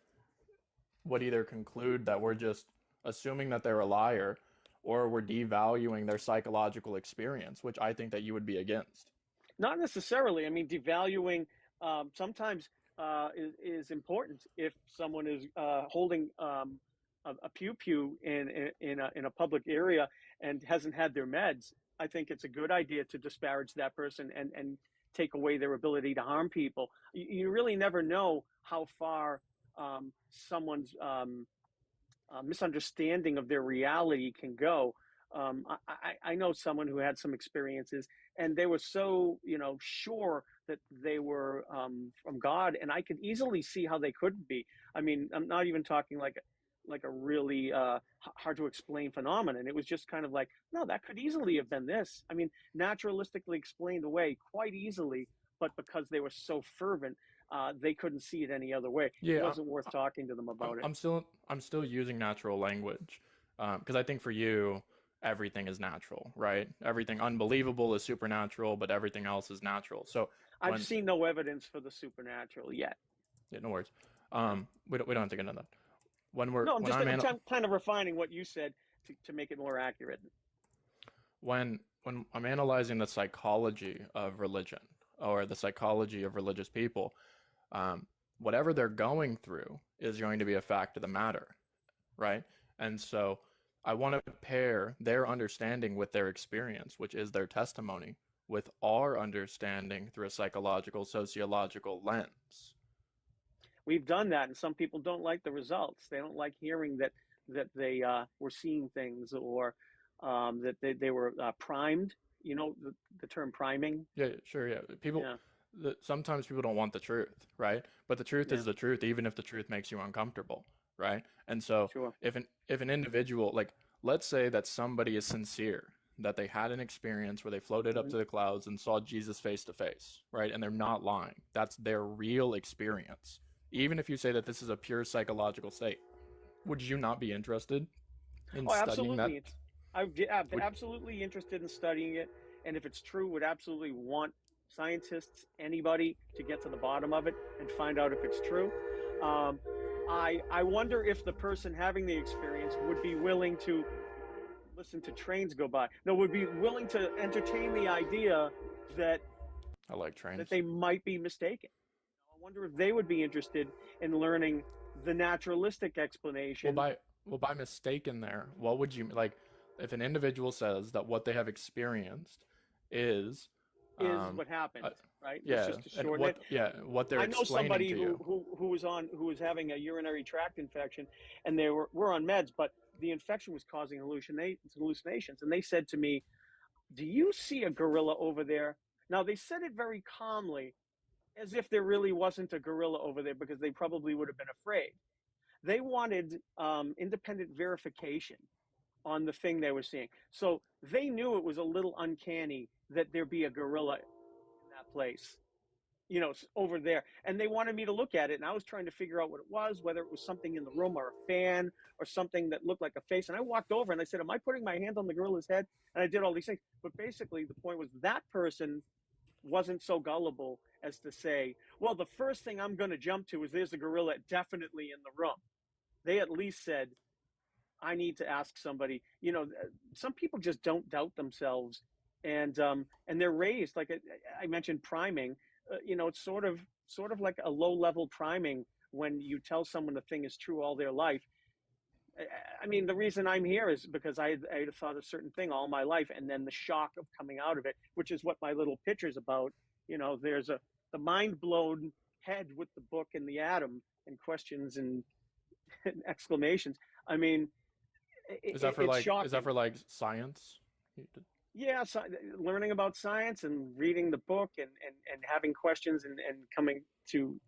would either conclude that we're just assuming that they're a liar, or we're devaluing their psychological experience, which I think that you would be against. Not necessarily. I mean, devaluing sometimes is important if someone is holding a pew in a public area and hasn't had their meds. I think it's a good idea to disparage that person and take away their ability to harm people. You really never know how far someone's misunderstanding of their reality can go. I know someone who had some experiences, and they were so sure that they were from God, and I could easily see how they couldn't be. I mean, I'm not even talking like a really hard to explain phenomenon. It was just kind of like, no, that could easily have been this. I mean, naturalistically explained away quite easily, but because they were so fervent, they couldn't see it any other way. Yeah, it wasn't worth talking to them about it. I'm still using natural language because I think for you, everything is natural, right? Everything unbelievable is supernatural, but everything else is natural. So I've seen no evidence for the supernatural yet. Yeah, no worries. We don't have to get into that. I'm kind of refining what you said to make it more accurate. When I'm analyzing the psychology of religion or the psychology of religious people, whatever they're going through is going to be a fact of the matter, right? And so I want to pair their understanding with their experience, which is their testimony, with our understanding through a psychological, sociological lens. We've done that, and some people don't like the results. They don't like hearing that they were seeing things, or that they were primed. You know the term priming? Yeah, sure, yeah. Sometimes people don't want the truth, right? But the truth is the truth, even if the truth makes you uncomfortable, right? And so if an individual, like, let's say that somebody is sincere, that they had an experience where they floated up to the clouds and saw Jesus face to face, right? And they're not lying. That's their real experience. Even if you say that this is a pure psychological state, would you not be interested in studying that? I'm absolutely interested in studying it, and if it's true, would absolutely want scientists, anybody, to get to the bottom of it and find out if it's true. I wonder if the person having the experience would be willing to listen to trains go by. No, would be willing to entertain the idea that I like trains, that they might be mistaken. I wonder if they would be interested in learning the naturalistic explanation. Well, by mistaken there, what would you like if an individual says that what they have experienced is what happened, right? Yeah, it's just a short what they're explaining to you. I know somebody who was having a urinary tract infection, and they were on meds, but the infection was causing hallucinations. And they said to me, "Do you see a gorilla over there?" Now they said it very calmly, as if there really wasn't a gorilla over there, because they probably would have been afraid. They wanted independent verification on the thing they were seeing. So they knew it was a little uncanny that there be a gorilla in that place, over there. And they wanted me to look at it. And I was trying to figure out what it was, whether it was something in the room or a fan or something that looked like a face. And I walked over and I said, am I putting my hand on the gorilla's head? And I did all these things. But basically the point was that person wasn't so gullible as to say, well, the first thing I'm going to jump to is there's a gorilla definitely in the room. They at least said, I need to ask somebody. Some people just don't doubt themselves, and they're raised, like I mentioned, priming. It's sort of like a low level priming when you tell someone the thing is true all their life. I mean, the reason I'm here is because I had thought a certain thing all my life, and then the shock of coming out of it, which is what my little picture's about. There's the mind blown head with the book and the atom and questions and exclamations. I mean, Is that for like shocking. is that for like science? Yeah, so learning about science and reading the book and having questions and coming to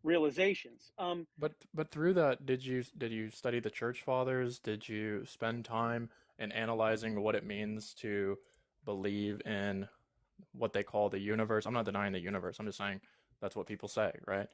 realizations. But through that, did you study the church fathers? Did you spend time in analyzing what it means to believe in what they call the universe? I'm not denying the universe. I'm just saying that's what people say, right?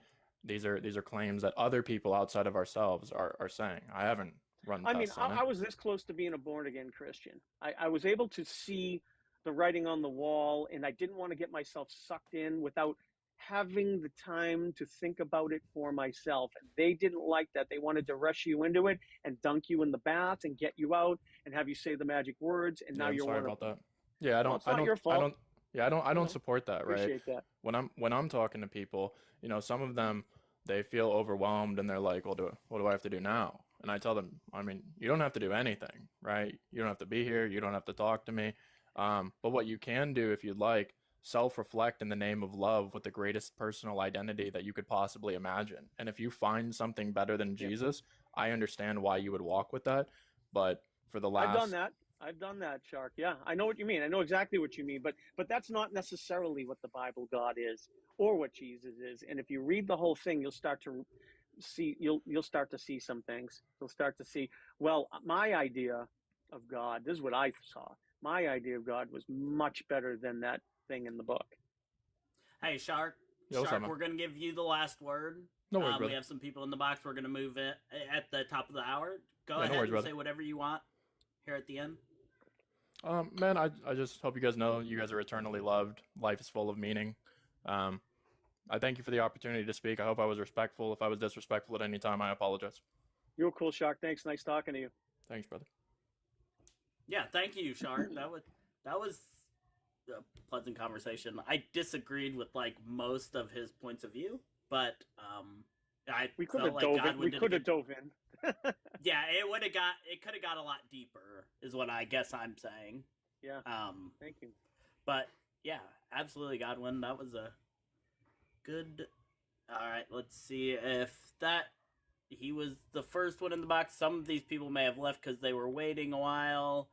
These are claims that other people outside of ourselves are saying. I haven't run tests on it. I was this close to being a born-again Christian. I was able to see the writing on the wall, and I didn't want to get myself sucked in without having the time to think about it for myself. And they didn't like that. They wanted to rush you into it and dunk you in the bath and get you out and have you say the magic words, and now I'm you're sorry one about that. Yeah, it's not your fault. I don't support that, right? Appreciate that. When I'm talking to people, some of them, they feel overwhelmed and they're like, well, what do I have to do now? And I tell them, I mean, you don't have to do anything, right? You don't have to be here. You don't have to talk to me. But what you can do, if you'd like, self-reflect in the name of love with the greatest personal identity that you could possibly imagine. And if you find something better than Jesus, I understand why you would walk with that. But for the last... I've done that, Shark. Yeah, I know what you mean. I know exactly what you mean. But that's not necessarily what the Bible God is or what Jesus is. And if you read the whole thing, you'll start to see some things. You'll start to see, well, my idea of God, this is what I saw. My idea of God was much better than that thing in the book. Hey, Shark, Yo, we're going to give you the last word. No worries, brother. We have some people in the box. We're going to move it at the top of the hour. Go ahead no worries, and brother. say whatever you want here at the end. Man, I just hope you guys know you guys are eternally loved. Life is full of meaning. I thank you for the opportunity to speak. I hope I was respectful. If I was disrespectful at any time, I apologize. You're cool, Shark. Thanks. Nice talking to you. Thanks, brother. Yeah, thank you, Shark. That was a pleasant conversation. I disagreed with like most of his points of view, but we could have dove in. Yeah, it could have got a lot deeper, is what I guess I'm saying. Yeah. Thank you. But yeah, absolutely, Godwin. That was a good. All right, let's see if he was the first one in the box. Some of these people may have left because they were waiting a while.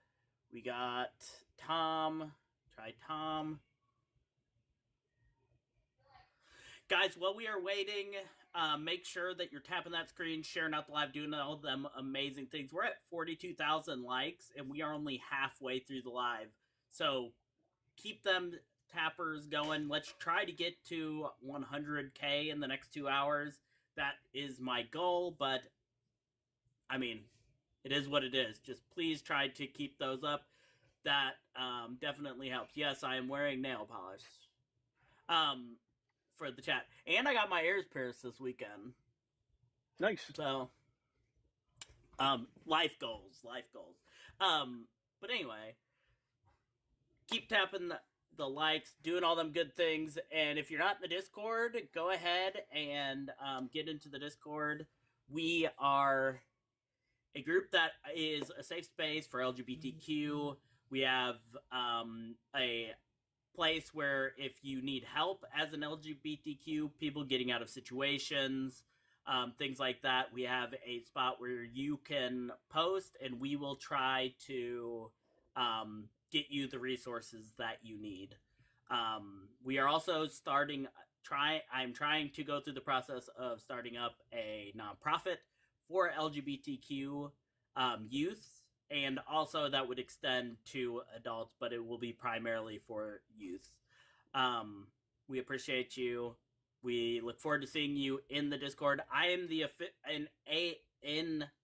We got Tom. Try Tom. Guys, while we are waiting, make sure that you're tapping that screen, sharing out the live, doing all them amazing things. We're at 42,000 likes, and we are only halfway through the live. So keep them tappers going. Let's try to get to 100K in the next 2 hours. That is my goal, but I mean, it is what it is. Just please try to keep those up. That definitely helps. Yes, I am wearing nail polish for the chat. And I got my ears pierced this weekend. Nice. So, life goals. But anyway, keep tapping the likes, doing all them good things. And if you're not in the Discord, go ahead and get into the Discord. We are a group that is a safe space for LGBTQ. We have a place where if you need help as an LGBTQ, people getting out of situations, things like that, we have a spot where you can post and we will try to get you the resources that you need. We are also I'm trying to go through the process of starting up a nonprofit for LGBTQ youth, and also that would extend to adults, but it will be primarily for youth. We appreciate you. We look forward to seeing you in the Discord. I am the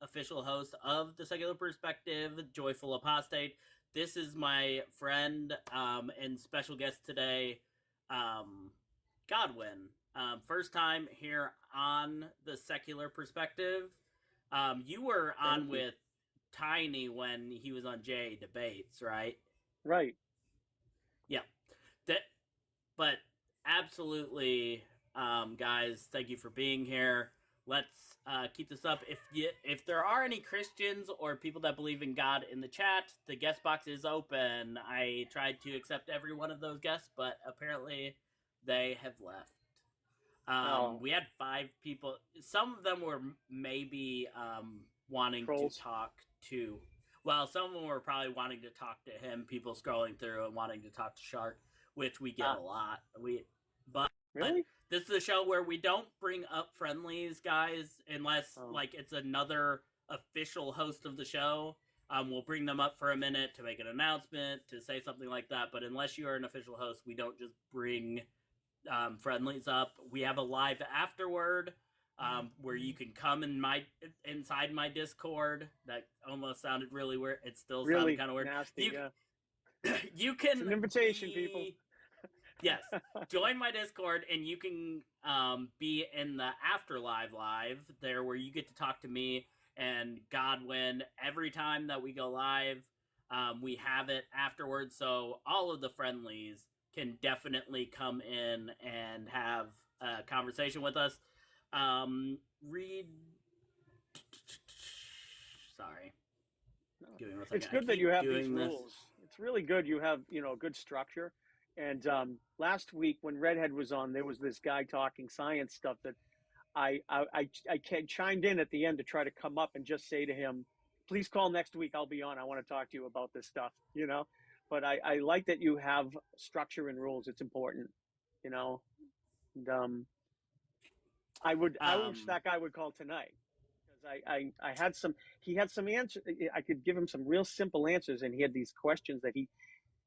official host of the Secular Perspective, Joyful Apostate. This is my friend and special guest today, Godwin. First time here on the Secular Perspective. You were on with Tiny when he was on J Debates, right? Right. Yeah. But absolutely, guys, thank you for being here. Let's keep this up. If there are any Christians or people that believe in God in the chat, the guest box is open. I tried to accept every one of those guests, but apparently they have left. We had 5 people. Some of them were maybe wanting Trolls. to talk to. Well, some of them were probably wanting to talk to him. People scrolling through and wanting to talk to Shark, which we get a lot. But Really? this is a show where we don't bring up friendlies, guys, unless like it's another official host of the show. We'll bring them up for a minute to make an announcement, to say something like that. But unless you are an official host, we don't just bring friendlies up. We have a live afterward where you can come inside my Discord. That almost sounded really weird. It still sounded Really kind of weird. nasty, You can It's an invitation, people. Yes, join my Discord, and you can be in the After Live there, where you get to talk to me and Godwin every time that we go live. We have it afterwards, so all of the friendlies can definitely come in and have a conversation with us. Sorry. Give me one second. It's good that you have these rules. It's really good you have, good structure. And last week when Redhead was on, there was this guy talking science stuff that I chimed in at the end to try to come up and just say to him, please call next week. I'll be on. I want to talk to you about this stuff, But I like that you have structure and rules. It's important, And I wish that guy would call tonight, because he had some answers. I could give him some real simple answers, and he had these questions that he,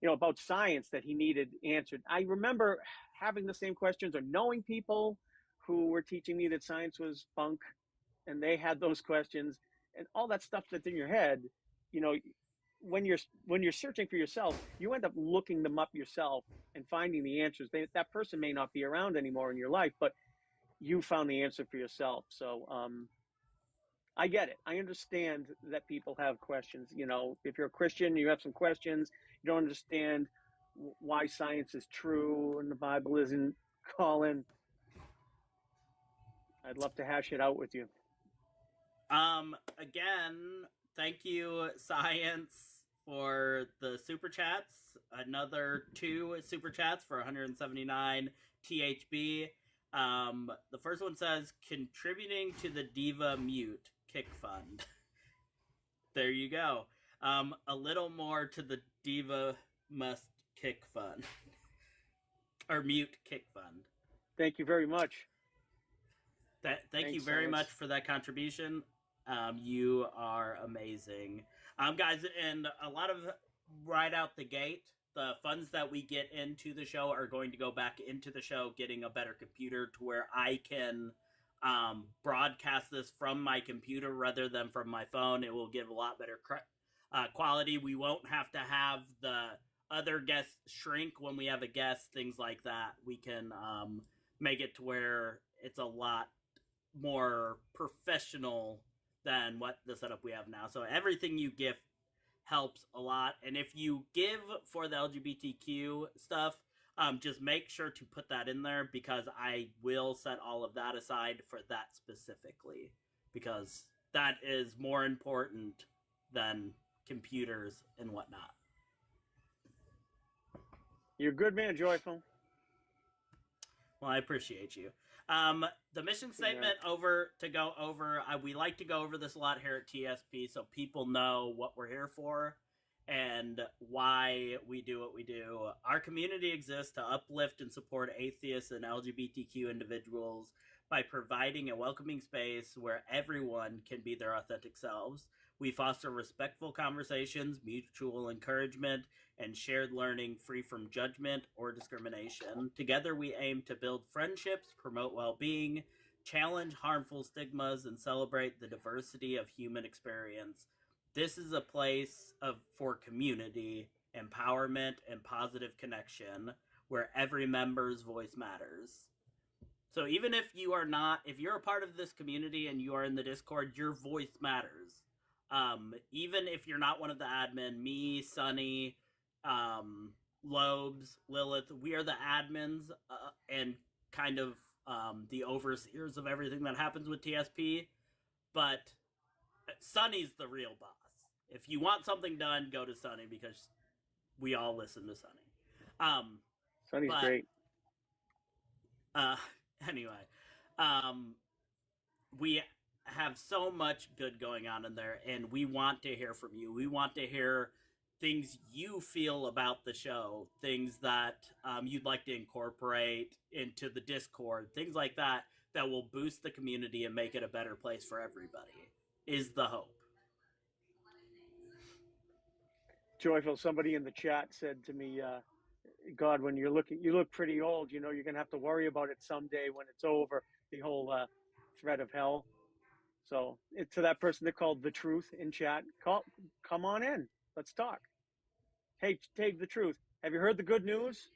about science that he needed answered. I remember having the same questions, or knowing people who were teaching me that science was bunk, and they had those questions, and all that stuff that's in your head. When you're searching for yourself, you end up looking them up yourself and finding the answers. That person may not be around anymore in your life, but you found the answer for yourself. So I get it. I understand that people have questions. If you're a Christian, you have some questions. You don't understand why science is true and the Bible isn't. Colin, I'd love to hash it out with you. Again, thank you, Science, for the super chats. Another 2 super chats for 179 THB. The first one says, contributing to the Diva Mute Kick Fund. There you go. A little more to the Diva Must Kick Fund. Or Mute Kick Fund. Thank you very much. Thank you very much for that contribution. You are amazing. Guys, and a lot of right out the gate, the funds that we get into the show are going to go back into the show, getting a better computer to where I can broadcast this from my computer rather than from my phone. It will give a lot better quality. We won't have to have the other guests shrink when we have a guest, things like that. We can make it to where it's a lot more professional than what the setup we have now. So everything you give helps a lot. And if you give for the LGBTQ stuff, just make sure to put that in there, because I will set all of that aside for that specifically, because that is more important than computers and whatnot. You're a good man, Joyful. Well, I appreciate you. The mission statement we like to go over this a lot here at TSP so people know what we're here for. and why we do what we do. Our community exists to uplift and support atheists and LGBTQ individuals by providing a welcoming space where everyone can be their authentic selves. We foster respectful conversations, mutual encouragement, and shared learning free from judgment or discrimination. Together, we aim to build friendships, promote well-being, challenge harmful stigmas, and celebrate the diversity of human experience. This is a place for community, empowerment, and positive connection where every member's voice matters. So even if you're a part of this community and you are in the Discord, your voice matters. Even if you're not one of the admin, me, Sunny, Lobes, Lilith, we are the admins and kind of the overseers of everything that happens with TSP. But Sunny's the real boss. If you want something done, go to Sunny because we all listen to Sunny. Sunny's great. Anyway, we have so much good going on in there, and we want to hear from you. We want to hear things you feel about the show, things that you'd like to incorporate into the Discord, things like that will boost the community and make it a better place for everybody, is the hope. Joyful, somebody in the chat said to me, Godwin, you look pretty old. You know, you're going to have to worry about it someday when it's over, the whole threat of hell. So to that person that called The Truth in chat, come on in. Let's talk. Hey, The Truth, have you heard the good news?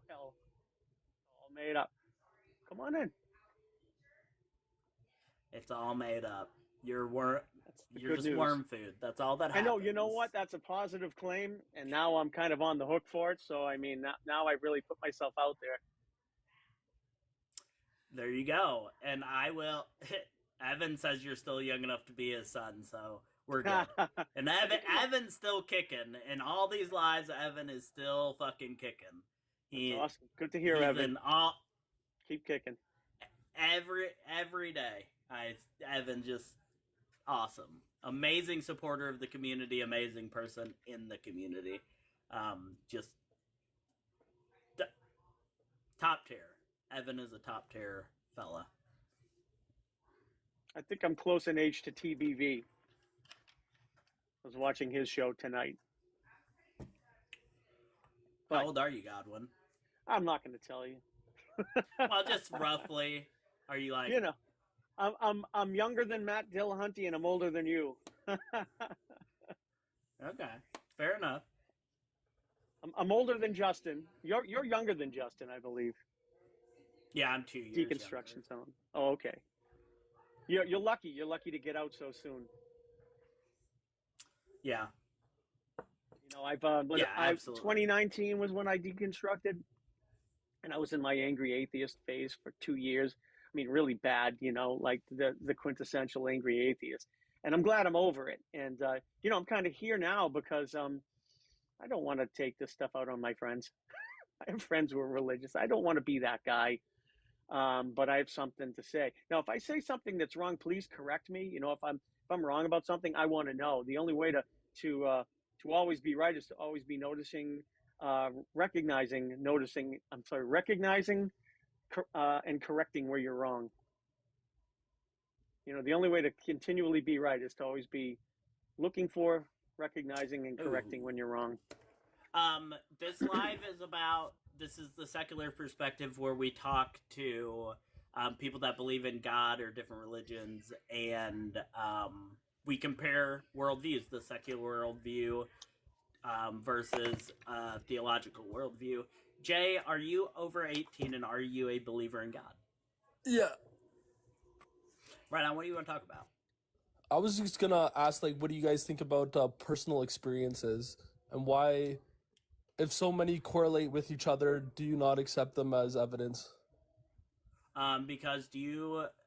No hell. It's all made up. Come on in. It's all made up. You're just news. worm food. That's all that happens. I know. You know what? That's a positive claim, and now I'm kind of on the hook for it. So, I mean, now I really put myself out there. There you go. And I will... Evan says you're still young enough to be his son, so we're good. And Evan's still kicking. In all these lives, Evan is still fucking kicking. That's awesome. Good to hear, Evan. Keep kicking. Every day. Evan just awesome. Amazing supporter of the community, amazing person in the community. Just top tier. Evan is a top tier fella. I think I'm close in age to TBV. I was watching his show tonight. How old are you, Godwin? I'm not going to tell you. Well, just roughly. Are you like? You know, I'm younger than Matt Dillahunty and I'm older than you. Okay, fair enough. I'm older than Justin. You're younger than Justin, I believe. Yeah, I'm 2 years. Deconstruction zone. Oh, okay. You're lucky. You're lucky to get out so soon. Yeah. You know, absolutely. 2019 was when I deconstructed, and I was in my angry atheist phase for 2 years. I mean, really bad. You know, like the quintessential angry atheist. And I'm glad I'm over it. And you know, I'm kind of here now because I don't want to take this stuff out on my friends. I have friends who are religious. I don't want to be that guy. But I have something to say. Now, if I say something that's wrong, please correct me. You know, if I'm wrong about something, I want to know. The only way to always be right is to always be recognizing and correcting where you're wrong. You know, the only way to continually be right is to always be looking for, recognizing, and correcting when you're wrong. This live this is the secular perspective where we talk to people that believe in God or different religions, and we compare worldviews, the secular worldview versus theological worldview. Jay, are you over 18 and are you a believer in God? Yeah. Right on, what do you want to talk about? I was just gonna ask, like, what do you guys think about personal experiences and why, if so many correlate with each other, do you not accept them as evidence? Because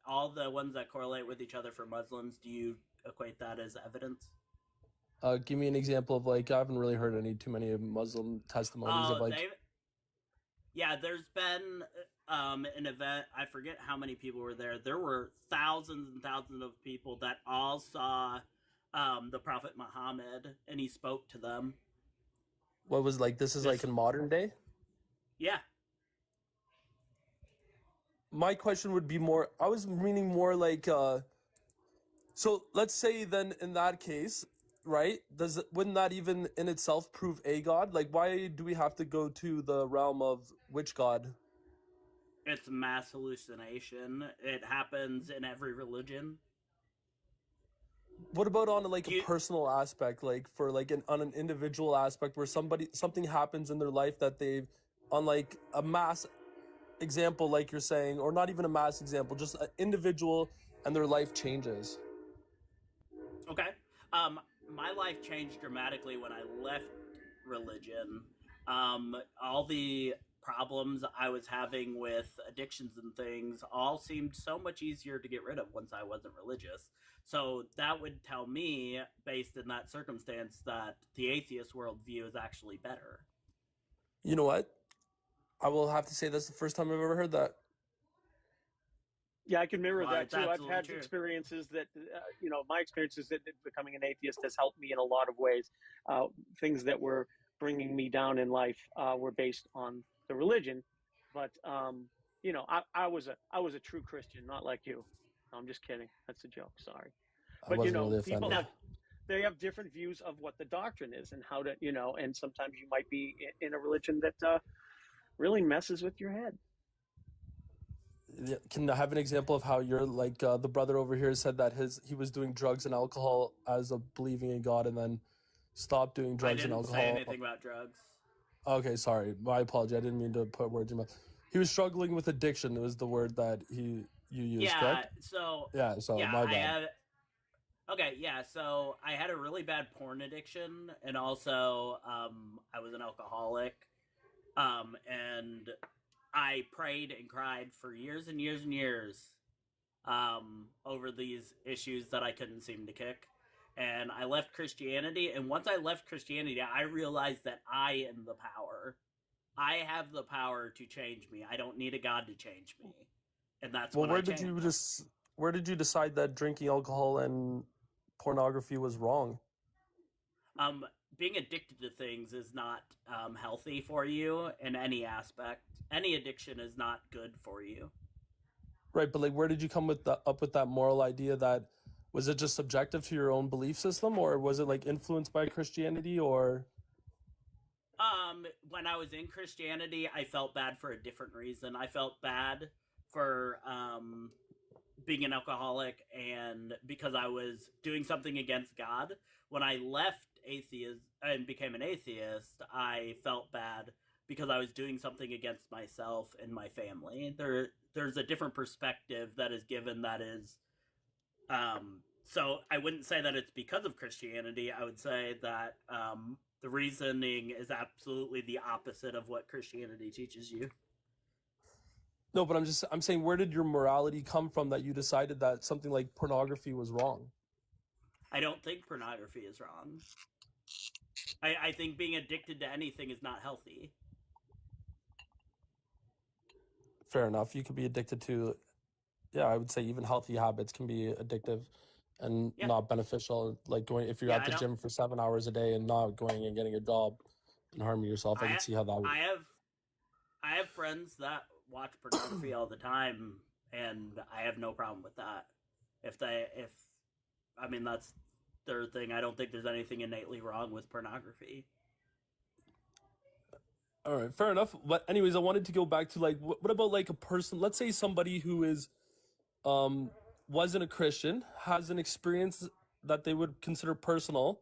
all the ones that correlate with each other for Muslims, do you equate that as evidence? Give me an example of, like, I haven't really heard too many Muslim testimonies of, like... Yeah, there's been an event, I forget how many people were there. There were thousands and thousands of people that all saw the Prophet Muhammad, and he spoke to them. What was like? This is like in modern day. Yeah. My question would be more. I was meaning more like. So let's say then in that case, right? Wouldn't that even in itself prove a god? Like, why do we have to go to the realm of which god? It's mass hallucination. It happens in every religion. What about on like a personal aspect, like for like on an individual aspect where something happens in their life that they've, on like a mass example, like you're saying, or not even a mass example, just an individual and their life changes. Okay. My life changed dramatically when I left religion. All the problems I was having with addictions and things all seemed so much easier to get rid of once I wasn't religious. So that would tell me, based in that circumstance, that the atheist worldview is actually better. You know what? I will have to say that's the first time I've ever heard that. Yeah, I can mirror that too. I've had true. experiences that, my experiences that becoming an atheist has helped me in a lot of ways. Things that were bringing me down in life were based on the religion, but I was a true Christian, not like you. No, I'm just kidding. That's a joke. Sorry, but really people have different views of what the doctrine is and how to, and sometimes you might be in a religion that really messes with your head. Can I have an example of how you're like the brother over here said that he was doing drugs and alcohol as a believing in God and then stopped doing drugs and alcohol? I didn't say anything about drugs. Okay, sorry. My apology. I didn't mean to put words in my mouth. He was struggling with addiction. It was the word that you used, correct? So my bad. So I had a really bad porn addiction, and also I was an alcoholic, and I prayed and cried for years and years and years over these issues that I couldn't seem to kick. And I left Christianity, and once I left Christianity, I realized that I am the power. I have the power to change me. I don't need a God to change me. And that's where did you decide that drinking alcohol and pornography was wrong? Being addicted to things is not healthy for you in any aspect. Any addiction is not good for you. Right, but like, where did you come up with that moral idea? That was it just subjective to your own belief system, or was it like influenced by Christianity, or? When I was in Christianity, I felt bad for a different reason. I felt bad for being an alcoholic and because I was doing something against God. When I left atheism and became an atheist, I felt bad because I was doing something against myself and my family. There's a different perspective that is given that is so I wouldn't say that it's because of Christianity. I would say that the reasoning is absolutely the opposite of what Christianity teaches you. No, but I'm saying, where did your morality come from that you decided that something like pornography was wrong? I don't think pornography is wrong. I think being addicted to anything is not healthy. Fair enough. You could be addicted to, I would say even healthy habits can be addictive and not beneficial. Like if you're at the gym for 7 hours a day and not going and getting a job and harming yourself, I can see how that would. I have friends that watch pornography all the time, and I have no problem with that. That's their thing. I don't think there's anything innately wrong with pornography. All right, fair enough. But anyways, I wanted to go back to like, what about like a person? Let's say somebody who is, wasn't a Christian, has an experience that they would consider personal.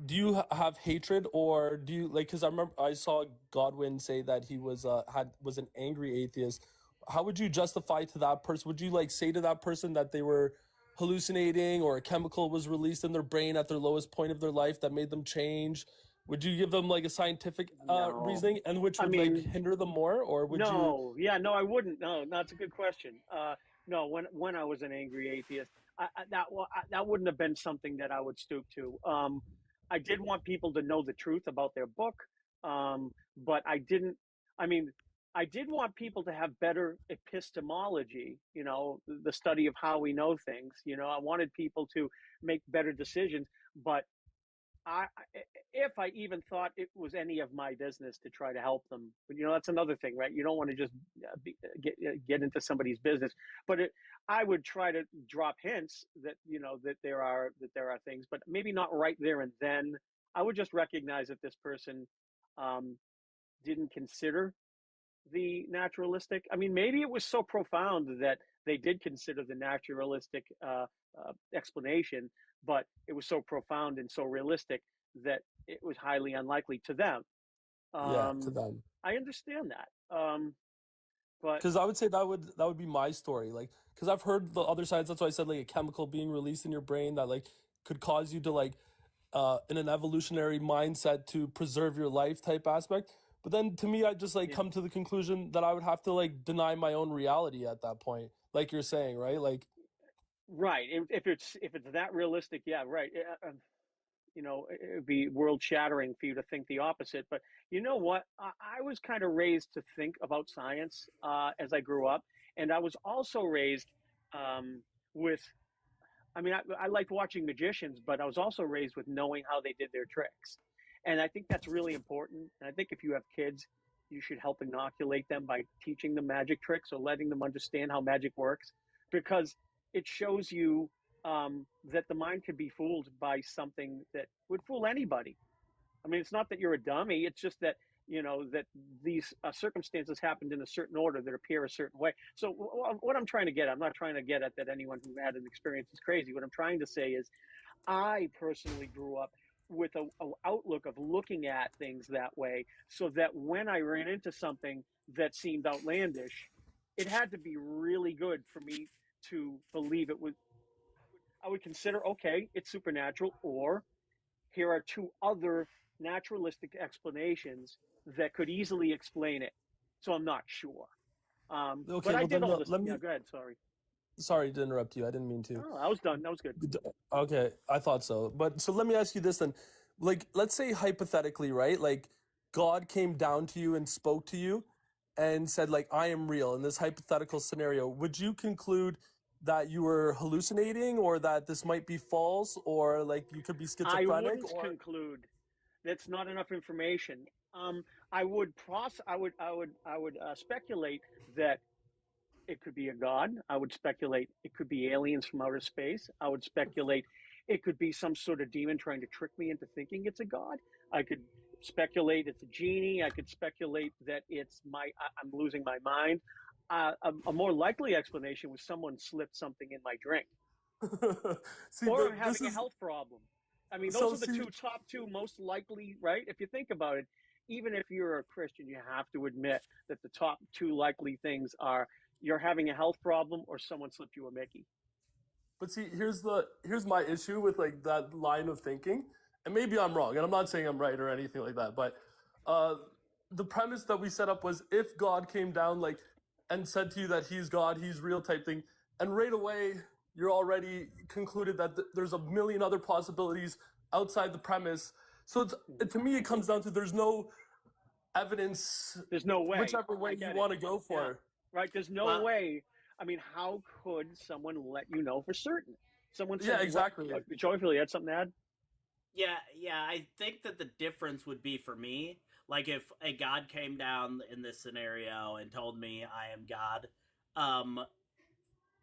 Do you have hatred, or do you like? Because I remember I saw Godwin say that he was an angry atheist. How would you justify to that person? Would you like say to that person that they were hallucinating, or a chemical was released in their brain at their lowest point of their life that made them change? Would you give them like a scientific reasoning, and which would like hinder them more, or would you? No, I wouldn't. No, that's a good question. No, when I was an angry atheist, that wouldn't have been something that I would stoop to. I did want people to know the truth about their book, but I didn't. I mean, I did want people to have better epistemology, the study of how we know things. I wanted people to make better decisions, but I, if I even thought it was any of my business to try to help them, but that's another thing, right? You don't want to just get into somebody's business, but I would try to drop hints that that there are things, but maybe not right there and then. I would just recognize that this person didn't consider the naturalistic. I mean, maybe it was so profound that they did consider the naturalistic explanation, but it was so profound and so realistic that it was highly unlikely to them. Yeah, to them. I understand that, but Because I would say that would be my story. Like, because I've heard the other sides. That's why I said like a chemical being released in your brain that like could cause you to like in an evolutionary mindset to preserve your life type aspect. But then to me, I just like come to the conclusion that I would have to like deny my own reality at that point, like you're saying, right? Like, right. If it's that realistic, yeah, right. It would be world shattering for you to think the opposite. But you know what? I was kind of raised to think about science as I grew up, and I was also raised with. I mean, I liked watching magicians, but I was also raised with knowing how they did their tricks. And I think that's really important. And I think if you have kids, you should help inoculate them by teaching them magic tricks or letting them understand how magic works, because it shows you that the mind can be fooled by something that would fool anybody. I mean, it's not that you're a dummy. It's just that, that these circumstances happened in a certain order that appear a certain way. So what I'm trying to get, I'm not trying to get at that anyone who had an experience is crazy. What I'm trying to say is I personally grew up with a outlook of looking at things that way, so that when I ran into something that seemed outlandish, it had to be really good for me to believe it was. I would consider, okay, it's supernatural, or here are two other naturalistic explanations that could easily explain it. So I'm not sure. okay, But I well did then all this. let me. Yeah, go ahead. Sorry. Sorry to interrupt you. I didn't mean to. Oh, I was done. That was good. Okay, I thought so. But so let me ask you this then. Like, let's say hypothetically, right? Like, God came down to you and spoke to you and said, like, I am real in this hypothetical scenario. Would you conclude that you were hallucinating, or that this might be false, or like you could be I schizophrenic? wouldn't conclude. That's not enough information. I would speculate that it could be a god. I would speculate it could be aliens from outer space. I would speculate it could be some sort of demon trying to trick me into thinking it's a god. I could speculate it's a genie. I could speculate that I'm losing my mind. A more likely explanation was someone slipped something in my drink, See, or this having a is health problem. I mean, so those are the see. top two most likely, right? If you think about it, even if you're a Christian, you have to admit that the top two likely things are you're having a health problem or someone slipped you a Mickey. But see, here's my issue with like that line of thinking, and maybe I'm wrong, and I'm not saying I'm right or anything like that. But the premise that we set up was if God came down like and said to you that He's God, He's real type thing, and right away you're already concluded that there's a million other possibilities outside the premise. So to me, it comes down to there's no evidence. There's no way. Whichever way you want to go for. Yeah. Right? There's no way. I mean, how could someone let you know for certain? Someone said, yeah, exactly. Joyful, you had something to add? Yeah, I think that the difference would be for me, like if a god came down in this scenario and told me I am God,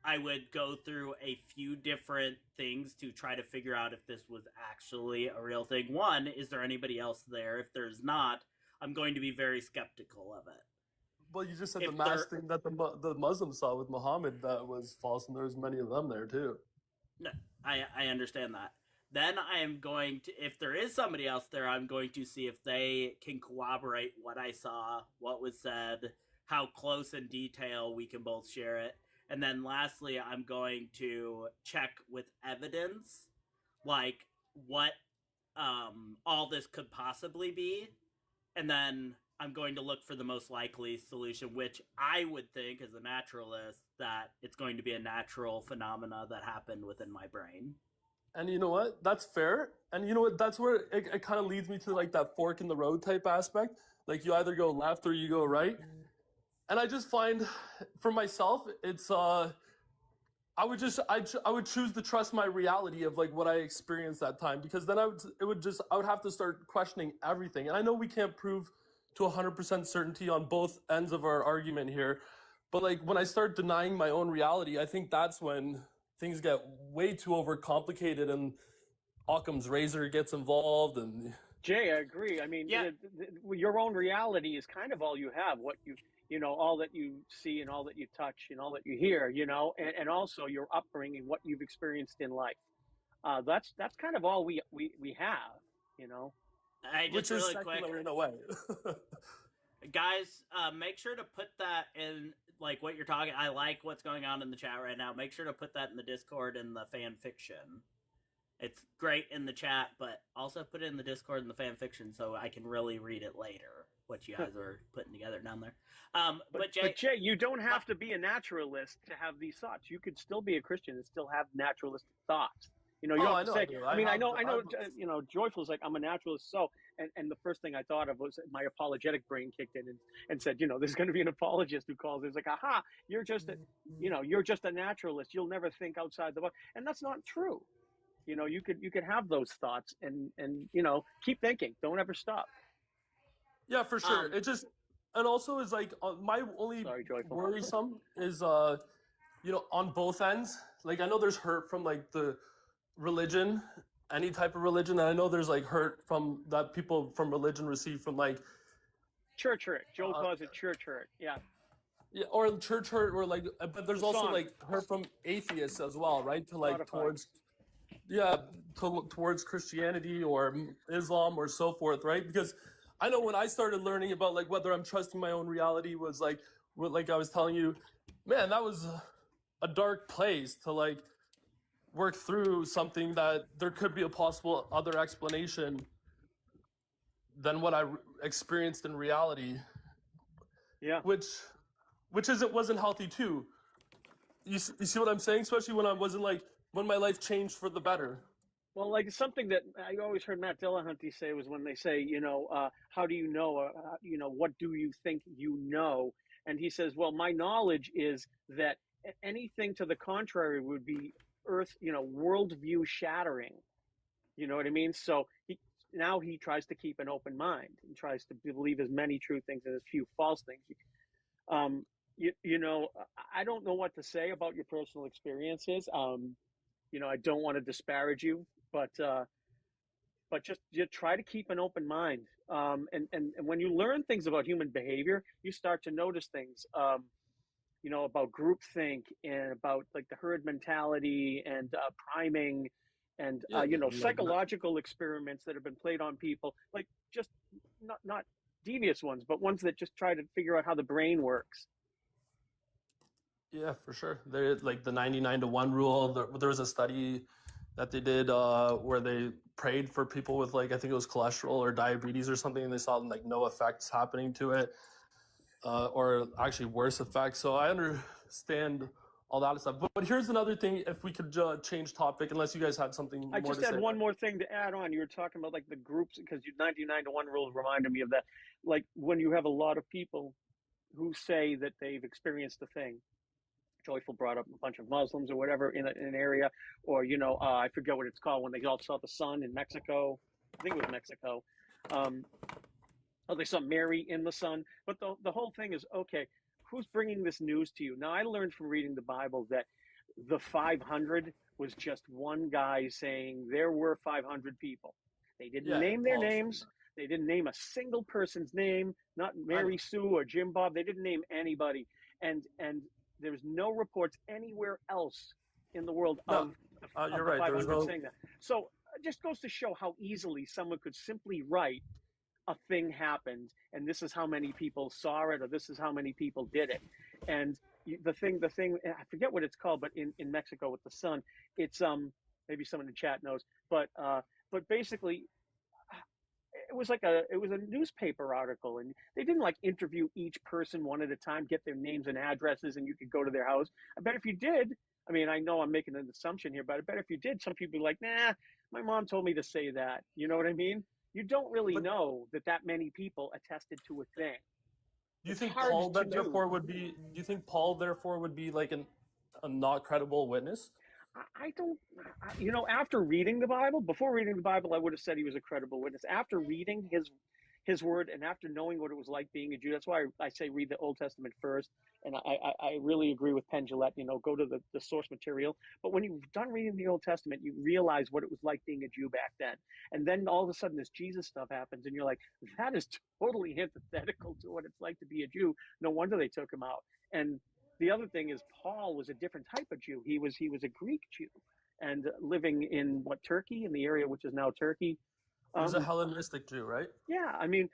I would go through a few different things to try to figure out if this was actually a real thing. One, is there anybody else there? If there's not, I'm going to be very skeptical of it. Well, you just said the mass thing that the Muslims saw with Muhammad that was false, and there's many of them there too. No, I understand that. Then I am going to, if there is somebody else there, I'm going to see if they can corroborate what I saw, what was said, how close in detail we can both share it. And then lastly, I'm going to check with evidence, like what all this could possibly be. And then I'm going to look for the most likely solution, which I would think as a naturalist that it's going to be a natural phenomena that happened within my brain. And you know what? That's fair. And you know what? That's where it kind of leads me to like that fork in the road type aspect. Like you either go left or you go right. And I just find, for myself, it's I would choose to trust my reality of like what I experienced that time, because then I would have to start questioning everything. And I know we can't prove to 100% certainty on both ends of our argument here, but like when I start denying my own reality, I think that's when things get way too overcomplicated and Occam's razor gets involved. And Jay, I agree. I mean, Yeah. your own reality is kind of all you have. What all that you see and all that you touch and all that you hear, and also your upbringing, what you've experienced in life. That's kind of all we have. I just which is really quick, secular in a way. guys, make sure to put that in, like, what you're talking. I like what's going on in the chat right now. Make sure to put that in the Discord and the fan fiction. It's great in the chat, but also put it in the Discord and the fan fiction so I can really read it later, what you guys are putting together down there. But Jay, you don't have to be a naturalist to have these thoughts. You could still be a Christian and still have naturalistic thoughts. You don't have to say. I know. Joyful's like, I'm a naturalist, so and the first thing I thought of was my apologetic brain kicked in and said, there's going to be an apologist who calls. It's like, aha, you're just a naturalist. You'll never think outside the box, and that's not true. You could have those thoughts and keep thinking. Don't ever stop. Yeah, for sure. It just, and also is like my only worrisome is on both ends. Like I know there's hurt from like the religion, any type of religion, and I know there's like hurt from that people from religion receive from like church hurt. Joe calls it church hurt. Yeah. Yeah, or church hurt, or like, but there's also like hurt from atheists as well, right? To like towards Christianity or Islam or so forth, right? Because I know when I started learning about like whether I'm trusting my own reality was like I was telling you, man, that was a dark place to like work through something that there could be a possible other explanation than what I experienced in reality. Yeah. Which wasn't healthy too. You see what I'm saying? Especially when I wasn't like, when my life changed for the better. Well, like something that I always heard Matt Dillahunty say was when they say, how do you know, what do you think you know? And he says, well, my knowledge is that anything to the contrary would be worldview shattering. You know what I mean? So now he tries to keep an open mind and tries to believe as many true things and as few false things. I don't know what to say about your personal experiences. I don't want to disparage you, but just try to keep an open mind. And when you learn things about human behavior, you start to notice things, about groupthink and about like the herd mentality and priming and, psychological experiments that have been played on people, like just not devious ones, but ones that just try to figure out how the brain works. Yeah, for sure. There, like the 99-to-1 rule. There was a study that they did where they prayed for people with like, I think it was cholesterol or diabetes or something, and they saw like no effects happening to it, or actually worse effects. So I understand all that stuff. But here's another thing. If we could change topic, unless you guys had something. I just had one more thing to add on. You were talking about like the groups, because 99-to-1 rules reminded me of that. Like when you have a lot of people who say that they've experienced a thing. Joyful brought up a bunch of Muslims or whatever in an area, or I forget what it's called when they all saw the sun in Mexico. I think it was Mexico. They saw Mary in the sun. But the whole thing is, okay, who's bringing this news to you? Now, I learned from reading the Bible that the 500 was just one guy saying there were 500 people. They didn't name their names. They didn't name a single person's name, not Mary Sue or Jim Bob. They didn't name anybody. And there's no reports anywhere else in the world of the 500 saying that. So it just goes to show how easily someone could simply write a thing happened, and this is how many people saw it, or this is how many people did it. And the thing, I forget what it's called, but in Mexico with the sun, it's maybe someone in chat knows, but basically, it was a newspaper article, and they didn't like interview each person one at a time, get their names and addresses, and you could go to their house. I bet if you did, I mean, I know I'm making an assumption here, but I bet if you did, some people would be like, nah, my mom told me to say that. You know what I mean? You don't really know that many people attested to a thing. Do you It's think hard Paul to then do. therefore would be? Do you think Paul therefore would be like a not credible witness? I don't, you know, after reading the Bible, before reading the Bible, I would have said he was a credible witness. After reading his word and after knowing what it was like being a Jew, that's why I say read the Old Testament first. And I really agree with Penn Jillette, you know, go to the source material. But when you've done reading the Old Testament, you realize what it was like being a Jew back then. And then all of a sudden this Jesus stuff happens and you're like, that is totally antithetical to what it's like to be a Jew. No wonder they took him out. And the other thing is Paul was a different type of Jew. He was a Greek Jew and living in Turkey, in the area which is now Turkey. He was a Hellenistic Jew, right? Yeah, I mean,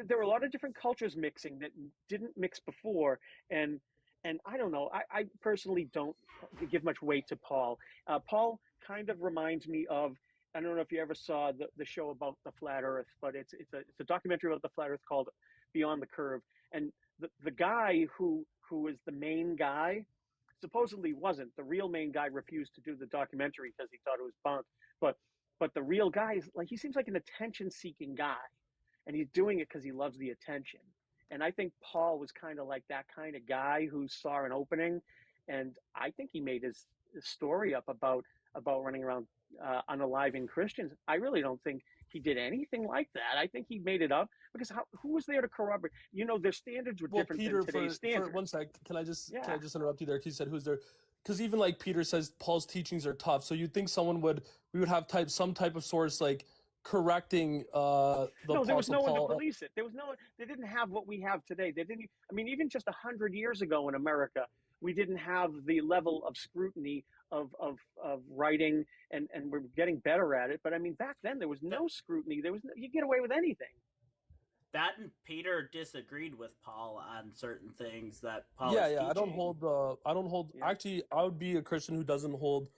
there were a lot of different cultures mixing that didn't mix before, and I don't know. I personally don't give much weight to Paul. Paul kind of reminds me of, I don't know if you ever saw the show about the flat Earth, but it's a documentary about the flat Earth called Beyond the Curve, and the guy who is the main guy supposedly wasn't. The real main guy refused to do the documentary because he thought it was bunk. But the real guy is like, he seems like an attention-seeking guy, and he's doing it because he loves the attention. And I think Paul was kind of like that kind of guy who saw an opening, and I think he made his story up about running around unaliving Christians. I really don't think he did anything like that. I think he made it up because who was there to corroborate? You know, their standards were different Peter, than today's standards. for 1 sec, can I just interrupt you there? He said, "Who's there?" Because even like Peter says, Paul's teachings are tough. So you'd think we would have some type of source like correcting No, there was no Paul. one to police it. They didn't have what we have today. They didn't. I mean, even just 100 years ago in America, we didn't have the level of scrutiny of writing, and we're getting better at it. But I mean, back then there was no scrutiny. You get away with anything. That and Peter disagreed with Paul on certain things that Paul. Yeah. I don't hold. Yeah. Actually, I would be a Christian who doesn't hold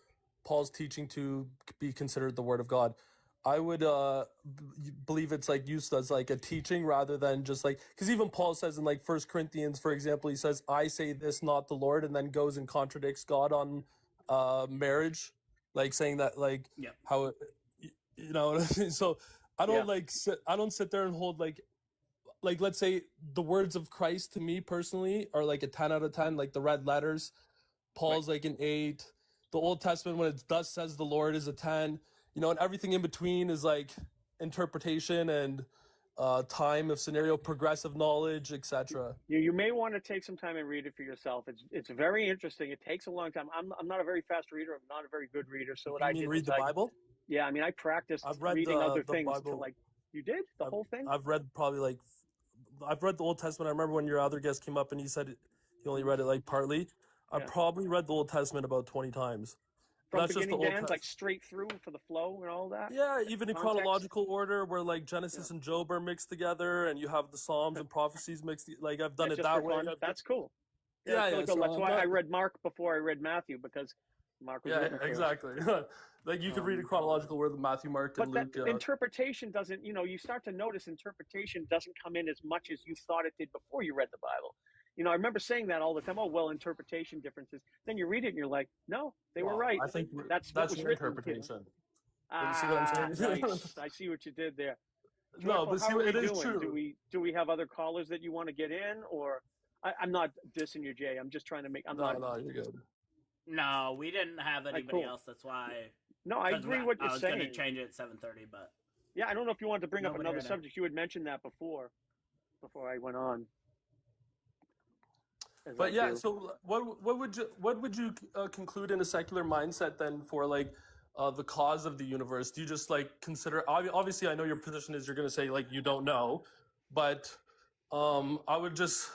Paul's teaching to be considered the Word of God. I would believe it's like used as like a teaching rather than just like, because even Paul says in like 1 Corinthians, for example, he says, "I say this, not the Lord," and then goes and contradicts God on marriage, like saying that like how you know. So I don't I don't sit there and hold like let's say the words of Christ to me personally are like a 10 out of 10, like the red letters. Paul's like an 8. The Old Testament, when it thus says the Lord, is a 10. You know, and everything in between is like interpretation and time of scenario, progressive knowledge, etc. You may want to take some time and read it for yourself. It's very interesting. It takes a long time. I'm not a very fast reader. I'm not a very good reader. So what I did read the Bible? Yeah, I mean, I practiced reading other things to like. You did the whole thing? I've read the Old Testament. I remember when your other guest came up and he said he only read it like partly. I probably read the Old Testament about 20 times. From beginning to end, like straight through for the flow and all that? Yeah, even in chronological order where like Genesis and Job are mixed together and you have the Psalms and prophecies mixed. Like I've done it that way. That's cool. Yeah, really cool. That's why I read Mark before I read Matthew, because Mark was written first. Exactly. Like you could read a chronological order, Matthew, Mark, and Luke. But interpretation doesn't, you start to notice interpretation doesn't come in as much as you thought it did before you read the Bible. I remember saying that all the time. Oh, well, interpretation differences. Then you read it and you're like, no, they were right. I think that's your interpretation. You see what I'm saying? Nice. I see what you did there. No, but see, it is true. Do we have other callers that you want to get in, or I'm not dissing you, Jay. I'm just trying to make. No, you're good. No, we didn't have anybody else. That's why. No, I agree what you're saying. I was going to change it at 7:30, but. Yeah, I don't know if you wanted to bring up another subject. You had mentioned that before I went on. But yeah, so what would you conclude in a secular mindset then for like the cause of the universe? Do you just like consider? Obviously, I know your position is you're going to say like you don't know, but I would just.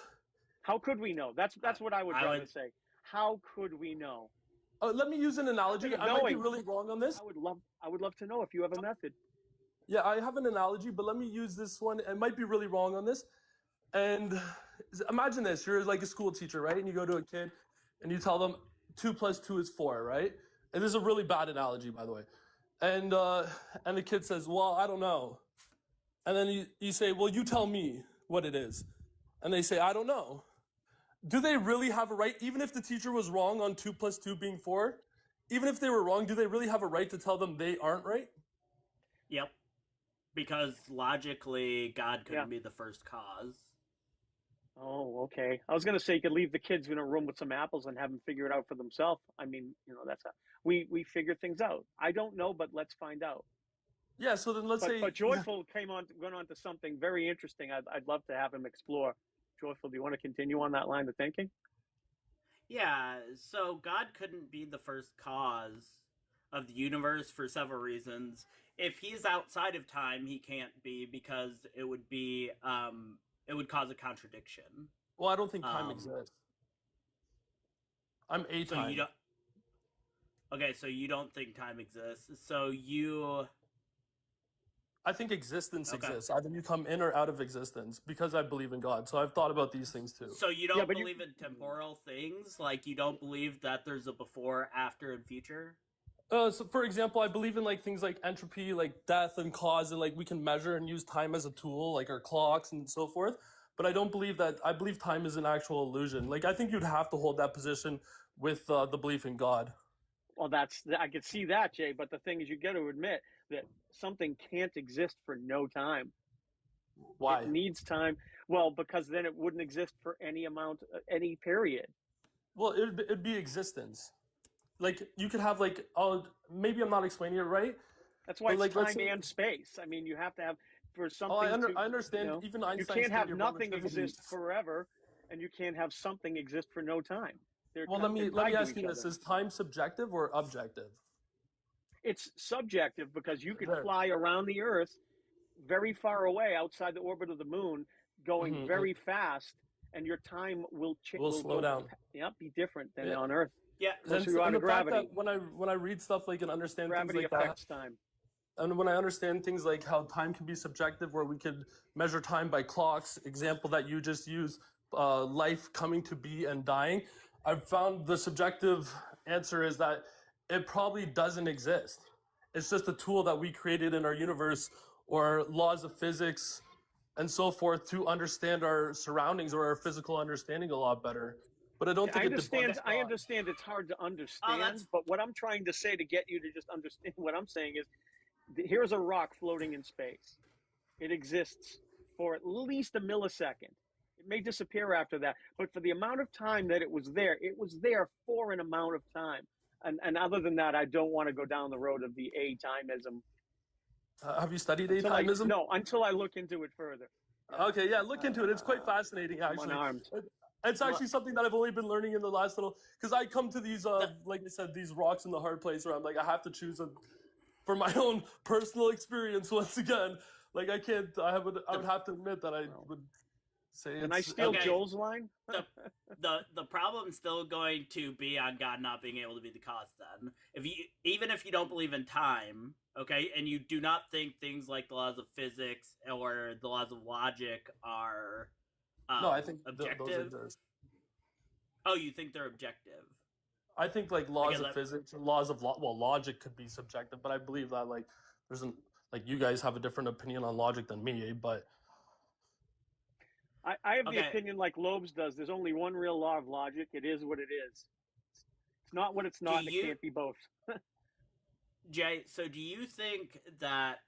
How could we know? That's what I would rather say. How could we know? Let me use an analogy. I might be really wrong on this. I would love to know if you have a method. Yeah, I have an analogy, but let me use this one. I might be really wrong on this. And imagine this: you're like a school teacher, right? And you go to a kid and you tell them 2 + 2 is 4, right? And this is a really bad analogy, by the way. And the kid says, "Well, I don't know." And then you say, "Well, you tell me what it is." And they say, "I don't know." Do they really have a right, even if the teacher was wrong on 2 + 2 being 4? Even if they were wrong, do they really have a right to tell them they aren't right? Yep. Because logically, God couldn't be the first cause. Oh, okay. I was going to say you could leave the kids in a room with some apples and have them figure it out for themselves. I mean, that's how we figure things out. I don't know, but let's find out. Yeah, so then let's say But Joyful went on to something very interesting. I'd love to have him explore. Joyful, do you want to continue on that line of thinking? Yeah, so God couldn't be the first cause of the universe for several reasons. If he's outside of time, he can't be, because it would cause a contradiction. well, I don't think time exists. I'm a So time. you don't. Okay, so you don't think time exists. So you. I think existence Okay. exists. Either you come in or out of existence because I believe in God. So I've thought about these things too. So you Yeah, don't but believe in temporal things? Like you don't believe that there's a before, after, and future? So for example, I believe in like things like entropy, like death and cause, and like we can measure and use time as a tool, like our clocks and so forth. But I don't believe that. I believe time is an actual illusion. Like I think you'd have to hold that position with the belief in God. Well, I could see that, Jay. But the thing is, you got to admit that something can't exist for no time. Why? It needs time. Well, because then it wouldn't exist for any amount, any period. Well, it'd be existence. Like you could have like, oh, maybe I'm not explaining it right. That's why But, it's like, let's time say- and space. I mean, you have to have for something. Oh, I to, understand. you know, Even you Einstein's can't have theory of nothing relativity. exist forever, and you can't have something exist for no time. Well, let me ask you this: is time subjective or objective? It's subjective because you could There. fly around the Earth very far away outside the orbit of the moon, going Mhm. very fast, and your time will Will slow down. Yeah, be different than Yeah. on Earth. Yeah. Unless And, you're and under the fact gravity. that when I read stuff like and understand Gravity things like affects time. and when I understand things like how time can be subjective, where we could measure time by clocks, example that you just used, life coming to be and dying, I've found the subjective answer is that it probably doesn't exist. It's just a tool that we created in our universe or laws of physics and so forth to understand our surroundings or our physical understanding a lot better. But I don't think I understand. it I understand it's hard to understand, that's- but what I'm trying to say to get you to just understand what I'm saying is, here's a rock floating in space. It exists for at least a millisecond. It may disappear after that, but for the amount of time that it was there for an amount of time. And other than that, I don't want to go down the road of the a-timism. Have you studied Until atimism? No, until I look into it further. Okay, yeah, look into it. It's quite fascinating, I'm actually. unarmed. It's actually something that I've only been learning in the last little, because I come to these, like I said, these rocks in the hard place where I'm like, I have to choose for my own personal experience. Once again, like I can't, I would have to admit that I would say. Can I steal Okay. Joel's line? the problem's still going to be on God not being able to be the cause. Then, even if you don't believe in time, okay, and you do not think things like the laws of physics or the laws of logic are No, I think objective. those exist. Oh, you think they're objective? I think like laws Okay, of physics and laws of logic could be subjective, but I believe that like you guys have a different opinion on logic than me, but I have the Okay. opinion like Lobes does. There's only one real law of logic. It is what it is. It's not what it's not. And you- it can't be both. Jay, so do you think that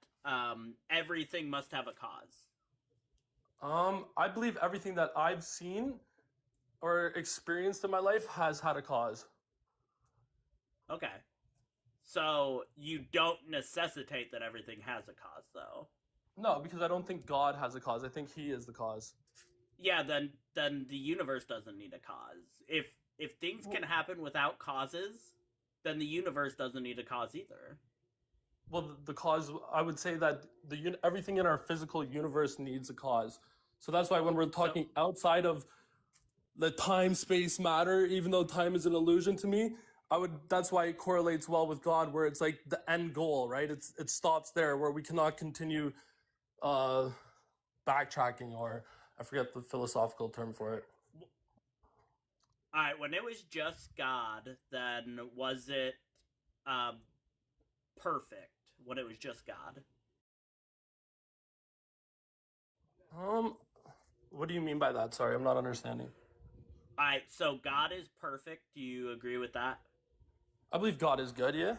everything must have a cause? I believe everything that I've seen or experienced in my life has had a cause. Okay. So you don't necessitate that everything has a cause, though. No, because I don't think God has a cause. I think He is the cause. Yeah, then the universe doesn't need a cause. If things can happen without causes, then the universe doesn't need a cause either. Well, the cause, I would say that everything in our physical universe needs a cause. So that's why when we're talking outside of the time, space, matter, even though time is an illusion to me, that's why it correlates well with God, where it's like the end goal, right? It stops there, where we cannot continue backtracking, or I forget the philosophical term for it. All right, when it was just God, then was it perfect when it was just God? What do you mean by that? Sorry, I'm not understanding. All right, so God is perfect. Do you agree with that? I believe God is good, yeah?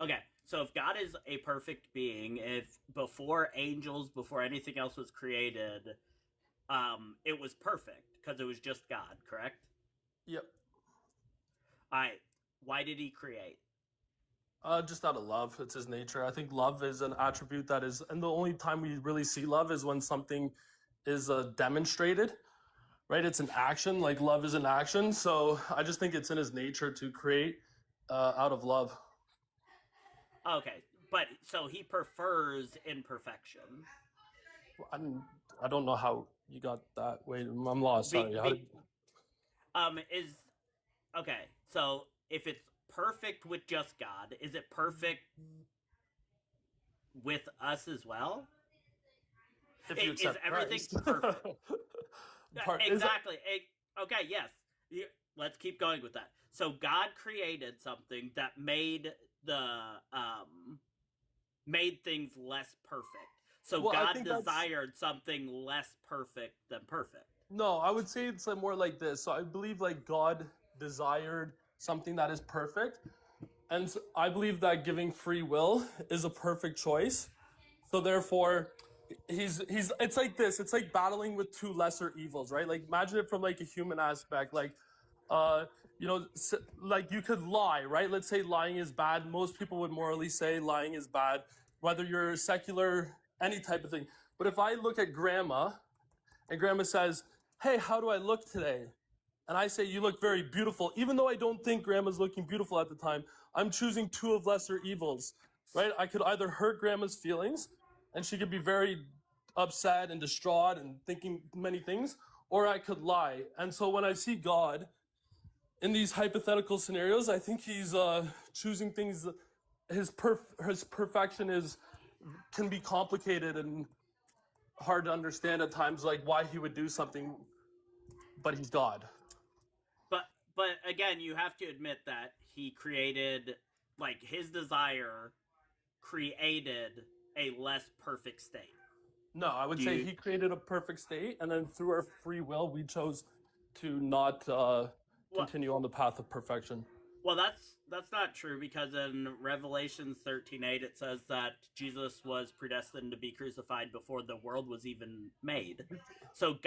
Okay, so if God is a perfect being, if before angels, before anything else was created, it was perfect because it was just God, correct? Yep. All right. Why did he create? Just out of love. It's his nature. I think love is an attribute that is, and the only time we really see love is when something is demonstrated, right? It's an action, like love is an action. So I just think it's in his nature to create out of love. Okay, but so he prefers imperfection. I don't know how you got that. Wait, I'm lost. Sorry. Is okay. So if it's perfect with just God, is it perfect with us as well? If you accept is everything Christ. perfect? Is Exactly. Okay, yes. Let's keep going with that. So God created something that made made things less perfect. So Well, I God think that's- desired something less perfect than perfect. No, I would say it's more like this. So I believe like God desired something that is perfect. And so I believe that giving free will is a perfect choice. So therefore, he's it's like this. It's like battling with two lesser evils, right? Like imagine it from like a human aspect. Like like you could lie, right? Let's say lying is bad. Most people would morally say lying is bad, whether you're secular, any type of thing. But if I look at grandma and grandma says, "Hey, how do I look today?" And I say, "You look very beautiful," even though I don't think grandma's looking beautiful at the time, I'm choosing two of lesser evils, right? I could either hurt grandma's feelings and she could be very upset and distraught and thinking many things, or I could lie. And so when I see God in these hypothetical scenarios, I think he's choosing things. His perfection can be complicated and hard to understand at times, like why he would do something, but he's God. But again, you have to admit that he created, like, his desire created a less perfect state. No, I would say he created a perfect state, and then through our free will, we chose to not continue on the path of perfection. Well, that's not true, because in Revelation 13:8 it says that Jesus was predestined to be crucified before the world was even made. So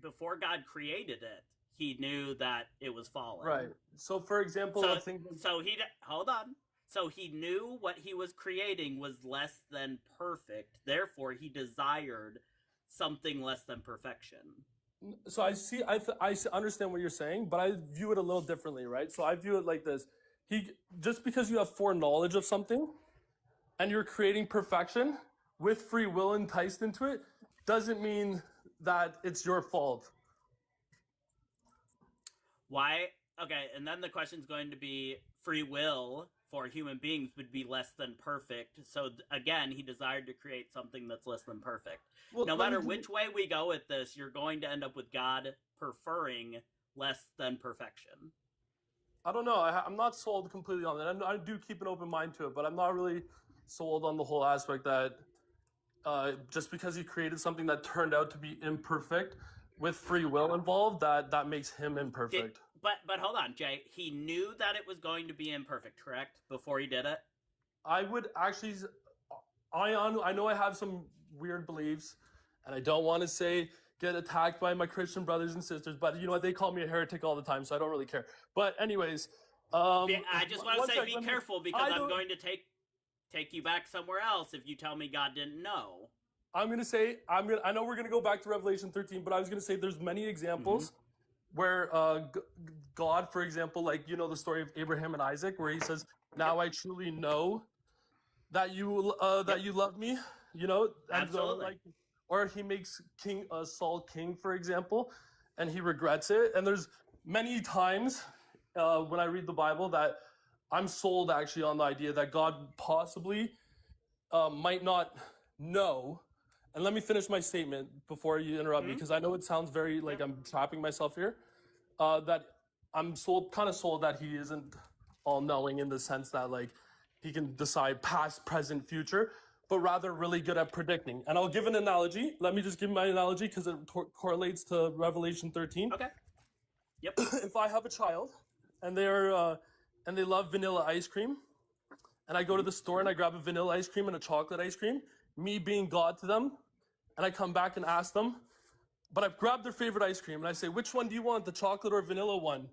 before God created it, he knew that it was fallen. Right. So, for example, hold on. So he knew what he was creating was less than perfect. Therefore, he desired something less than perfection. So I understand what you're saying, but I view it a little differently, right? So I view it like this: just because you have foreknowledge of something, and you're creating perfection with free will enticed into it, doesn't mean that it's your fault. Why? Okay, and then the question's going to be free will for human beings would be less than perfect. So again, he desired to create something that's less than perfect. Well, no matter which way we go with this, you're going to end up with God preferring less than perfection. I don't know. I'm not sold completely on that. I do keep an open mind to it, but I'm not really sold on the whole aspect that just because he created something that turned out to be imperfect with free will involved, that makes him imperfect. But hold on, Jay. He knew that it was going to be imperfect, correct? Before he did it? I would actually... I know I have some weird beliefs, and I don't want to get attacked by my Christian brothers and sisters, but you know what? They call me a heretic all the time, so I don't really care. But anyways... I just want to say be careful, because I'm going to take you back somewhere else if you tell me God didn't know. I'm going to say, I know we're going to go back to Revelation 13, but I was going to say there's many examples where God, for example, like, you know, the story of Abraham and Isaac, where he says, "Now I truly know that you love me," you know? Absolutely. Or he makes Saul king, for example, and he regrets it. And there's many times when I read the Bible that I'm sold actually on the idea that God possibly might not know. And let me finish my statement before you interrupt me, because I know it sounds very like I'm trapping myself here. That I'm kind of sold that he isn't all-knowing in the sense that like he can decide past, present, future, but rather really good at predicting. And I'll give an analogy. Let me just give my analogy because it correlates to Revelation 13. Okay. Yep. If I have a child and they love vanilla ice cream, and I go to the store and I grab a vanilla ice cream and a chocolate ice cream, me being God to them, and I come back and ask them, but I've grabbed their favorite ice cream and I say, which one do you want, the chocolate or vanilla one?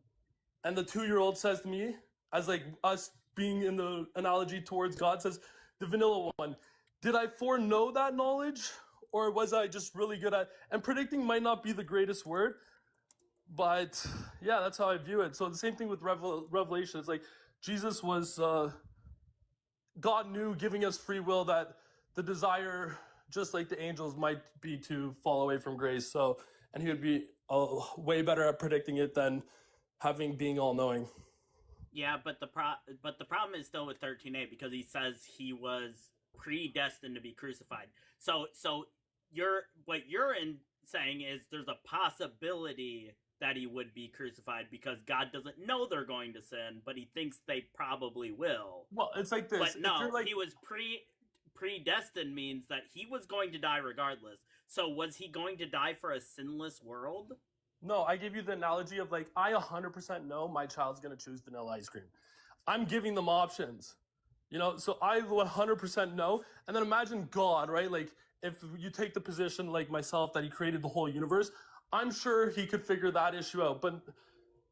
And the 2-year-old says to me, as like us being in the analogy towards God, says, the vanilla one. Did I foreknow that knowledge, or was I just really good at, and predicting might not be the greatest word, but yeah, that's how I view it. So the same thing with Revelation. It's like Jesus was, God knew, giving us free will, that the desire, just like the angels, might be to fall away from grace. So, and he would be way better at predicting it than being all knowing. Yeah, but the problem is still with 13a, because he says he was predestined to be crucified. So what you're saying is there's a possibility that he would be crucified because God doesn't know they're going to sin, but he thinks they probably will. Well, it's like this. But no, he was predestined means that he was going to die regardless. So was he going to die for a sinless world? No, I give you the analogy of like, I 100% know my child's going to choose vanilla ice cream. I'm giving them options, you know, so I 100% know. And then imagine God, right? Like, if you take the position like myself that he created the whole universe, I'm sure he could figure that issue out.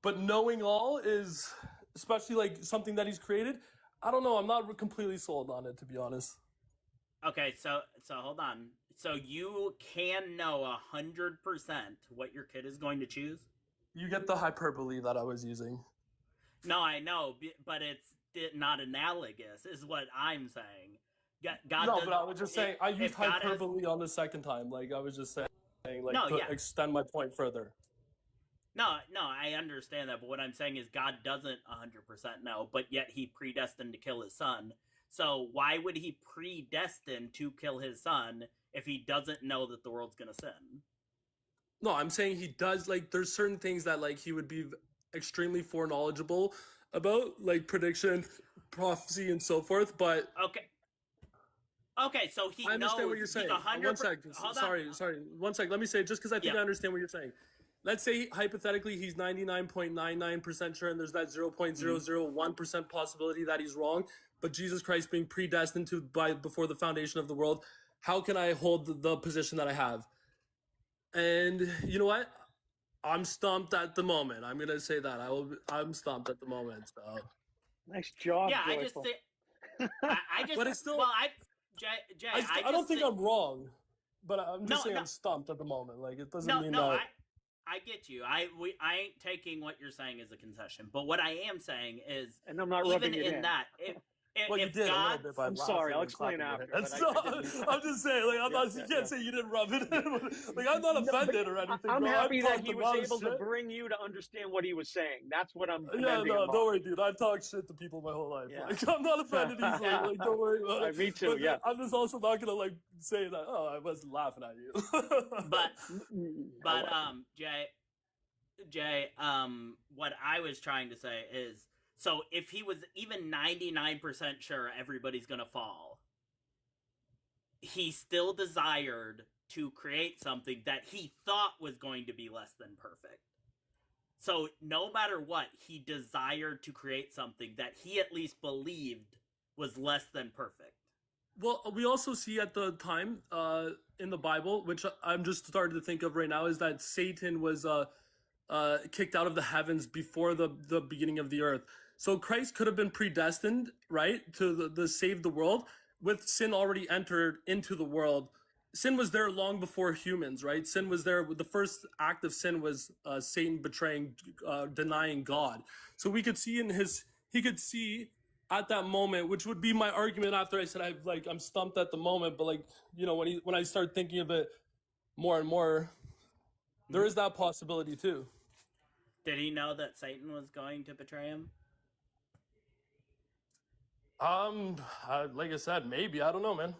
But knowing all is, especially like something that he's created, I don't know. I'm not completely sold on it, to be honest. Okay, so hold on. So you can know 100% what your kid is going to choose? You get the hyperbole that I was using. No, I know, but it's not analogous, is what I'm saying. God no, but I was just saying, I used hyperbole on the second time. Like, I was just saying, like, to extend my point further. No, I understand that, but what I'm saying is God doesn't 100% know, but yet he predestined to kill his son. So why would he predestine to kill his son if he doesn't know that the world's going to sin? No, I'm saying he does, like, there's certain things that, like, he would be extremely foreknowledgeable about, like prediction, prophecy, and so forth, but... Okay, so he knows... I understand what you're saying. 1 second. Sorry. 1 second. Let me say it just because I think I understand what you're saying. Let's say, hypothetically, he's 99.99% sure, and there's that 0.001% possibility that he's wrong, but Jesus Christ being predestined before the foundation of the world, how can I hold the position that I have? And you know what? I'm stumped at the moment. I'm gonna say that. I'm stumped at the moment. So. Nice job. Yeah, Joyful. I just. But it's still. Well, Jay, I don't think I'm wrong, but I'm just saying I'm stumped at the moment. Like, it doesn't mean that. I get you. I ain't taking what you're saying as a concession, but what I am saying is, and I'm not even in that, well, you did God, a little bit by I'm sorry, I'll explain after. I'm just saying, like, you can't say you didn't rub it in. Like, I'm not offended or anything. I'm happy that he was able to bring you to understand what he was saying. That's what I'm. Yeah, no, don't worry, dude. I've talked shit to people my whole life. Yeah. Like, I'm not offended easily. Like, don't worry about it. Me too. But, I'm just also not gonna like say that. Oh, I wasn't laughing at you. but Jay, what I was trying to say is. So if he was even 99% sure everybody's going to fall, he still desired to create something that he thought was going to be less than perfect. So no matter what, he desired to create something that he at least believed was less than perfect. Well, we also see at the time in the Bible, which I'm just starting to think of right now, is that Satan was kicked out of the heavens before the beginning of the earth. So Christ could have been predestined, right, to the save the world, with sin already entered into the world. Sin was there long before humans, right? Sin was there. The first act of sin was Satan betraying, denying God. So we could see he could see at that moment, which would be my argument after I said I'm stumped at the moment, but like, you know, when I start thinking of it more and more, there is that possibility too. Did he know that Satan was going to betray him? Like I said, maybe. I don't know, man.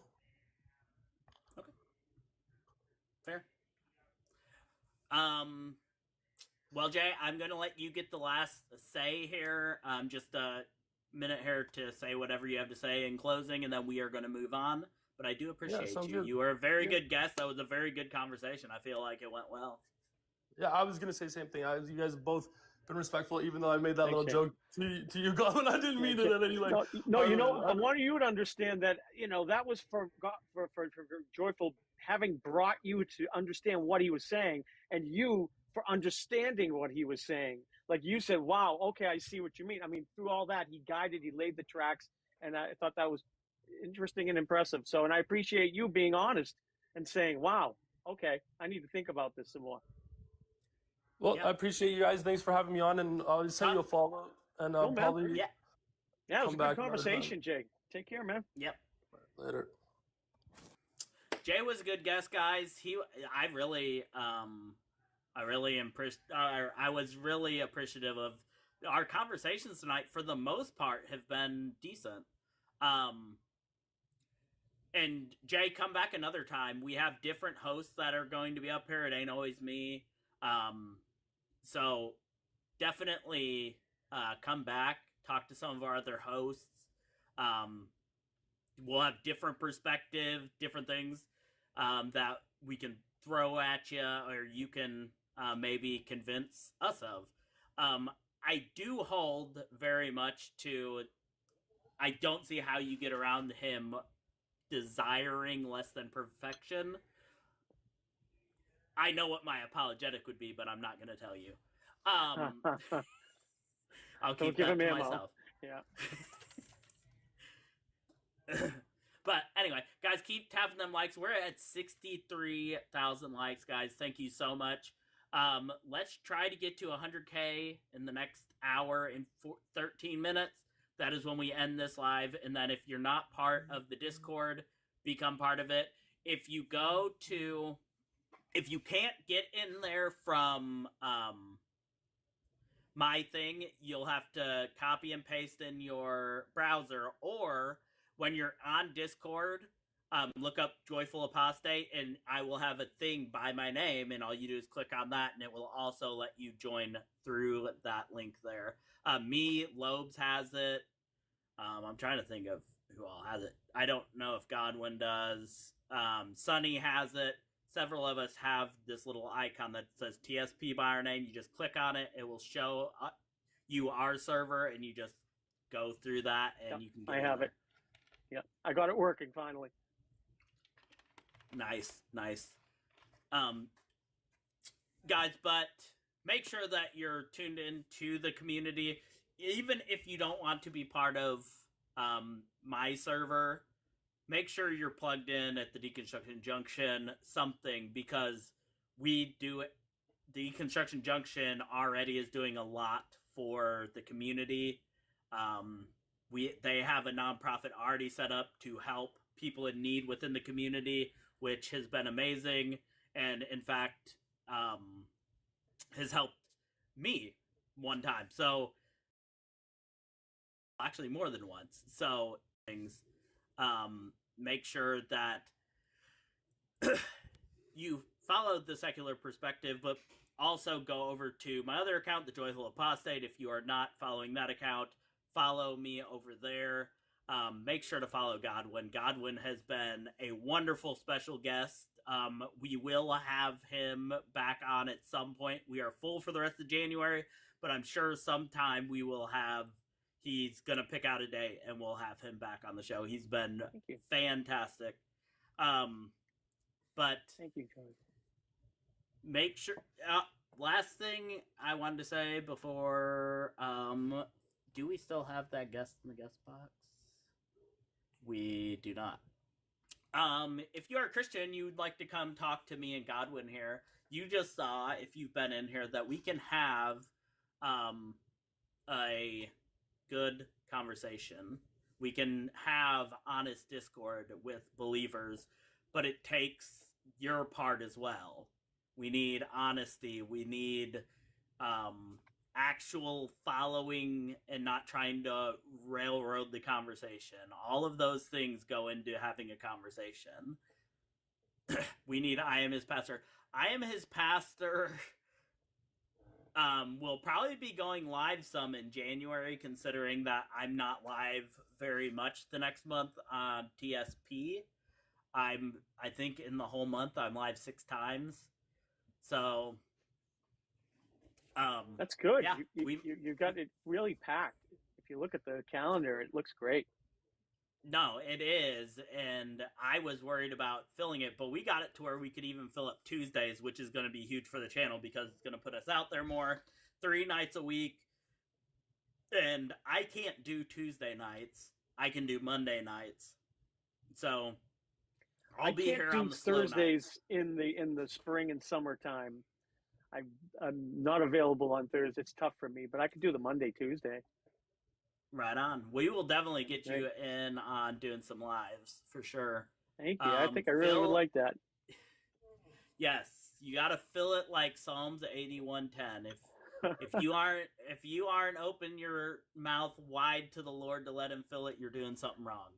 Okay. Fair. Well, Jay, I'm going to let you get the last say here. Just a minute here to say whatever you have to say in closing, and then we are going to move on. But I do appreciate you. Good. You were a very good guest. That was a very good conversation. I feel like it went well. Yeah, I was going to say the same thing. You guys have both been respectful, even though I made that little joke to you, Godwin. I didn't mean it in any No, you know, I want you to understand that, you know, that was for God, for Joyful having brought you to understand what he was saying, and you for understanding what he was saying. Like you said, wow, okay, I see what you mean. I mean, through all that, he guided, he laid the tracks, and I thought that was interesting and impressive. So, and I appreciate you being honest and saying, wow, okay, I need to think about this some more. Well, I appreciate you guys. Thanks for having me on, and I'll send you a follow. And I'll Cool, man. probably Yeah, it was come a back good another time. conversation, Jake. Take care, man. Yep. Later. Jay was a good guest, guys. I was really appreciative of our conversations tonight. For the most part, have been decent. And Jay, come back another time. We have different hosts that are going to be up here. It ain't always me. So definitely come back, talk to some of our other hosts. We'll have different perspective, different things that we can throw at you, or you can maybe convince us of. I do hold very much to, I don't see how you get around him desiring less than perfection. I know what my apologetic would be, but I'm not going to tell you. I'll keep that to myself. Yeah. But anyway, guys, keep tapping them likes. We're at 63,000 likes, guys. Thank you so much. Let's try to get to 100K in the next hour and 13 minutes. That is when we end this live. And then if you're not part of the Discord, become part of it. If you can't get in there from my thing, you'll have to copy and paste in your browser, or when you're on Discord, look up Joyful Apostate, and I will have a thing by my name, and all you do is click on that, and it will also let you join through that link there. Lobes has it. I'm trying to think of who all has it. I don't know if Godwin does. Sunny has it. Several of us have this little icon that says TSP by our name. You just click on it. It will show you our server, and you just go through that, and you can get I have it. Yep, I got it working finally. Nice. Guys, but make sure that you're tuned into the community. Even if you don't want to be part of my server, make sure you're plugged in at the Deconstruction Junction something, because we do it. The Deconstruction Junction already is doing a lot for the community. They have a nonprofit already set up to help people in need within the community, which has been amazing, and in fact has helped me one time. So actually more than once. So things. Make sure that you follow the secular perspective, but also go over to my other account, the Joyful Apostate. If you are not following that account, follow me over there. Make sure to follow Godwin. Godwin has been a wonderful special guest. We will have him back on at some point. We are full for the rest of January, but I'm sure sometime he's going to pick out a day and we'll have him back on the show. He's been fantastic. But thank you, George. Make sure, last thing I wanted to say before, do we still have that guest in the guest box? We do not. If you're a Christian, you'd like to come talk to me and Godwin here, you just saw, if you've been in here, that we can have a good conversation. We can have honest discord with believers, but it takes your part as well. We need honesty. We need actual following and not trying to railroad the conversation. All of those things go into having a conversation. I am his pastor. I am his pastor. We'll probably be going live some in January, considering that I'm not live very much the next month on TSP. I think in the whole month I'm live 6 times. So that's good. Yeah, you got it really packed. If you look at the calendar, it looks great. No, it is, and I was worried about filling it, but we got it to where we could even fill up Tuesdays, which is going to be huge for the channel because it's going to put us out there more, 3 nights a week, and I can't do Tuesday nights. I can do Monday nights, so I'll be here on the Thursdays in the spring and summertime. I'm not available on Thursdays. It's tough for me, but I can do the Monday, Tuesday. Right on. We will definitely get you in on doing some lives for sure. Thank you. I think I really would like that. Yes, you got to fill it like Psalms 81:10. If you aren't open your mouth wide to the Lord to let Him fill it, you're doing something wrong.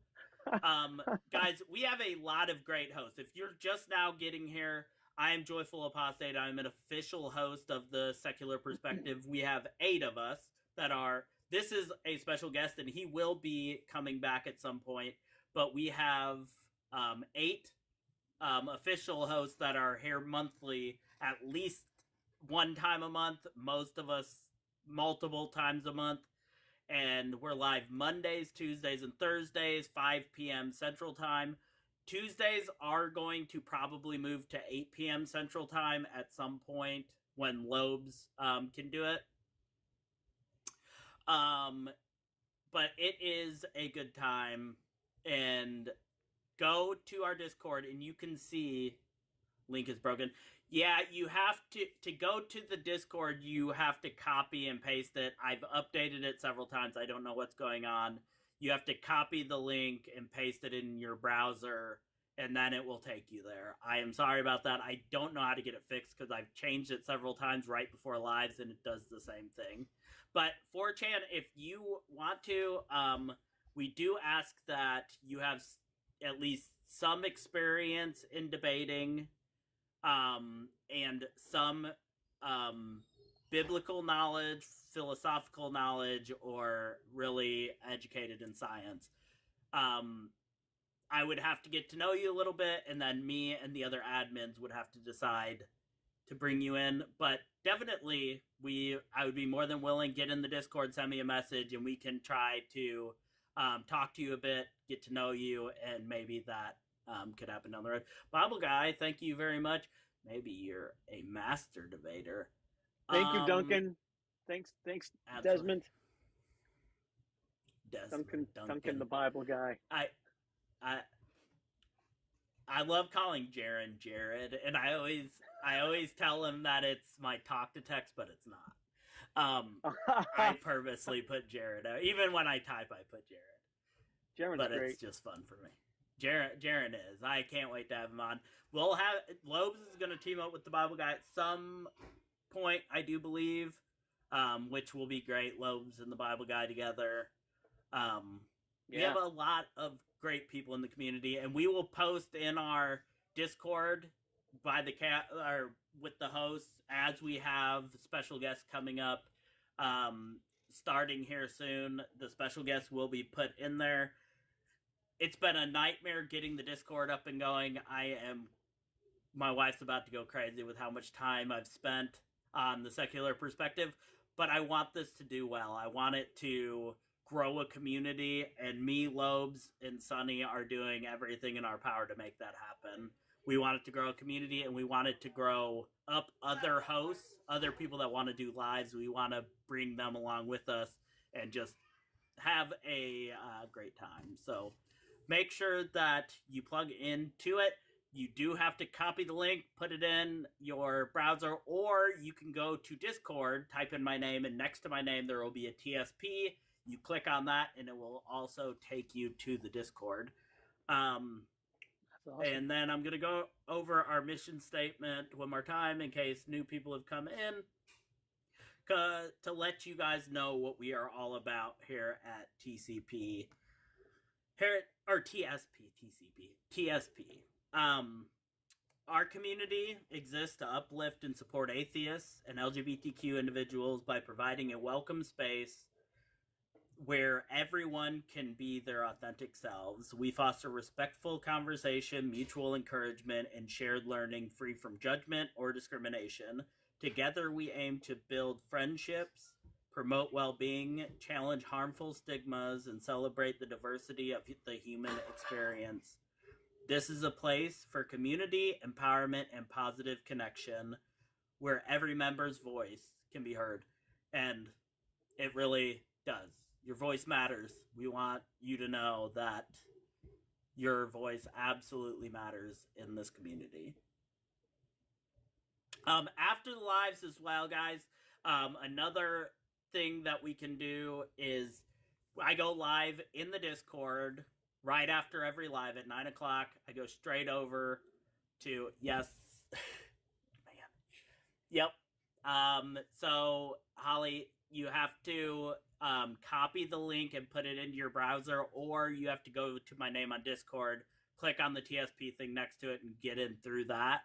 Guys, we have a lot of great hosts. If you're just now getting here, I am Joyful Apostate. I'm an official host of the Secular Perspective. We have 8 of us that are. This is a special guest, and he will be coming back at some point. But we have 8 official hosts that are here monthly, at least one time a month. Most of us multiple times a month. And we're live Mondays, Tuesdays, and Thursdays, 5 p.m. Central Time. Tuesdays are going to probably move to 8 p.m. Central Time at some point when Lobes can do it. But it is a good time, and go to our Discord and you can see, link is broken. Yeah, you have to go to the Discord, you have to copy and paste it. I've updated it several times. I don't know what's going on. You have to copy the link and paste it in your browser, and then it will take you there. I am sorry about that. I don't know how to get it fixed because I've changed it several times right before lives, and it does the same thing. But 4chan, if you want to, we do ask that you have at least some experience in debating, and some biblical knowledge, philosophical knowledge, or really educated in science. I would have to get to know you a little bit, and then me and the other admins would have to decide to bring you in. But definitely, I would be more than willing. Get in the Discord, send me a message, and we can try to talk to you a bit, get to know you, and maybe that could happen down the road. Bible Guy, thank you very much. Maybe you're a master debater. Thank you, Duncan. Thanks, absolutely. Desmond. Duncan, the Bible Guy. I love calling Jared Jared, and I always tell him that it's my talk to text, but it's not. I purposely put Jared out. Even when I type, I put Jared. Jared's but great. It's just fun for me. Jared is. I can't wait to have him on. Lobes is going to team up with the Bible Guy at some point, I do believe, which will be great. Lobes and the Bible Guy together. We have a lot of great people in the community, and we will post in our Discord or with the hosts as we have special guests coming up. Starting here soon, the special guests will be put in there. It's been a nightmare getting the Discord up and going. My wife's about to go crazy with how much time I've spent on the Secular Perspective, but I want this to do well. I want it to grow a community, and me, Lobes, and Sunny are doing everything in our power to make that happen. We want it to grow a community, and we want it to grow up other hosts, other people that want to do lives. We want to bring them along with us and just have a great time. So make sure that you plug into it. You do have to copy the link, put it in your browser, or you can go to Discord, type in my name, and next to my name there will be a TSP. You click on that, and it will also take you to the Discord. Awesome. And then I'm going to go over our mission statement one more time in case new people have come in, to let you guys know what we are all about here at TCP. TSP. Our community exists to uplift and support atheists and LGBTQ individuals by providing a welcome space where everyone can be their authentic selves. We foster respectful conversation, mutual encouragement, and shared learning free from judgment or discrimination. Together, we aim to build friendships, promote well-being, challenge harmful stigmas, and celebrate the diversity of the human experience. This is a place for community, empowerment, and positive connection where every member's voice can be heard. And it really does. Your voice matters. We want you to know that your voice absolutely matters in this community. After the lives as well, guys, another thing that we can do is I go live in the Discord right after every live at 9 o'clock. I go straight over to, yes, man. Yep. So, Holly, you have to copy the link and put it into your browser, or you have to go to my name on Discord, click on the TSP thing next to it, and get in through that.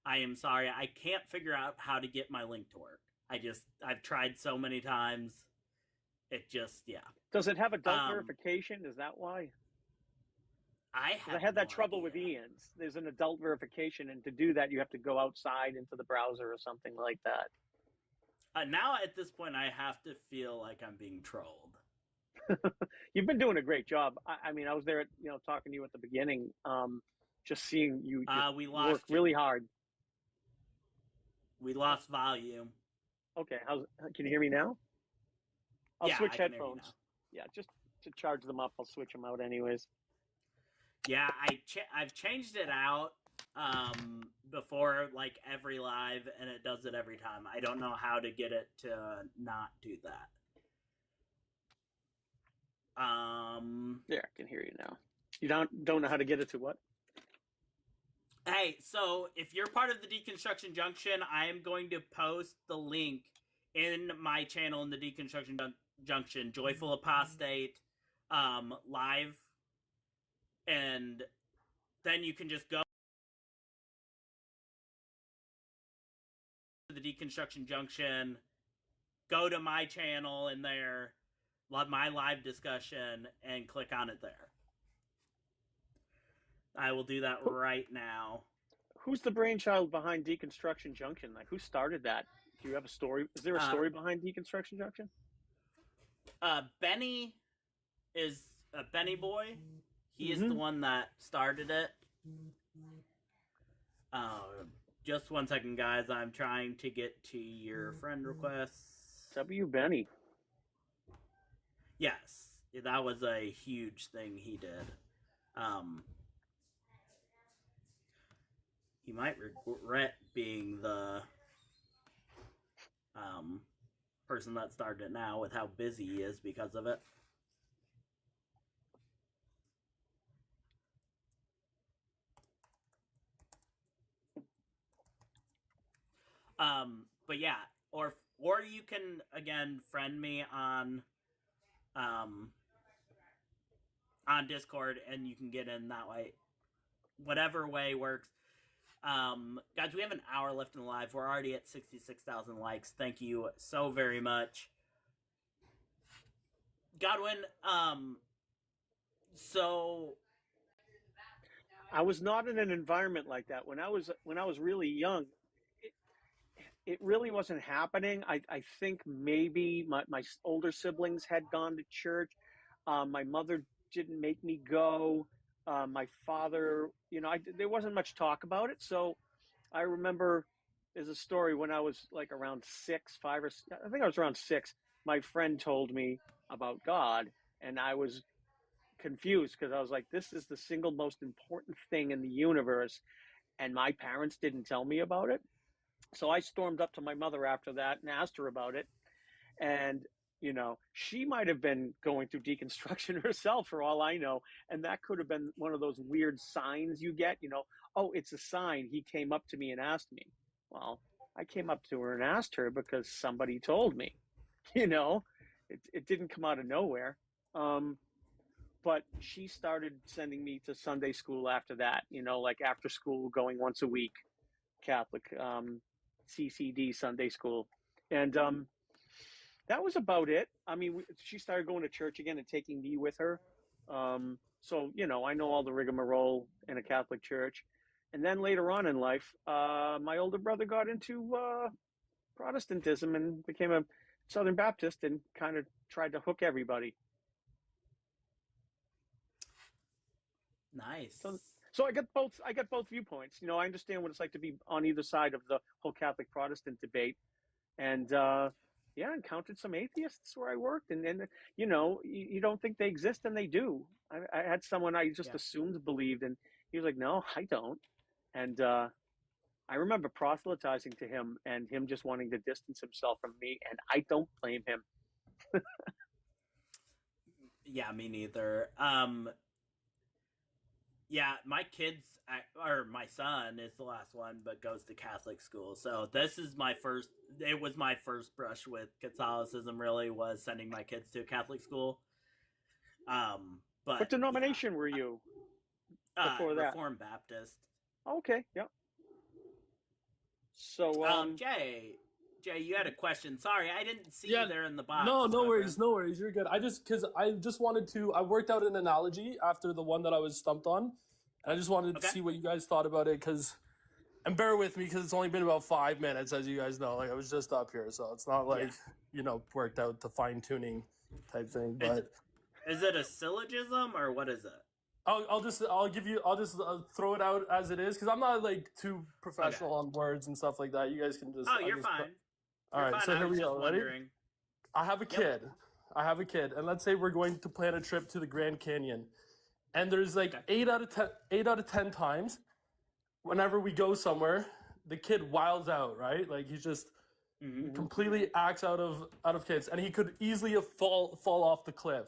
I am sorry, I can't figure out how to get my link to work. I've tried so many times. It just, yeah. Does it have adult verification? Is that why? I had that trouble with Ian's. There's an adult verification, and to do that, you have to go outside into the browser or something like that. Now, at this point, I have to feel like I'm being trolled. You've been doing a great job. I mean, I was there, talking to you at the beginning, just seeing you work really hard. We lost volume. Okay, can you hear me now? I'll switch headphones. Yeah, just to charge them up, I'll switch them out anyways. Yeah, I've changed it out before, like, every live, and it does it every time. I don't know how to get it to not do that. Yeah, I can hear you now. You don't know how to get it to what? Hey, so if you're part of the Deconstruction Junction, I am going to post the link in my channel in the Deconstruction Junction, Joyful Apostate, live, and then you can just go to the Deconstruction Junction, go to my channel in there, my live discussion, and click on it there. I will do that right now. Who's the brainchild behind Deconstruction Junction? Like, who started that? Do you have a story? Is there a story behind Deconstruction Junction? Benny is a Benny boy. He is the one that started it. Just one second, guys. I'm trying to get to your friend requests. W. Benny. Yes, that was a huge thing he did. He might regret being the person that started it now with how busy he is because of it. But yeah, or you can again friend me on Discord, and you can get in that way. Whatever way works. Guys, we have an hour left in the live. We're already at 66,000 likes. Thank you so very much. Godwin, so I was not in an environment like that. When I was really young, it really wasn't happening. I think maybe my older siblings had gone to church. My mother didn't make me go. My father, there wasn't much talk about it. So I remember there's a story when I was like around 6, 5, or I think I was around 6. My friend told me about God, and I was confused because I was like, this is the single most important thing in the universe, and my parents didn't tell me about it. So I stormed up to my mother after that and asked her about it. And she might have been going through deconstruction herself for all I know. And that could have been one of those weird signs you get, oh, it's a sign. He came up to me and asked me. Well, I came up to her and asked her because somebody told me, it didn't come out of nowhere. But she started sending me to Sunday school after that, like after school, going once a week, Catholic, CCD Sunday school. And, that was about it. I mean, she started going to church again and taking me with her. So, I know all the rigmarole in a Catholic church. And then later on in life, my older brother got into Protestantism and became a Southern Baptist and kind of tried to hook everybody. Nice. So I get both viewpoints. You know, I understand what it's like to be on either side of the whole Catholic Protestant debate, and yeah, encountered some atheists where I worked, and you know, you don't think they exist, and they do. I had someone I just assumed believed, and he was like, "No, I don't," and I remember proselytizing to him, and him just wanting to distance himself from me, and I don't blame him. Yeah, me neither. Yeah, my kids, or my son is the last one, but goes to Catholic school. So this is it was my first brush with Catholicism, really, was sending my kids to a Catholic school. But what denomination were you before that? Reformed Baptist. Okay, yeah. So, Jay, you had a question. Sorry, I didn't see you there in the box. No worries. You're good. I worked out an analogy after the one that I was stumped on. And I just wanted to see what you guys thought about it, and bear with me, because it's only been about 5 minutes, as you guys know. Like, I was just up here, so it's not like, worked out the fine-tuning type thing, but... Is it a syllogism, or what is it? I'll just throw it out as it is, because I'm not, like, too professional on words and stuff like that. You guys can just... Oh, you're fine. All right, so here we go. Ready? I have a kid. And let's say we're going to plan a trip to the Grand Canyon. And there's like 8 out of 10 times, whenever we go somewhere, the kid wilds out, right? Like, he just completely acts out of kids, and he could easily fall off the cliff.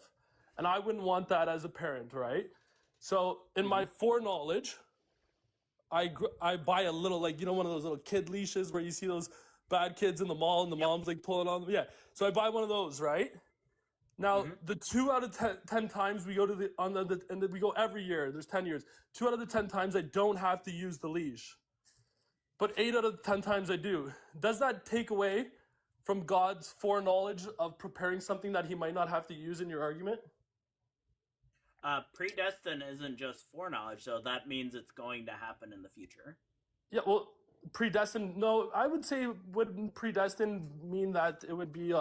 And I wouldn't want that as a parent, right? So in my foreknowledge, I buy a little, like, one of those little kid leashes where you see those bad kids in the mall and the mom's like pulling on them. Yeah. So I buy one of those, right? Now, the 2 out of 10 times we go to and we go every year, there's 10 years. 2 out of the 10 times I don't have to use the leash. But 8 out of 10 times I do. Does that take away from God's foreknowledge of preparing something that he might not have to use in your argument? Predestined isn't just foreknowledge, so that means it's going to happen in the future. Yeah, well, predestined, no, I would say wouldn't predestined mean that it would be...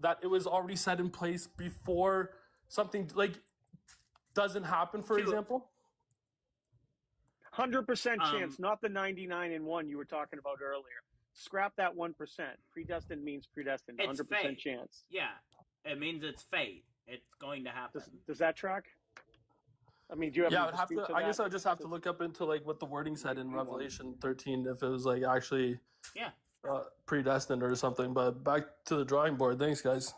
that it was already set in place before something like doesn't happen, for example? 100% chance, not the 99 and 1 you were talking about earlier. Scrap that 1%. Predestined means predestined. 100% chance. Yeah, it means it's fate. It's going to happen. Does that track? I mean, do you have? Yeah, I guess I would just have to look up into like what the wording said in Revelation 13 if it was like actually. Yeah. Predestined or something, but back to the drawing board. Thanks, guys.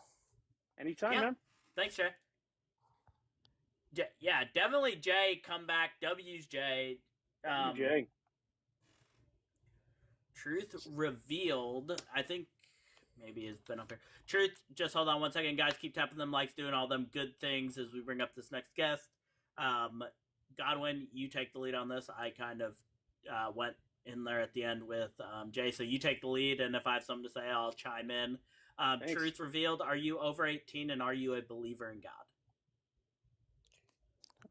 Anytime, man. Thanks, Jay. Yeah, definitely Jay. Come back. W's Jay. Jay. Truth revealed. I think maybe it's been up here. Truth. Just hold on 1 second, guys. Keep tapping them likes, doing all them good things as we bring up this next guest. Godwin, you take the lead on this. I kind of went in there at the end with Jay, so you take the lead, and if I have something to say, I'll chime in. Truth revealed, are you over 18, and are you a believer in God?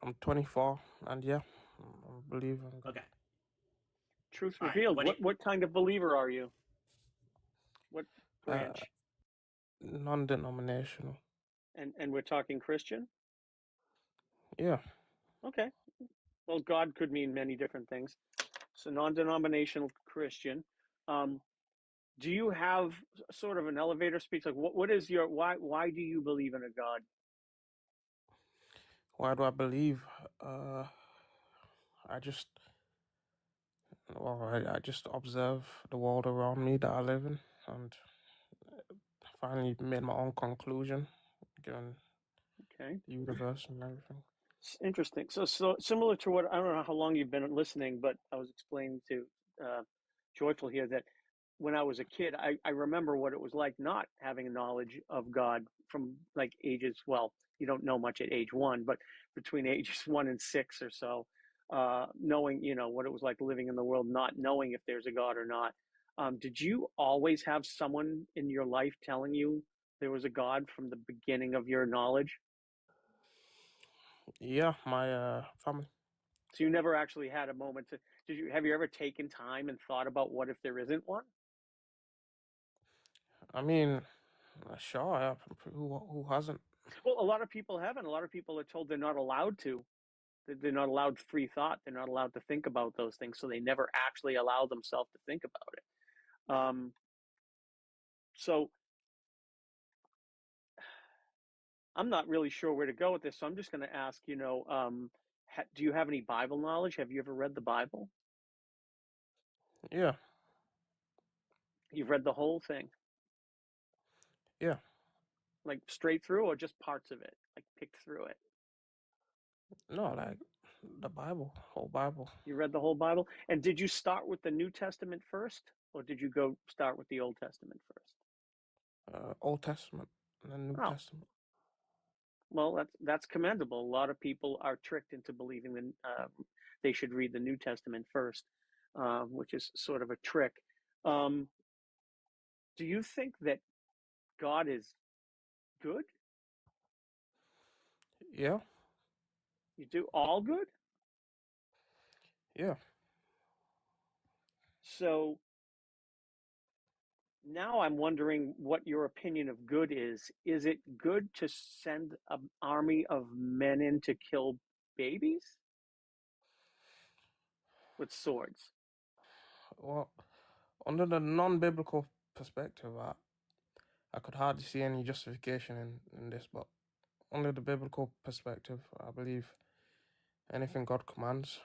I'm 24, and yeah, I'm a believer in God. Okay. Truth revealed, what kind of believer are you? What branch? Non-denominational. And we're talking Christian? Yeah. Okay. Well, God could mean many different things. So non-denominational Christian. Do you have sort of an elevator speech? Like, what is your why do you believe in a God? Why do I believe? I just observe the world around me that I live in, and finally made my own conclusion, given the universe and everything. It's interesting. So similar to what, I don't know how long you've been listening, but I was explaining to Joyful here that when I was a kid, I remember what it was like not having a knowledge of God from like ages, well, you don't know much at age 1, but between ages 1 and 6 or so, knowing, what it was like living in the world, not knowing if there's a God or not. Did you always have someone in your life telling you there was a God from the beginning of your knowledge? Yeah, my family. So you never actually had a moment to, have you ever taken time and thought about what if there isn't one? I mean, Sure, yeah. Who hasn't? Well, a lot of people haven't. A lot of people are told they're not allowed to. They're not allowed free thought. They're not allowed to think about those things, so they never actually allow themselves to think about it. So I'm not really sure where to go with this. So I'm just going to ask, do you have any Bible knowledge? Have you ever read the Bible? Yeah. You've read the whole thing? Yeah. Like straight through, or just parts of it, like picked through it? No, like the Bible, whole Bible. You read the whole Bible? And did you start with the New Testament first, or did you go start with the Old Testament first? Old Testament and then New Testament. Well, that's commendable. A lot of people are tricked into believing that they should read the New Testament first, which is sort of a trick. Do you think that God is good? Yeah. You do? All good? Yeah. So now I'm wondering what your opinion of good is. Is it good to send an army of men in to kill babies with swords? Well, under the non-biblical perspective, I could hardly see any justification in this, but under the biblical perspective, I believe anything God commands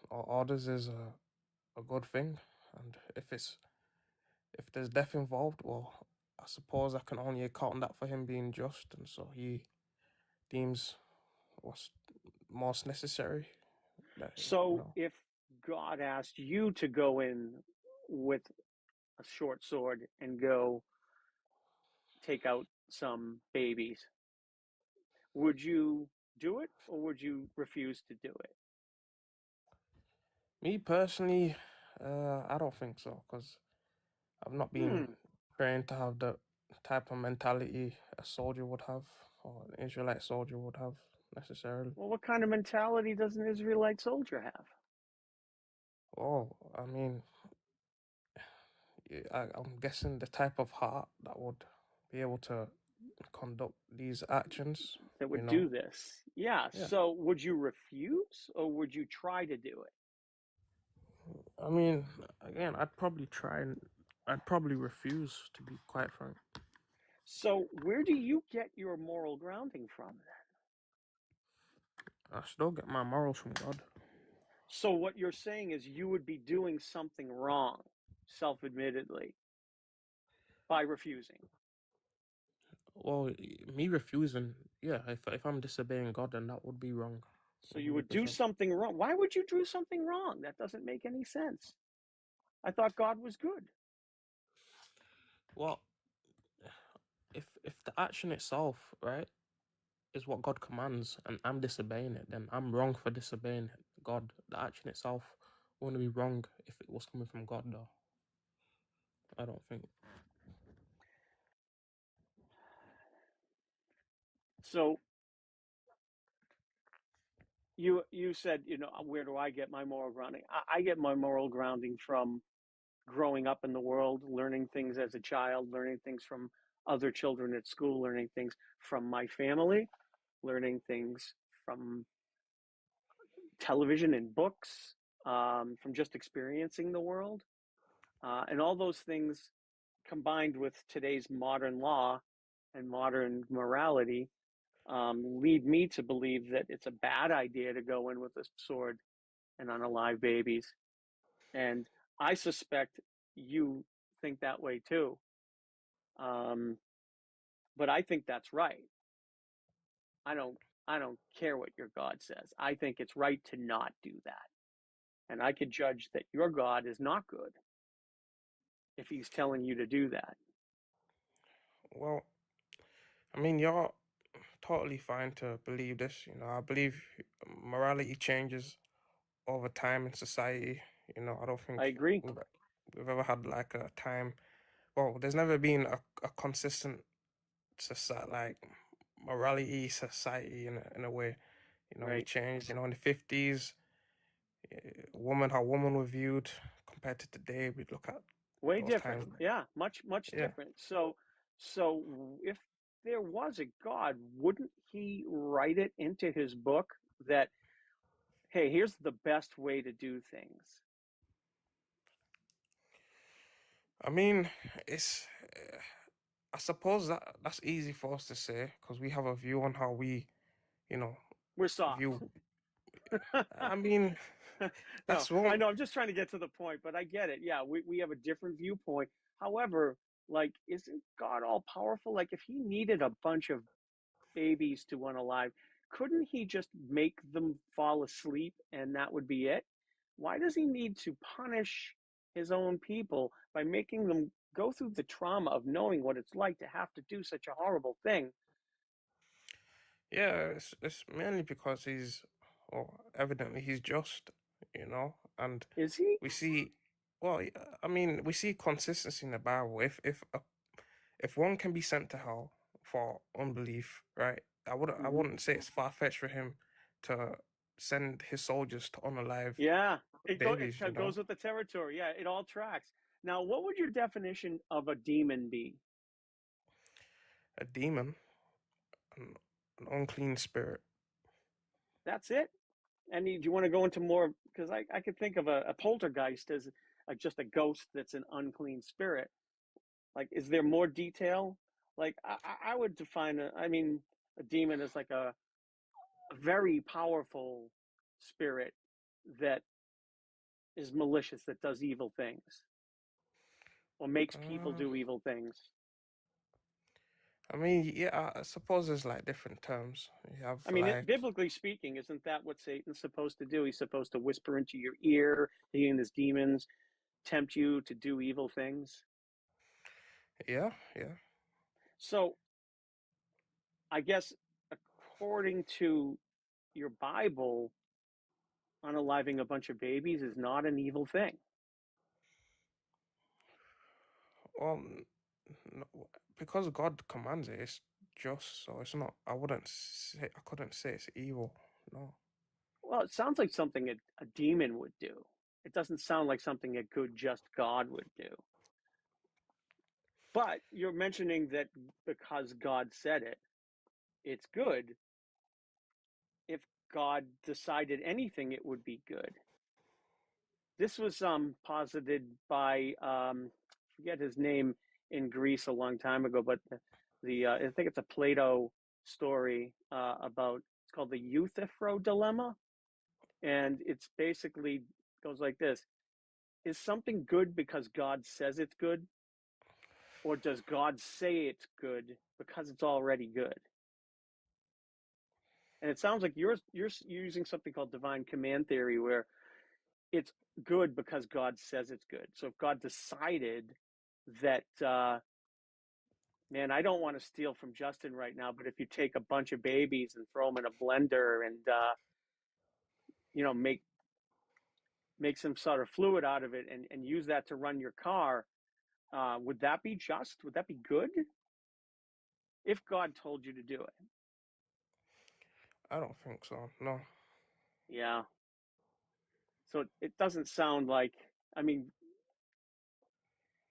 or orders is a good thing, and if there's death involved, well, I suppose I can only account that for him being just, and so he deems what's most necessary. So if God asked you to go in with a short sword and go take out some babies, would you do it, or would you refuse to do it? Me personally, I don't think so, because I've not been trained to have the type of mentality a soldier would have, or an Israelite soldier would have necessarily. Well, what kind of mentality does an Israelite soldier have? Oh, I mean, I'm guessing the type of heart that would be able to conduct these actions. That would do this. Yeah. So would you refuse, or would you try to do it? I mean, again, I'd probably refuse, to be quite frank. So where do you get your moral grounding from then? I still get my morals from God. So what you're saying is you would be doing something wrong, self-admittedly, by refusing. Well, me refusing, yeah, if I'm disobeying God, then that would be wrong. So you would do something wrong. Why would you do something wrong? That doesn't make any sense. I thought God was good. Well, if the action itself, right, is what God commands, and I'm disobeying it, then I'm wrong for disobeying God. The action itself wouldn't be wrong if it was coming from God, though. I don't think. So you said, where do I get my moral grounding? I get my moral grounding from growing up in the world, learning things as a child, learning things from other children at school, learning things from my family, learning things from television and books, from just experiencing the world. And all those things combined with today's modern law and modern morality lead me to believe that it's a bad idea to go in with a sword and unalive babies. And I suspect you think that way too. But I think that's right. I don't care what your God says. I think it's right to not do that. And I could judge that your God is not good if he's telling you to do that. Well, I mean, you're totally fine to believe this. I believe morality changes over time in society. I don't think I agree. We've ever had like a time. Well, there's never been a consistent society, like morality society in a way. We changed. In the 50s, how women were viewed compared to today. We look at way different. Yeah, much different. So So if there was a God, wouldn't he write it into his book that, hey, here's the best way to do things? I mean, it's. I suppose that's easy for us to say because we have a view on how we, you know, We're soft. view. I mean, No, that's I one. know. I'm just trying to get to the point, but I get it. Yeah, we have a different viewpoint. However, like, isn't God all powerful? Like, if he needed a bunch of babies to unalive, couldn't he just make them fall asleep and that would be it? Why does he need to punish his own people by making them go through the trauma of knowing what it's like to have to do such a horrible thing? Yeah, it's mainly because or evidently he's just, and Is he? we see, well, I mean, we see consistency in the Bible. If one can be sent to hell for unbelief, right? I Mm-hmm. wouldn't say it's far fetched for him to send his soldiers to unalive Yeah, it babies. goes with the territory. Yeah, it all tracks. Now, what would your definition of a demon be? A demon, an unclean spirit. That's it? And do you want to go into more? Because I could think of a poltergeist as just a ghost that's an unclean spirit. Like, is there more detail? Like, I would define a demon as like a very powerful spirit that is malicious, that does evil things, or makes people Uh, do evil things. I mean, yeah, I suppose there's like different terms. You have Biblically speaking, isn't that what Satan's supposed to do? He's supposed to whisper into your ear, he and his demons, tempt you to do evil things. yeah. So I guess according to your Bible, unaliving a bunch of babies is not an evil thing. Well, no, because God commands it, it's just, so it's not. I couldn't say it's evil. No. Well, it sounds like something a demon would do. It doesn't sound like something a good, just God would do. But you're mentioning that because God said it, it's good. If God decided anything, it would be good. This was posited by forget his name in Greece a long time ago, but I think it's a Plato story about, it's called the Euthyphro dilemma, and it's basically goes like this: is something good because God says it's good, or does God say it's good because it's already good? And it sounds like you're using something called divine command theory, where it's good because God says it's good. So if God decided that, man, I don't want to steal from Justin right now, but if you take a bunch of babies and throw them in a blender and make some sort of fluid out of it and use that to run your car, would that be just? Would that be good? If God told you to do it? I don't think so. No. Yeah. So it doesn't sound like, I mean,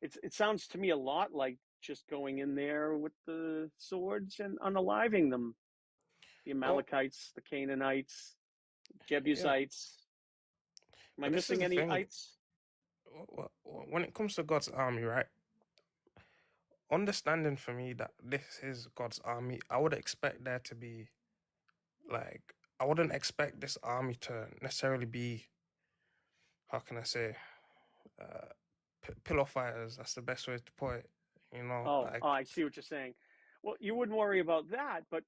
it sounds to me a lot like just going in there with the swords and unaliving them. The Well, Amalekites, the Canaanites, yeah. Jebusites. Am I But this is missing the any thing. ites? When it comes to God's army, right? Understanding for me that this is God's army, I would expect there to be, like, I wouldn't expect this army to necessarily be, how can I say, uh, pillow fighters. That's the best way to put it. Oh, I see what you're saying. Well, you wouldn't worry about that, but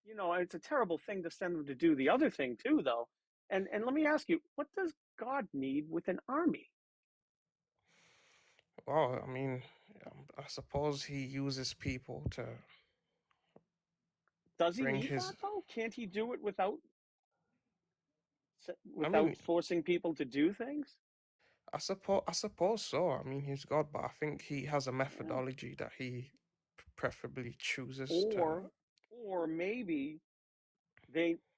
it's a terrible thing to send them to do the other thing too, though. And let me ask you, what does God need with an army? Well, I mean, I suppose he uses people to Does he bring need his. that though? Can't he do it without I mean, forcing people to do things? I suppose so. I mean, he's God, but I think he has a Yeah. methodology that he preferably chooses to. Or maybe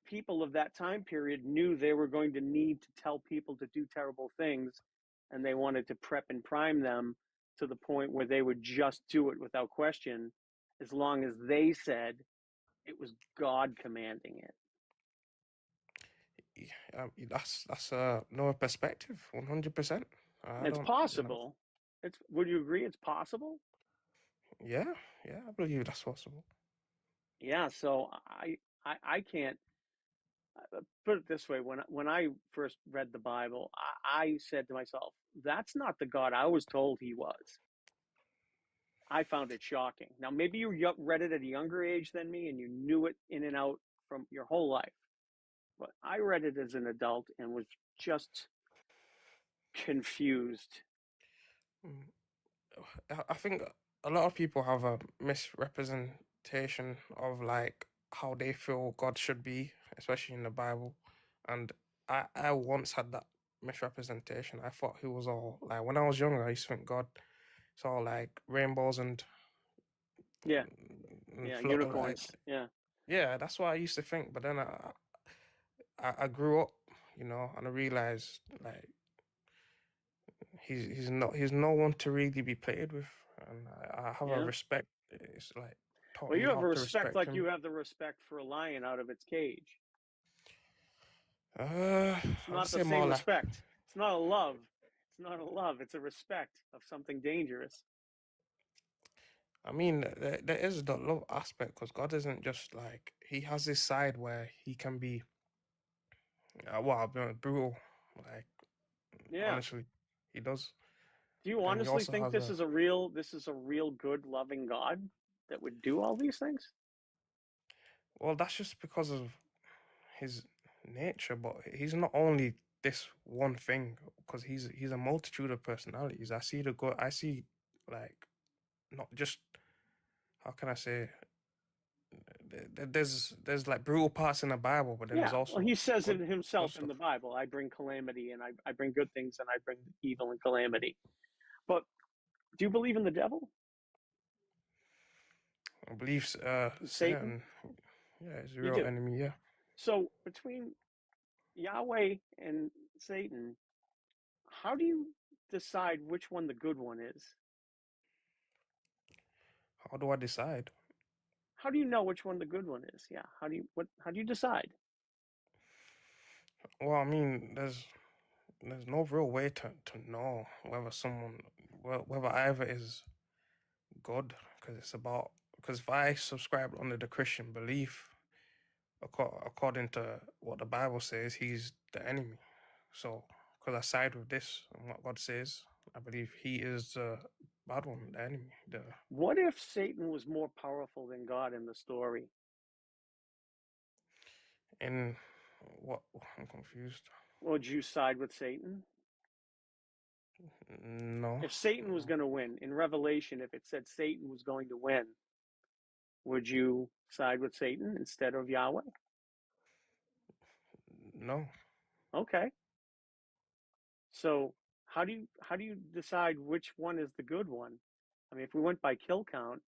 people of that time period knew they were going to need to tell people to do terrible things, and they wanted to prep and prime them to the point where they would just do it without question, as long as they said it was God commanding it. That's no perspective, 100%. I It's don't, possible. Would you agree it's possible? yeah, I believe that's possible. Yeah. So I can't put it this way. When I first read the Bible, I said to myself, "That's not the God I was told he was." I found it shocking. Now, maybe you read it at a younger age than me, and you knew it in and out from your whole life. But I read it as an adult and was just confused. I think a lot of people have a misrepresentation of like how they feel God should be, especially in the Bible. And I once had that misrepresentation. I thought he was all like, when I was younger, I used to think God it's all like rainbows and Yeah, like, unicorns. yeah, that's what I used to think. But then I grew up, and I realized like he's no one to really be played with, and I have a respect. It's like taught Well, me you have how a to respect respect like him. you have the respect for a lion out of its cage. It's not the same respect. It's not a love. It's not a love. It's a respect of something dangerous. I mean, there is the love aspect because God isn't just like he has this side where he can be, brutal. Like, honestly, he does. Do you honestly think this is a real good, loving God that would do all these things? Well, that's just because of his nature, but he's not only this one thing because he's a multitude of personalities. I see like not just how can I say there's like brutal parts in the Bible, but then there's also well, he says it himself in the Bible. I bring calamity and I bring good things and I bring evil and calamity. But do you believe in the devil? I believe Satan. Yeah, he's a real enemy. Yeah. So between Yahweh and Satan, how do you decide which one the good one is? How do I decide? How do you know which one the good one is? Yeah. How do you decide? Well, I mean, there's no real way to know whether either is good because if I subscribe under the Christian belief, according to what the Bible says, he's the enemy. So, because I side with this and what God says, I believe he is the bad one, the enemy. What if Satan was more powerful than God in the story? In what? I'm confused. Would you side with Satan? No. If Satan was going to win, in Revelation, if it said Satan was going to win, would you side with Satan instead of Yahweh? No. Okay. So how do you decide which one is the good one? I mean, if we went by kill count,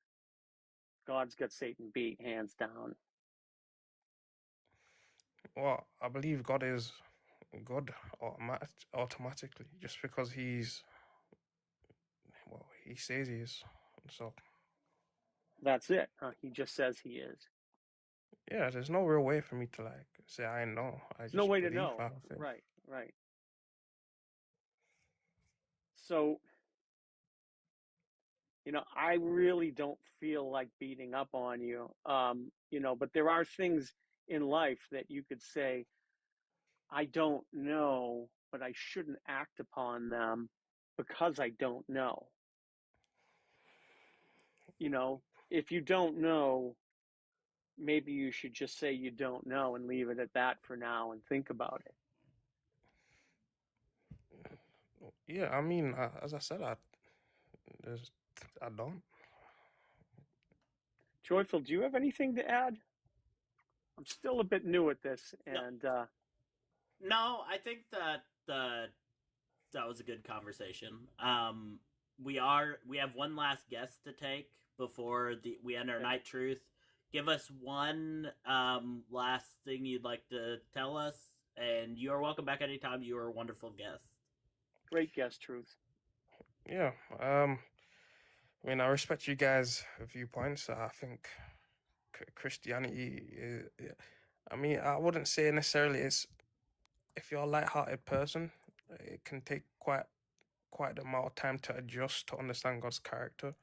God's got Satan beat hands down. Well, I believe God is good automatically just because he says he is. So that's it. Huh? He just says he is. Yeah, there's no real way for me to like say I know. There's no way to know. Right. So, I really don't feel like beating up on you. But there are things in life that you could say, I don't know, but I shouldn't act upon them because I don't know. If you don't know, maybe you should just say you don't know and leave it at that for now and think about it. Yeah, I mean, as I said, I don't. Joyful, do you have anything to add? I'm still a bit new at this, and no, I think that that was a good conversation. We have one last guest to take before we end our Night Truth. Give us one last thing you'd like to tell us, and you are welcome back anytime. You are a wonderful guest. Great guest, Truth. Yeah. I mean, I respect you guys' viewpoints. I think Christianity I mean, I wouldn't say necessarily it's, if you're a light-hearted person, it can take quite the amount of time to adjust to understand God's character.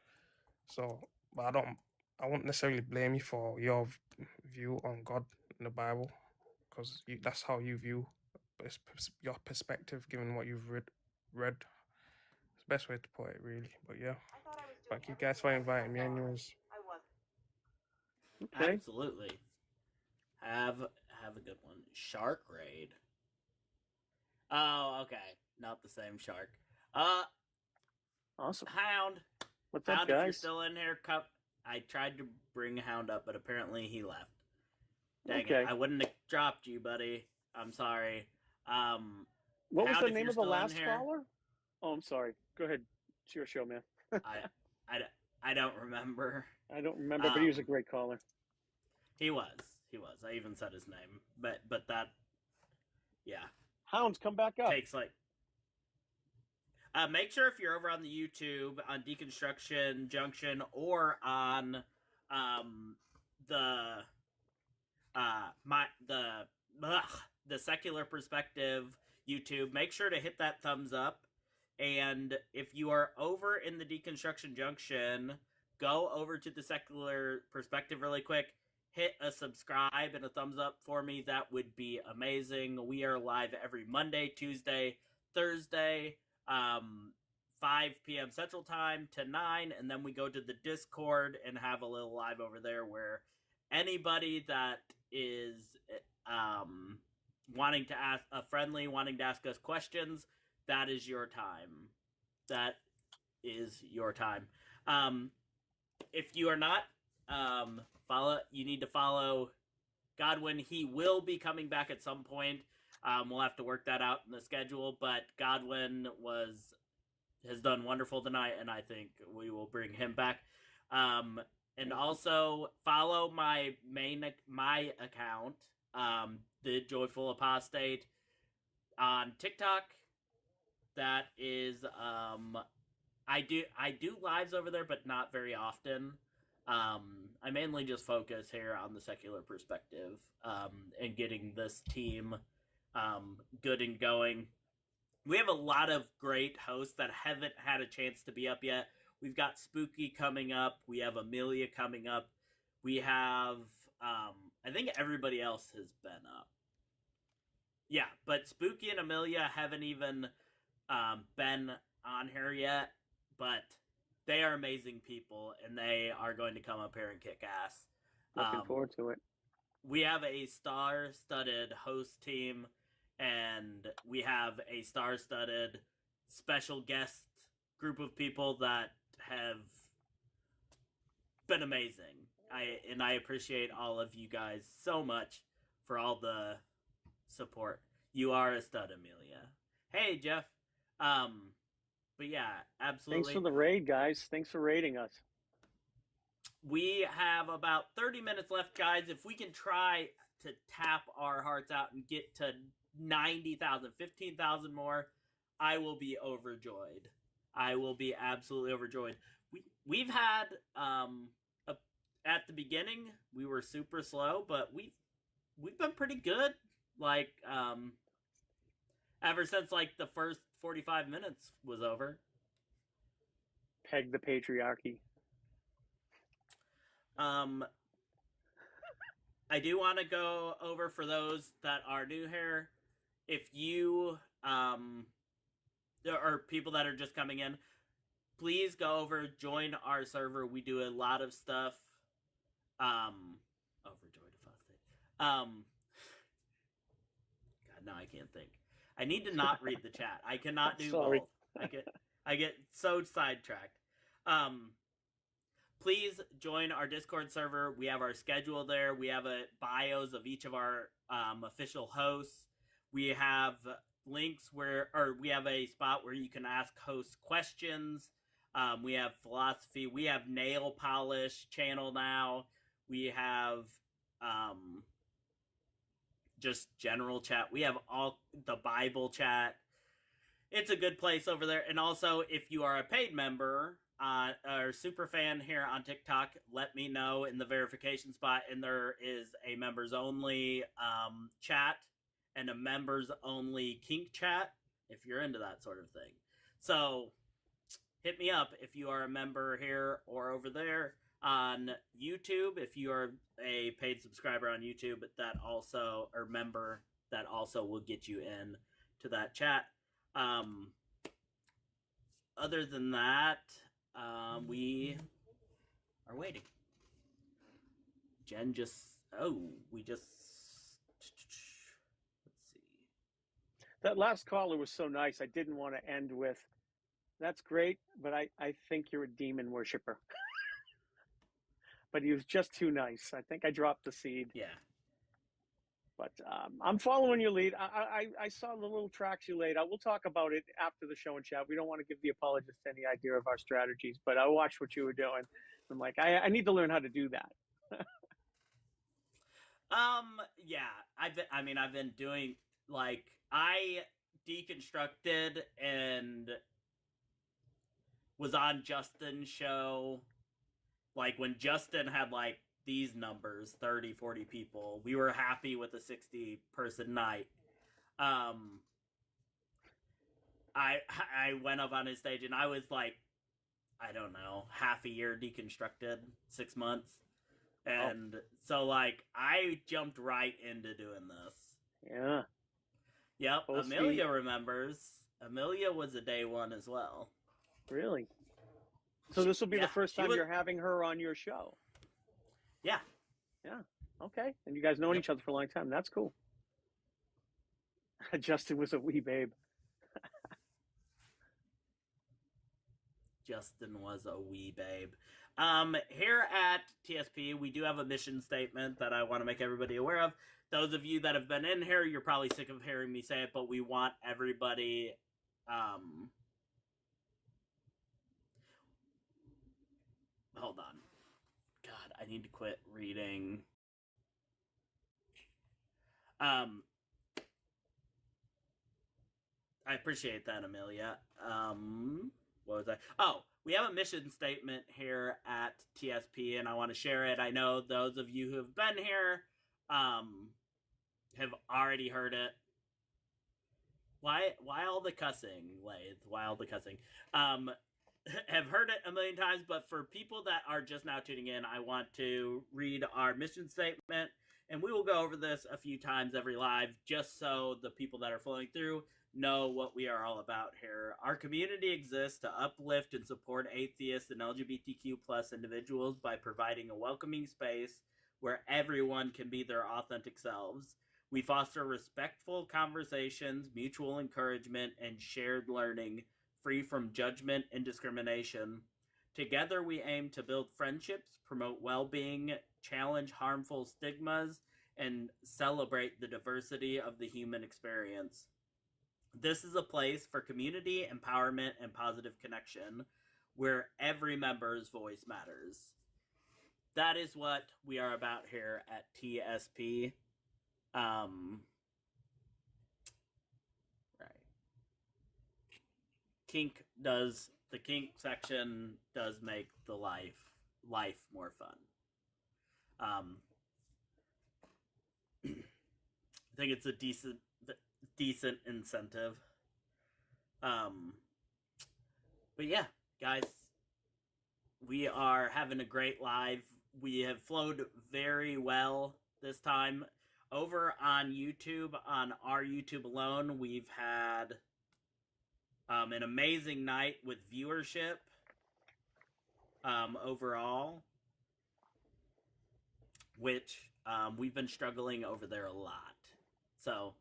So, but I won't necessarily blame you for your view on God in the Bible, because that's how you view your perspective, given what you've read. It's the best way to put it, really. But yeah, thank you guys for inviting me anyways. Okay. Absolutely. Have a good one. Shark Raid. Oh, okay. Not the same shark. Awesome. Hound. What's Hound, up, if you're guys? still in here, I tried to bring Hound up, but apparently he left. Dang Okay. it. I wouldn't have dropped you, buddy. I'm sorry. What was Hound, the if name you're of the still in last here- caller? Oh, I'm sorry. Go ahead. It's your show, man. I don't remember. I don't remember, but he was a great caller. He was. I even said his name. But that, yeah. Hounds, come back up. Takes like. Make sure if you're over on the YouTube on Deconstruction Junction or on the Secular Perspective YouTube, make sure to hit that thumbs up. And if you are over in the Deconstruction Junction, go over to the Secular Perspective really quick. Hit a subscribe and a thumbs up for me. That would be amazing. We are live every Monday, Tuesday, Thursday, 5 p.m. Central Time to 9. And then we go to the Discord and have a little live over there where anybody that is wanting to ask us questions, that is your time. That is your time. If you are not, you need to follow Godwin. He will be coming back at some point. We'll have to work that out in the schedule, but Godwin has done wonderful tonight, and I think we will bring him back. And also follow my account, the Joyful Apostate, on TikTok. That is, I do lives over there, but not very often. I mainly just focus here on the Secular Perspective, and getting this team good and going. We have a lot of great hosts that haven't had a chance to be up yet. We've got Spooky coming up. We have Amelia coming up. We have, I think everybody else has been up. Yeah, but Spooky and Amelia haven't even been on here yet, but they are amazing people, and they are going to come up here and kick ass. Looking forward to it. We have a star-studded host team, and we have a star-studded special guest group of people that have been amazing. I appreciate all of you guys so much for all the support. You are a stud, Amelia. Hey, Jeff. But yeah, absolutely. Thanks for the raid, guys. Thanks for raiding us. We have about 30 minutes left, guys. If we can try to tap our hearts out and get to 90,000, 15,000 more, I will be overjoyed. I will be absolutely overjoyed. We've had, at the beginning, we were super slow, but we've been pretty good. Like, ever since, like, the first 45 minutes was over. Peg the patriarchy. I do want to go over for those that are new here. If you, there are people that are just coming in, please go over, join our server. We do a lot of stuff. Overjoyed Apostate. God, no, I can't think. I need to not read the chat. I cannot do Sorry. both. I get so sidetracked. Please join our Discord server. We have our schedule there. We have bios of each of our official hosts. We have links we have a spot where you can ask hosts questions. We have philosophy. We have nail polish channel now. We have just general chat. We have all the Bible chat. It's a good place over there. And also, if you are a paid member, or super fan here on TikTok, let me know in the verification spot, and there is a members only chat and a members only kink chat if you're into that sort of thing. So hit me up if you are a member here or over there on YouTube. If you are a paid subscriber on YouTube, that also, or member, that also will get you in to that chat. Other than that, we are waiting. Jen just, let's see. That last caller was so nice. I didn't want to end with, that's great, but I think you're a demon worshiper. But he was just too nice. I think I dropped the seed. Yeah. But I'm following your lead. I saw the little tracks you laid out. We'll talk about it after the show and chat. We don't want to give the apologists any idea of our strategies, but I watched what you were doing. I'm like, I need to learn how to do that. Yeah, I've been doing, like, I deconstructed and was on Justin's show, like, when Justin had, like, these numbers, 30, 40 people. We were happy with a 60-person night. I went up on his stage, and I was, like, I don't know, half a year deconstructed, 6 months. And so, like, I jumped right into doing this. Yeah. Yep, Supposed Amelia remembers. Amelia was a day one as well. Really? So this will be Yeah, the first she time was- you're having her on your show. Yeah. Yeah. Okay. And you guys known each other for a long time. That's cool. Justin was a wee babe. Justin was a wee babe. Here at TSP, we do have a mission statement that I want to make everybody aware of. Those of you that have been in here, you're probably sick of hearing me say it, but we want everybody, hold on. God, I need to quit reading. I appreciate that, Amelia. What was I? Oh, we have a mission statement here at TSP, and I want to share it. I know those of you who have been here have already heard it. Why all the cussing, Laith? Why all the cussing? Have heard it a million times, but for people that are just now tuning in, I want to read our mission statement, and we will go over this a few times every live, just so the people that are flowing through know what we are all about here. Our community exists to uplift and support atheists and LGBTQ plus individuals by providing a welcoming space where everyone can be their authentic selves. We foster respectful conversations, mutual encouragement, and shared learning, free from judgment and discrimination. Together, we aim to build friendships, promote well-being, challenge harmful stigmas, and celebrate the diversity of the human experience. This is a place for community, empowerment, and positive connection, where every member's voice matters. That is what we are about here at TSP. Right. The kink section does make the life more fun. I think it's a decent incentive. But yeah, guys, we are having a great live. We have flowed very well this time. Over on YouTube, on our YouTube alone, we've had an amazing night with viewership overall, which we've been struggling over there a lot. So,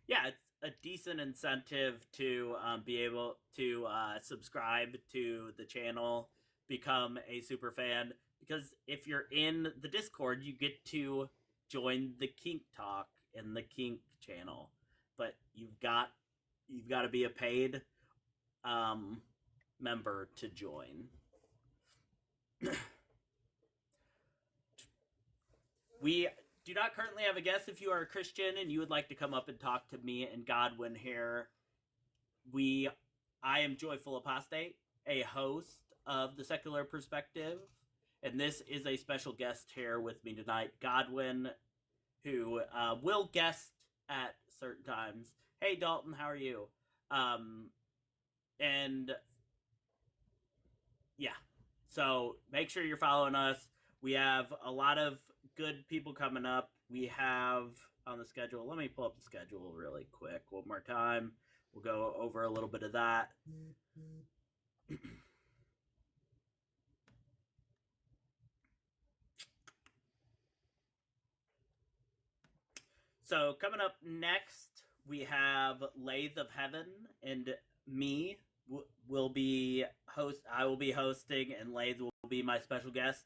yeah, it's a decent incentive to be able to subscribe to the channel, become a super fan, because if you're in the Discord, you get to join the Kink Talk in the Kink channel, but you've got to be a paid member to join. We do not currently have a guest. If you are a Christian and you would like to come up and talk to me and Godwin here, I am Joyful Apostate, a host of the secular perspective. And this is a special guest here with me tonight, Godwin, who will guest at certain times. Hey, Dalton, how are you? And yeah, so make sure you're following us. We have a lot of good people coming up. We have on the schedule, let me pull up the schedule really quick one more time. We'll go over a little bit of that. So coming up next, we have Lathe of Heaven, and me will be I will be hosting, and Lathe will be my special guest.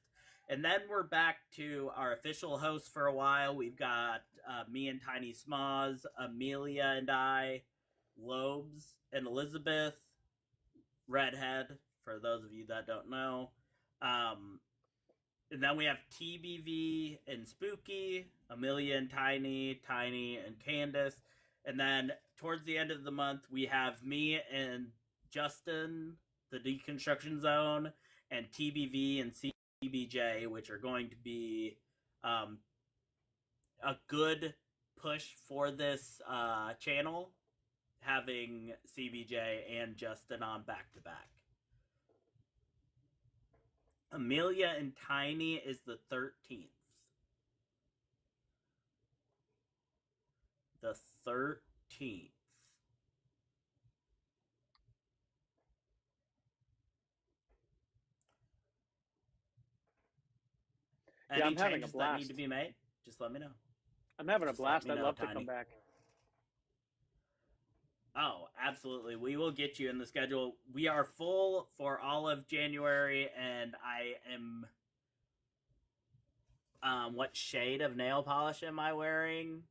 And then we're back to our official hosts for a while. We've got me and Tiny Smoz, Amelia and I, Lobes and Elizabeth, Redhead, for those of you that don't know. And then we have TBV and Spooky, Amelia and Tiny, Tiny and Candace. And then towards the end of the month, we have me and Justin, the Deconstruction Zone, and TBV and CBJ, which are going to be a good push for this channel, having CBJ and Justin on back-to-back. Amelia and Tiny is the 13th. The 13th. Yeah, Any I'm having a changes that blast. need to be made? Just let me know. I'm having a blast. let me I'd know, love to Tiny. come back. Oh, absolutely. We will get you in the schedule. We are full for all of January, and I am... what shade of nail polish am I wearing?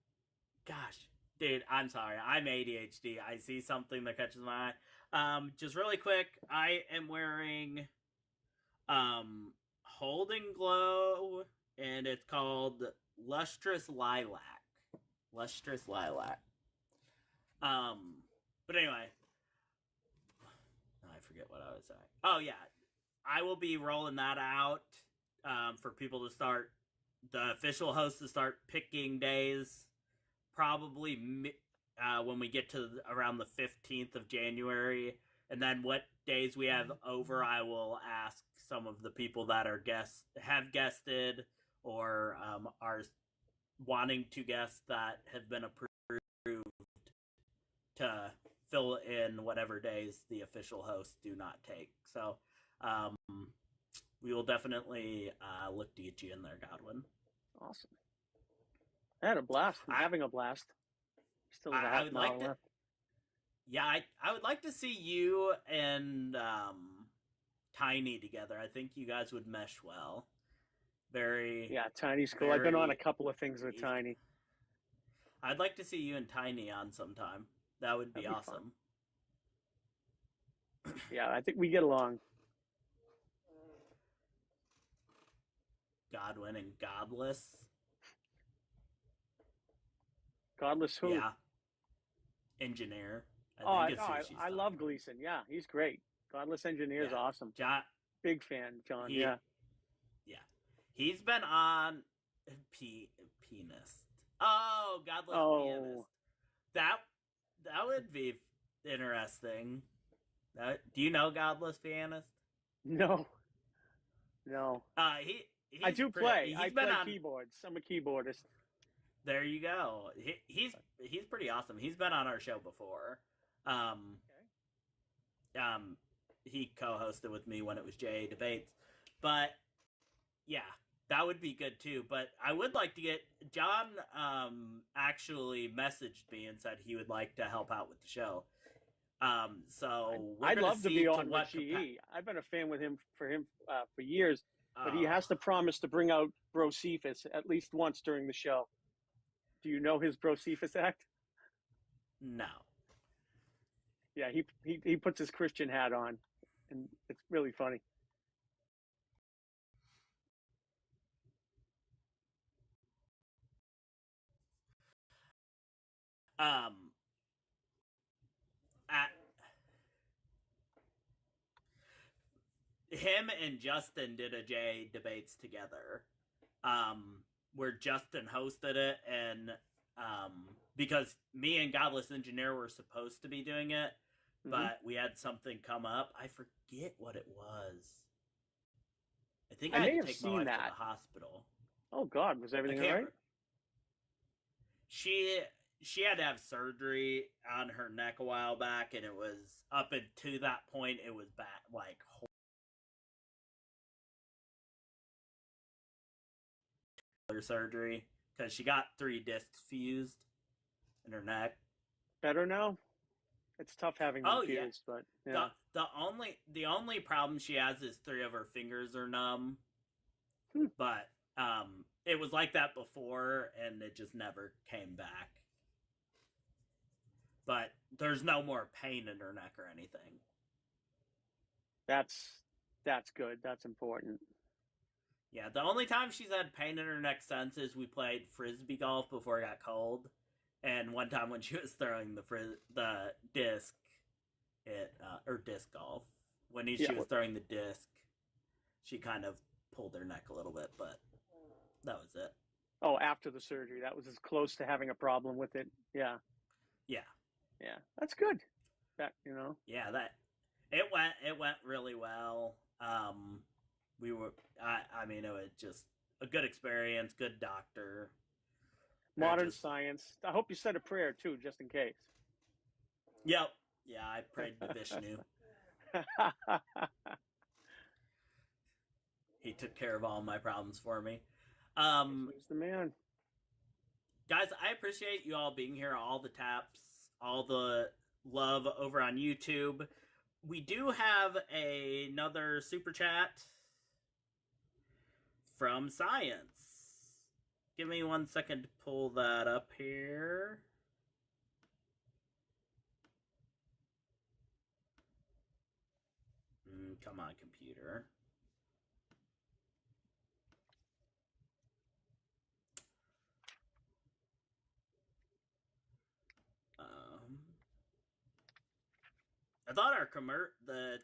Gosh, dude, I'm sorry. I'm ADHD. I see something that catches my eye. Just really quick, I am wearing Holding Glow, and it's called Lustrous Lilac. Lustrous Lilac. But anyway, I forget what I was saying. Oh yeah, I will be rolling that out for people to start, the official hosts to start picking days, probably when we get to around the 15th of January. And then what days we have over, I will ask some of the people that are have guested or are wanting to guest that have been approved to fill in whatever days the official hosts do not take. So we will definitely look to get you in there, Godwin. Awesome. I had a blast. I'm having a blast. Still have a half mile left. Yeah, I would like to see you and Tiny together. I think you guys would mesh well. Yeah, Tiny's cool. I've been on a couple of things with Tiny. I'd like to see you and Tiny on sometime. That would be awesome. Yeah, I think we get along. Godwin and Godless. Godless who? Yeah. Engineer. I love Gleason. Yeah, he's great. Godless Engineer is awesome. John, big fan, John. Yeah. He's been on Pianist. Oh, Godless Pianist. That would be interesting. Do you know Godless Pianist? No. I do play. I play on keyboards. I'm a keyboardist. There you go. He's pretty awesome. He's been on our show before. He co-hosted with me when it was JA Debates. But yeah, that would be good too. But I would like to get John actually messaged me and said he would like to help out with the show. So I'd love to be on with GE. I've been a fan for him for years, but he has to promise to bring out Brocephus at least once during the show. Do you know his Brocephus act? No. Yeah, he puts his Christian hat on, and it's really funny. him and Justin did a J debates together, where Justin hosted it, and because me and Godless Engineer were supposed to be doing it, but we had something come up. I forget what it was. I think I may had to have take my seen wife that. to the hospital. Oh God, was everything all right? She had to have surgery on her neck a while back, and it was up to that point it was bad, like surgery, because she got 3 discs fused in her neck. Better now? It's tough having them fused, but yeah. The only problem she has is 3 of her fingers are numb. But it was like that before, and it just never came back. But there's no more pain in her neck or anything. That's good. That's important. Yeah, the only time she's had pain in her neck since is we played frisbee golf before it got cold, and one time when she was throwing the disc, or disc golf, when she was throwing the disc, she kind of pulled her neck a little bit, but that was it. Oh, after the surgery, that was as close to having a problem with it. Yeah. Yeah, that's good. That Yeah, it went really well. I mean, it was just a good experience. Good doctor. Modern science. I hope you said a prayer too, just in case. Yep. Yeah, I prayed to Vishnu. He took care of all my problems for me. He's the man. Guys, I appreciate you all being here, all the taps, all the love over on YouTube. We do have another super chat from Science. Give me 1 second to pull that up here. Come on, computer. I thought the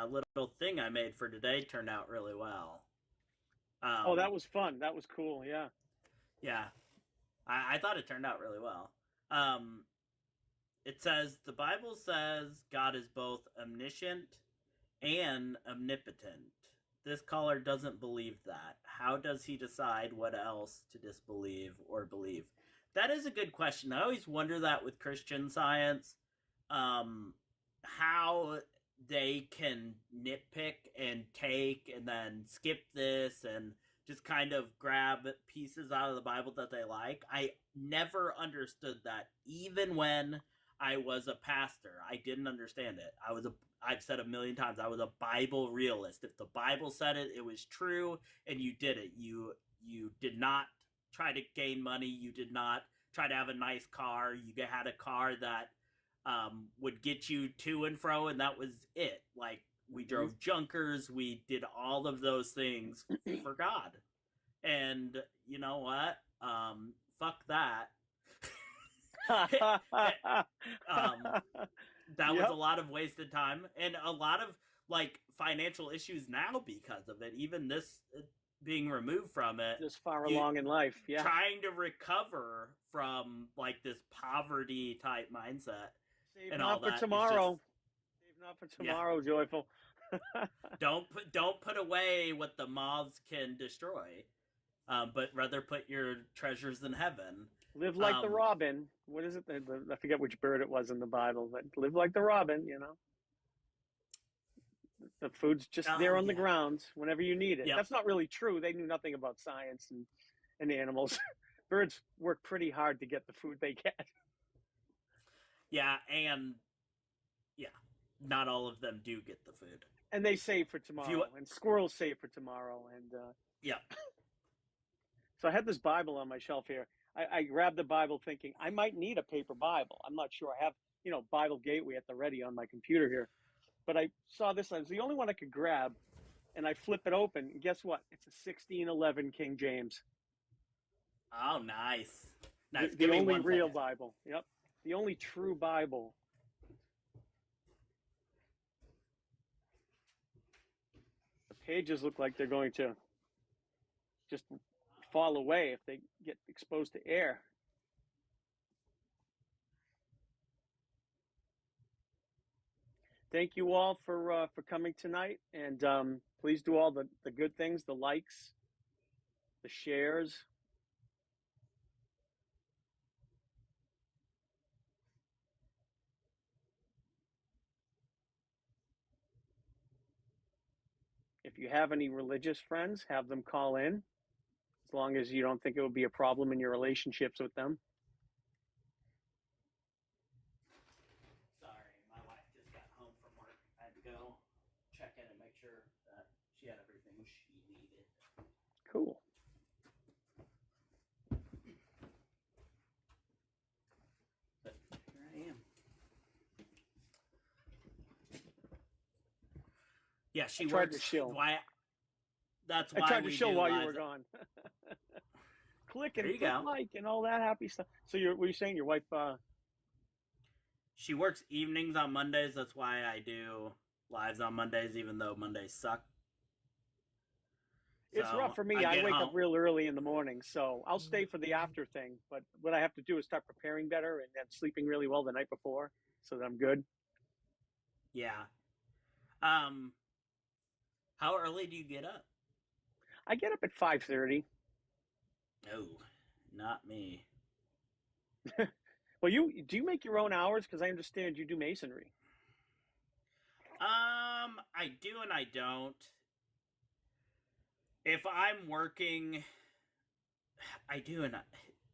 little thing I made for today turned out really well. Oh, that was fun. That was cool. Yeah. Yeah. I thought it turned out really well. It says, the Bible says God is both omniscient and omnipotent. This caller doesn't believe that. How does he decide what else to disbelieve or believe? That is a good question. I always wonder that with Christian Science. How they can nitpick and take and then skip this and just kind of grab pieces out of the Bible that they like. I never understood that. Even when I was a pastor, I didn't understand it. I've said a million times, I was a Bible realist. If the Bible said it, it was true, and you did it. You did not try to gain money. You did not try to have a nice car. You had a car that would get you to and fro, and that was it. Like, we drove junkers, we did all of those things for God. And you know what? Fuck that. That was a lot of wasted time and a lot of like financial issues now because of it. Even this being removed from it, this far along in life, trying to recover from like this poverty type mindset. Save not for tomorrow. Save not for tomorrow, Joyful. Don't put away what the moths can destroy, but rather put your treasures in heaven. Live like the robin. What is it? I forget which bird it was in the Bible, but live like the robin, The food's just there on the ground whenever you need it. Yep. That's not really true. They knew nothing about science and animals. Birds work pretty hard to get the food they get. Yeah, and not all of them do get the food. And they save for tomorrow, and squirrels save for tomorrow. And so I had this Bible on my shelf here. I grabbed the Bible thinking I might need a paper Bible. I'm not sure. I have, Bible Gateway at the ready on my computer here. But I saw this. I was the only one I could grab. And I flip it open. And guess what? It's a 1611 King James. Oh, nice. Nice. The only real Bible. Yep. The only true Bible. pages look like they're going to just fall away if they get exposed to air. Thank you all for coming tonight, and please do all the good things, the likes, the shares. If you have any religious friends, have them call in, as long as you don't think it would be a problem in your relationships with them. Sorry, my wife just got home from work. I had to go check in and make sure that she had everything she needed. Cool. But here I am. Yeah, she tried works. to shill. Why? That's I why tried to we show do while live. you were gone. Click and There you click go. like and all that happy stuff. So were you saying your wife? She works evenings on Mondays. That's why I do lives on Mondays, even though Mondays suck. It's So, rough for me. I get wake home. up real early in the morning, so I'll stay for the after thing. But what I have to do is start preparing better and then sleeping really well the night before, so that I'm good. Yeah. How early do you get up? I get up at 5:30. No, not me. Well, do you make your own hours? Because I understand you do masonry. I do and I don't. If I'm working, I do and I.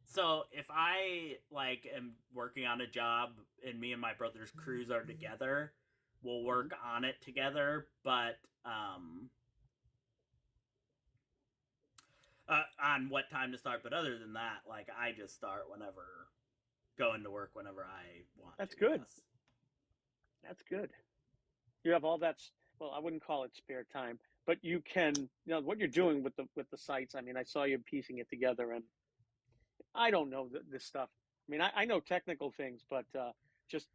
So if I am working on a job and me and my brother's crews are together, we'll work on it together. But on what time to start. But other than that, I just start whenever, going to work whenever I want. That's to, good. yes. That's good. You have all that. Well, I wouldn't call it spare time, but you can. What you're doing with the sites. I mean, I saw you piecing it together, and I don't know this stuff. I mean, I know technical things, but just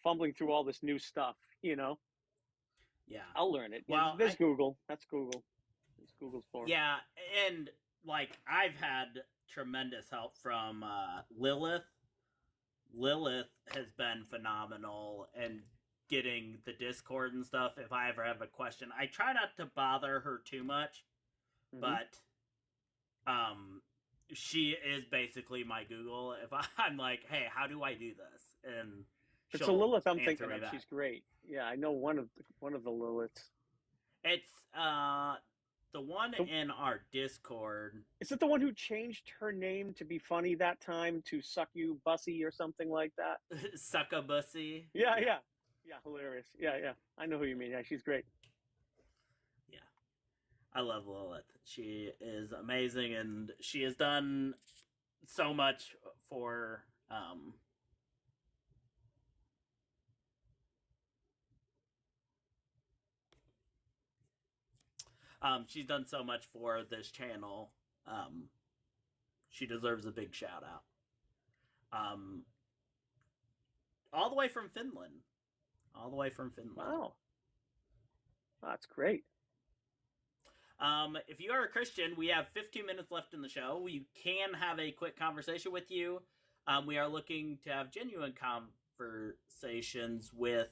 fumbling through all this new stuff. Yeah. I'll learn it. Well, there's Google. That's Google. It's Google's for. Yeah, and I've had tremendous help from Lilith. Lilith has been phenomenal and getting the Discord and stuff. If I ever have a question, I try not to bother her too much, but she is basically my Google. If I'm like, hey, how do I do this? And it's a Lilith I'm answer thinking me of. back. She's great. Yeah, I know one of the Liliths. It's the one in our Discord. Is it the one who changed her name to be funny that time to Suck You Bussy or something like that? Sucka Bussy. Yeah, hilarious. Yeah. I know who you mean. Yeah, she's great. Yeah. I love Lilith. She is amazing, and she has done so much for she's done so much for this channel. She deserves a big shout out. All the way from Finland. Wow. That's great. If you are a Christian, we have 15 minutes left in the show. We can have a quick conversation with you. We are looking to have genuine conversations with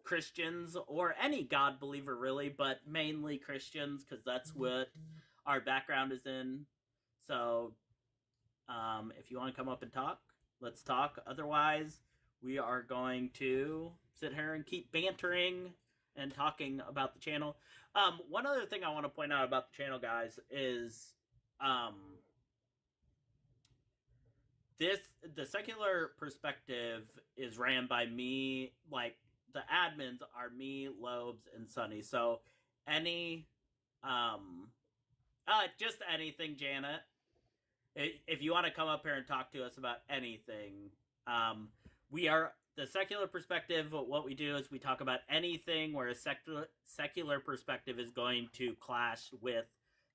Christians or any God believer, really, but mainly Christians, because that's what our background is in. So, if you want to come up and talk, let's talk. Otherwise, we are going to sit here and keep bantering and talking about the channel. One other thing I want to point out about the channel, guys, is the secular perspective is ran by me. The admins are me, Lobes, and Sunny. So just anything, Janet. If you want to come up here and talk to us about anything, we are the secular perspective. What we do is we talk about anything where a secular perspective is going to clash with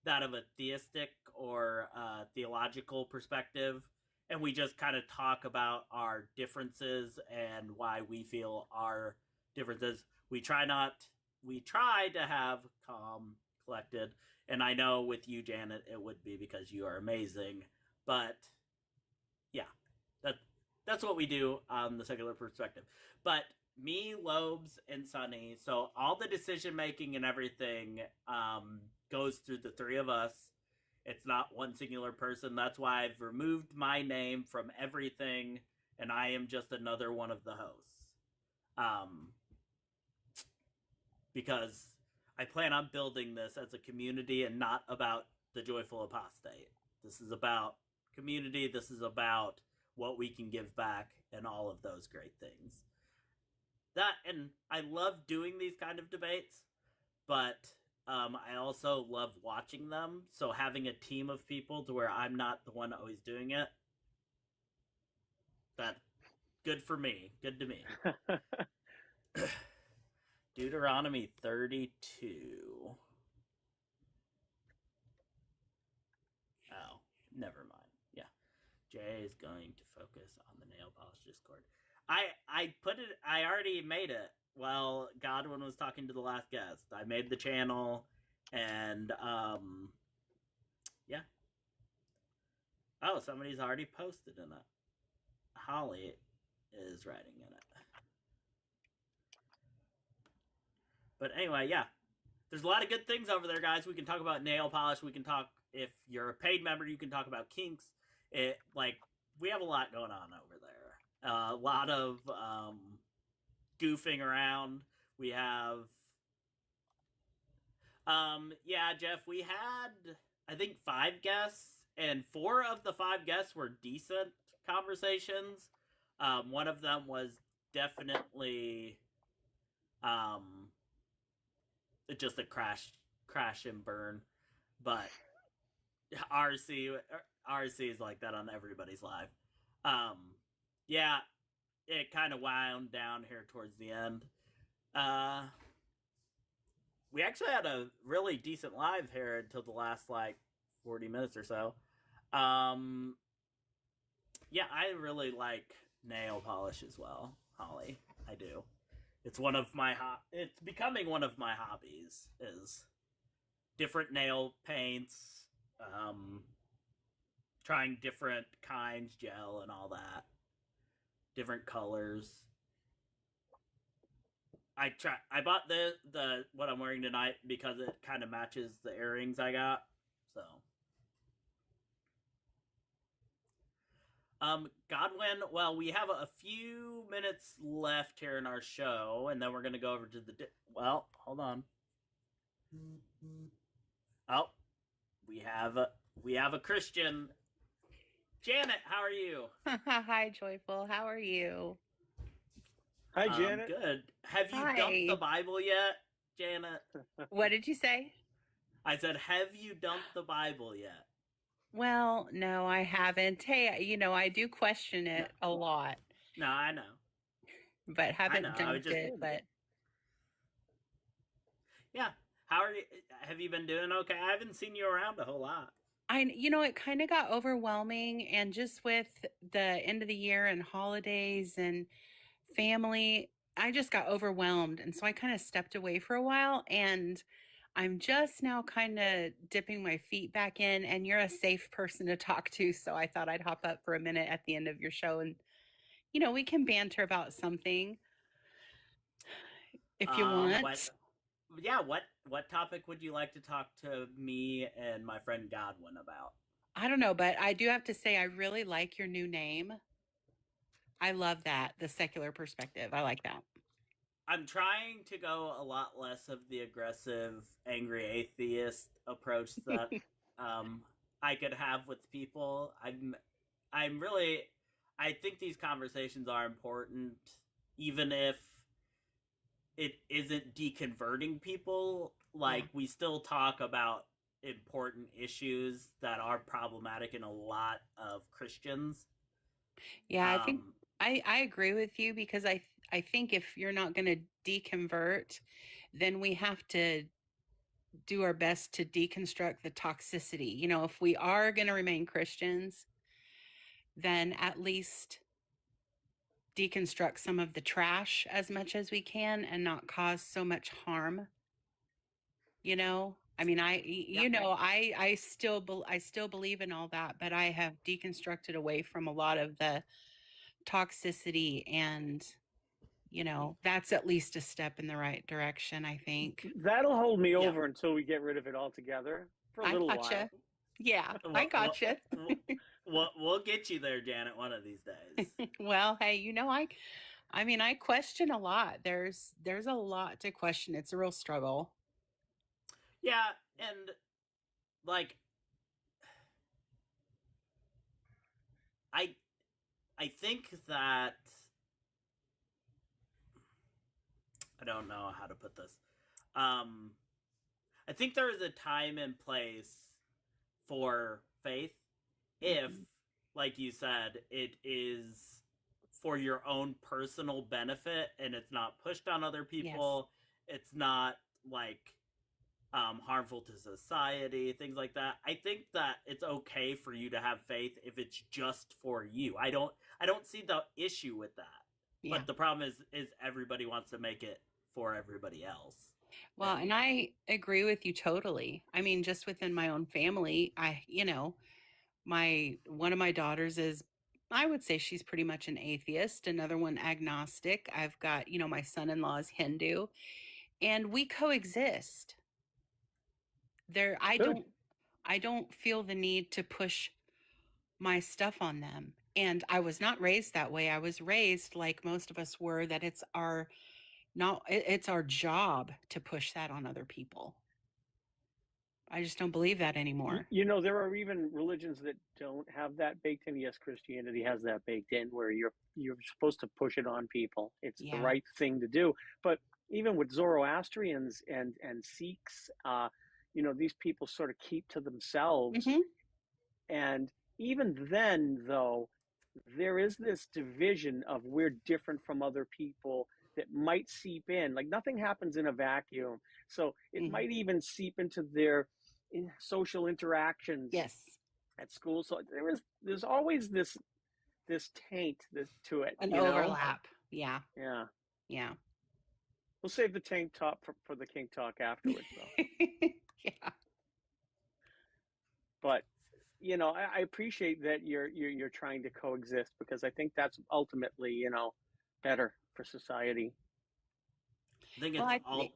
that of a theistic or theological perspective. And we just kind of talk about our differences and why we feel our differences. We try not we try to have calm, collected. And I know with you, Janet, it would be because you are amazing. But yeah, that's what we do on the secular perspective. But me, Lobes, and Sunny, so all the decision making and everything goes through the three of us. It's not one singular person. That's why I've removed my name from everything, and I am just another one of the hosts. Because I plan on building this as a community and not about the Joyful Apostate. This is about community. This is about what we can give back and all of those great things. And I love doing these kind of debates, but I also love watching them. So having a team of people to where I'm not the one always doing it, that good for me. Good to me. Deuteronomy 32. Oh, never mind. Yeah. Jay is going to focus on the nail polish Discord. I already made it while Godwin was talking to the last guest. I made the channel, and yeah. Oh, somebody's already posted in it. Holly is writing in it. But anyway, yeah. There's a lot of good things over there, guys. We can talk about nail polish. We can talk, if you're a paid member, you can talk about kinks. We have a lot going on over there. A lot of goofing around. We have... yeah, Jeff, we had, I think, 5 guests, and 4 of the 5 guests were decent conversations. One of them was definitely... just a crash and burn, but RC is like that on everybody's live. Yeah, it kind of wound down here towards the end. We actually had a really decent live here until the last 40 minutes or so. Yeah, I really like nail polish as well, Holly. I do. It's one of my it's becoming one of my hobbies, is different nail paints, trying different kinds, gel and all that, different colors. I bought the what I'm wearing tonight because it kind of matches the earrings I got. So Godwin, well, we have a few minutes left here in our show, and then we're going to go over to the... well, hold on. Oh, we have a Christian. Janet, how are you? Hi, Joyful. How are you? Hi, Janet. Good. Have you Hi. dumped the Bible yet, Janet? What did you say? I said, have you dumped the Bible yet? Well, no, I haven't. Hey, I do question it a lot, No, I know. but haven't I was dumped just- it. But Yeah. How are you? Have you been doing okay? I haven't seen you around a whole lot. it kind of got overwhelming, and just with the end of the year and holidays and family, I just got overwhelmed, and so I kind of stepped away for a while, and I'm just now kind of dipping my feet back in, and you're a safe person to talk to, so I thought I'd hop up for a minute at the end of your show, and we can banter about something if you want. What topic would you like to talk to me and my friend Godwin about? I don't know, but I do have to say I really like your new name. I love that, the secular perspective. I like that. I'm trying to go a lot less of the aggressive, angry atheist approach that I could have with people. I think these conversations are important, even if it isn't deconverting people. We still talk about important issues that are problematic in a lot of Christians. Yeah, I think I agree with you, because I think if you're not going to deconvert, then we have to do our best to deconstruct the toxicity. If we are going to remain Christians, then at least deconstruct some of the trash as much as we can and not cause so much harm. You know, I mean, I still believe in all that, but I have deconstructed away from a lot of the toxicity, and that's at least a step in the right direction, I think. That'll hold me over until we get rid of it altogether for a little while. Yeah, I gotcha. We'll get you there, Janet, one of these days. Well, hey, I mean, I question a lot. There's a lot to question. It's a real struggle. Yeah, and like I think that I don't know how to put this. I think there is a time and place for faith if, like you said, it is for your own personal benefit and it's not pushed on other people. Yes. It's not like harmful to society, things like that. I think that it's okay for you to have faith if it's just for you. I don't see the issue with that. Yeah. But the problem is everybody wants to make it for everybody else. Well, and I agree with you totally. I mean, just within my own family, one of my daughters is, I would say she's pretty much an atheist, another one agnostic. I've got, my son-in-law is Hindu, and we coexist. I don't feel the need to push my stuff on them. And I was not raised that way. I was raised like most of us were, that it's our job to push that on other people. I just don't believe that anymore. There are even religions that don't have that baked in. Yes, Christianity has that baked in, where you're supposed to push it on people. It's the right thing to do. But even with Zoroastrians and Sikhs, these people sort of keep to themselves. Mm-hmm. And even then, though, there is this division of we're different from other people that might seep in. Like, nothing happens in a vacuum. So it might even seep into their social interactions. Yes. At school. So there's always this taint to it. An overlap. Yeah. Yeah. Yeah. We'll save the tank top for the kink talk afterwards, though. Yeah. But I appreciate that you're trying to coexist, because I think that's ultimately better for society. I think it's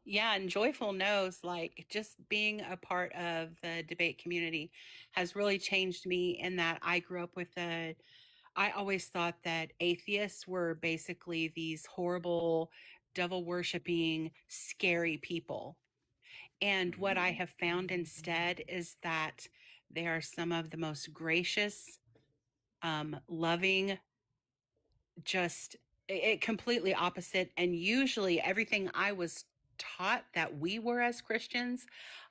yeah, and Joyful knows, like, just being a part of the debate community has really changed me, in that I grew up with I always thought that atheists were basically these horrible, devil-worshipping, scary people. And what I have found instead is that they are some of the most gracious, loving, just completely opposite. And usually everything I was taught that we were as Christians,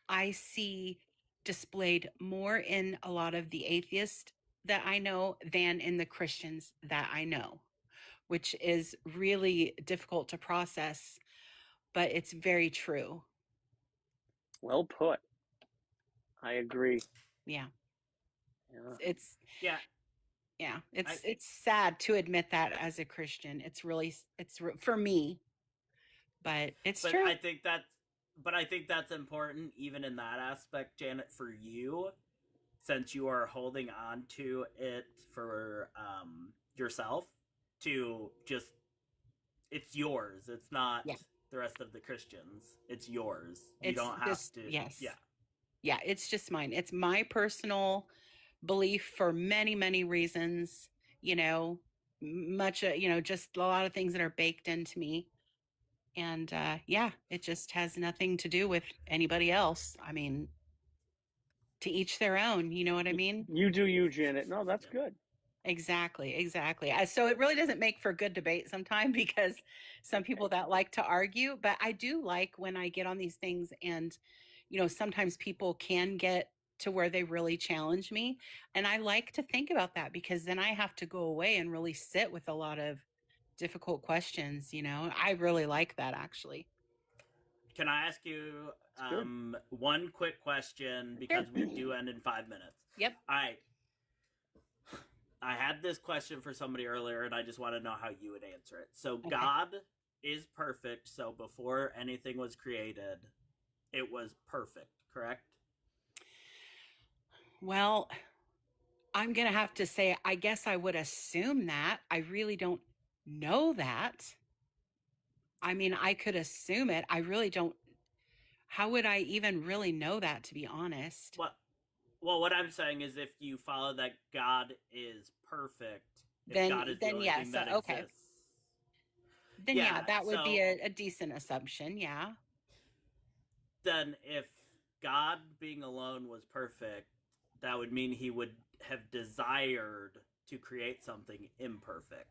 I see displayed more in a lot of the atheists that I know than in the Christians that I know, which is really difficult to process, but it's very true. Well put. I agree. Yeah. It's sad to admit that as a Christian. It's for me, but it's true. I think that's important, even in that aspect, Janet, for you, since you are holding on to it for yourself, to just, it's yours. It's not the rest of the Christians. It's yours. You don't have to. Yes. Yeah, it's just mine. It's my personal belief for many, many reasons, just a lot of things that are baked into me. And it just has nothing to do with anybody else. I mean, to each their own, you know what I mean? You do you, Janet. No, that's good. Exactly. So it really doesn't make for good debate sometimes, because some people that like to argue, but I do like when I get on these things and, sometimes people can get to where they really challenge me. And I like to think about that, because then I have to go away and really sit with a lot of difficult questions. I really like that, actually. Can I ask you one quick question, because we do end in 5 minutes? Yep. All right. I had this question for somebody earlier, and I just want to know how you would answer it. So Okay. God is perfect, so before anything was created, it was perfect, correct? Well, I'm going to have to say, I guess I would assume that. I really don't know that. I mean, I could assume it. I really don't. How would I even really know that, to be honest? Well, what I'm saying is if you follow that God is perfect, if Then, God is the only yes. thing that Okay. exists. Then, yeah, that would be so a decent assumption. Yeah. then if God being alone was perfect, that would mean he would have desired to create something imperfect.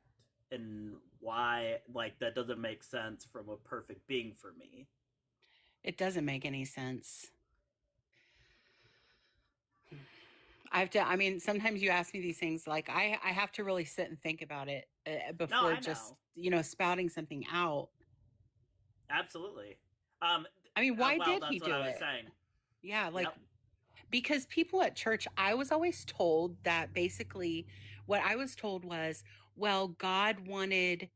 And why, like, that doesn't make sense from a perfect being for me. It doesn't make any sense. I mean, sometimes you ask me these things, like I have to really sit and think about it before I just, know. Spouting something out. Absolutely. I mean, why well, did that's he what do I was it? saying. Yeah, like, Yep. because people at church, I was always told that basically what I was told was, well, God wanted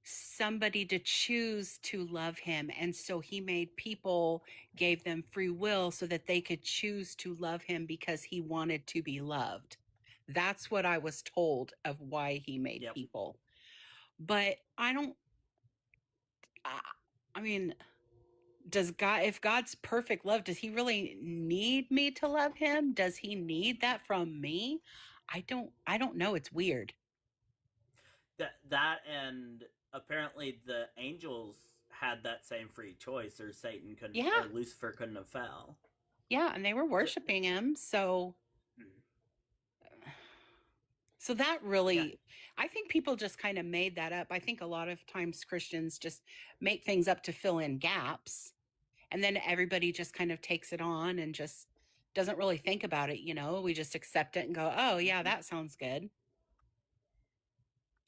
somebody to choose to love him. And so he made people, gave them free will so that they could choose to love him because he wanted to be loved. That's what I was told of why he made Yep. people. But I don't, I mean, if God's perfect love, does he really need me to love him? Does he need that from me? I don't know. It's weird. That and apparently the angels had that same free choice, or Satan couldn't, Yeah. or Lucifer couldn't have fell. Yeah, and they were worshiping him, so that really, I think people just kind of made that up. I think a lot of times Christians just make things up to fill in gaps, and then everybody just kind of takes it on and just doesn't really think about it. We just accept it and go, oh yeah, that sounds good.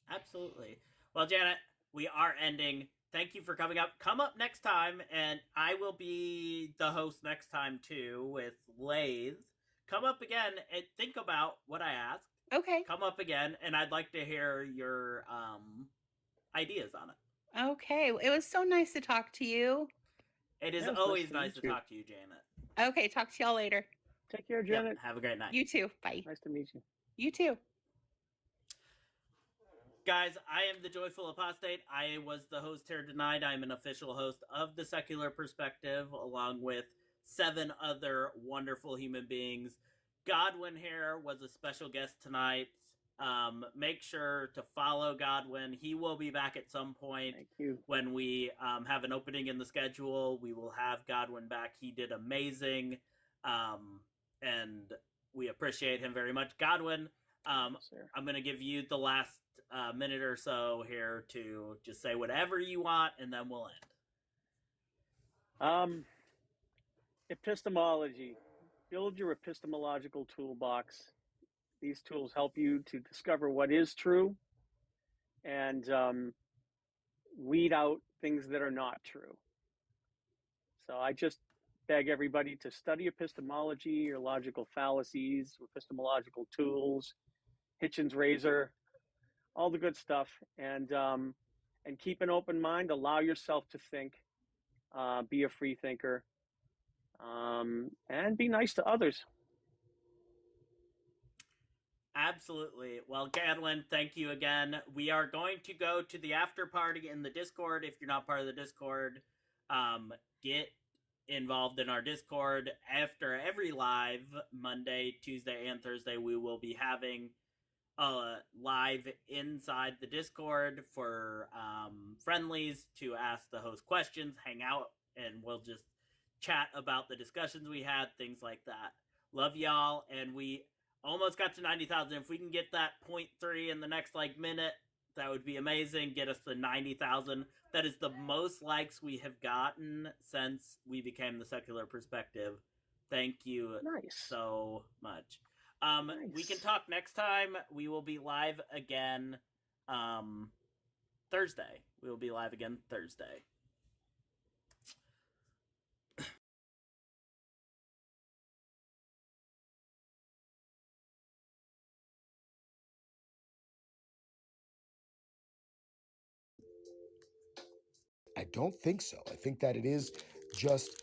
Absolutely. Well, Janet, we are ending. Thank you for coming up. Come up next time, and I will be the host next time too with Lathe. Come up again and think about what I asked. Okay. Come up again, and I'd like to hear your ideas on it. Okay. It was so nice to talk to you. It is always nice to talk to you, Janet. Okay. Talk to y'all later. Take care, Janet. Yep, have a great night. You too. Bye. Nice to meet you. You too. Guys, I am the Joyful Apostate. I was the host here tonight. I'm an official host of The Secular Perspective, along with 7 other wonderful human beings. Godwin here was a special guest tonight. Make sure to follow Godwin. He will be back at some point. Thank you. When we have an opening in the schedule. We will have Godwin back. He did amazing, and we appreciate him very much. Godwin, I'm going to give you the last minute or so here to just say whatever you want, and then we'll end. Epistemology. Build your epistemological toolbox. These tools help you to discover what is true and weed out things that are not true. So I just beg everybody to study epistemology, your logical fallacies, epistemological tools, Hitchens razor, all the good stuff, and keep an open mind. Allow yourself to think. Be a free thinker, and be nice to others. Absolutely. Well, Godwin, thank you again. We are going to go to the after party in the Discord. If you're not part of the Discord, get involved in our Discord. After every live, Monday, Tuesday, and Thursday, we will be having live inside the Discord for friendlies to ask the host questions, hang out, and we'll just chat about the discussions we had, things like that. Love y'all, and we almost got to 90,000. If we can get that 0.3 in the next minute, that would be amazing. Get us to 90,000. That is the most likes we have gotten since we became the Secular Perspective. Thank you so much. We can talk next time. We will be live again Thursday. We will be live again Thursday. I don't think so. I think that it is just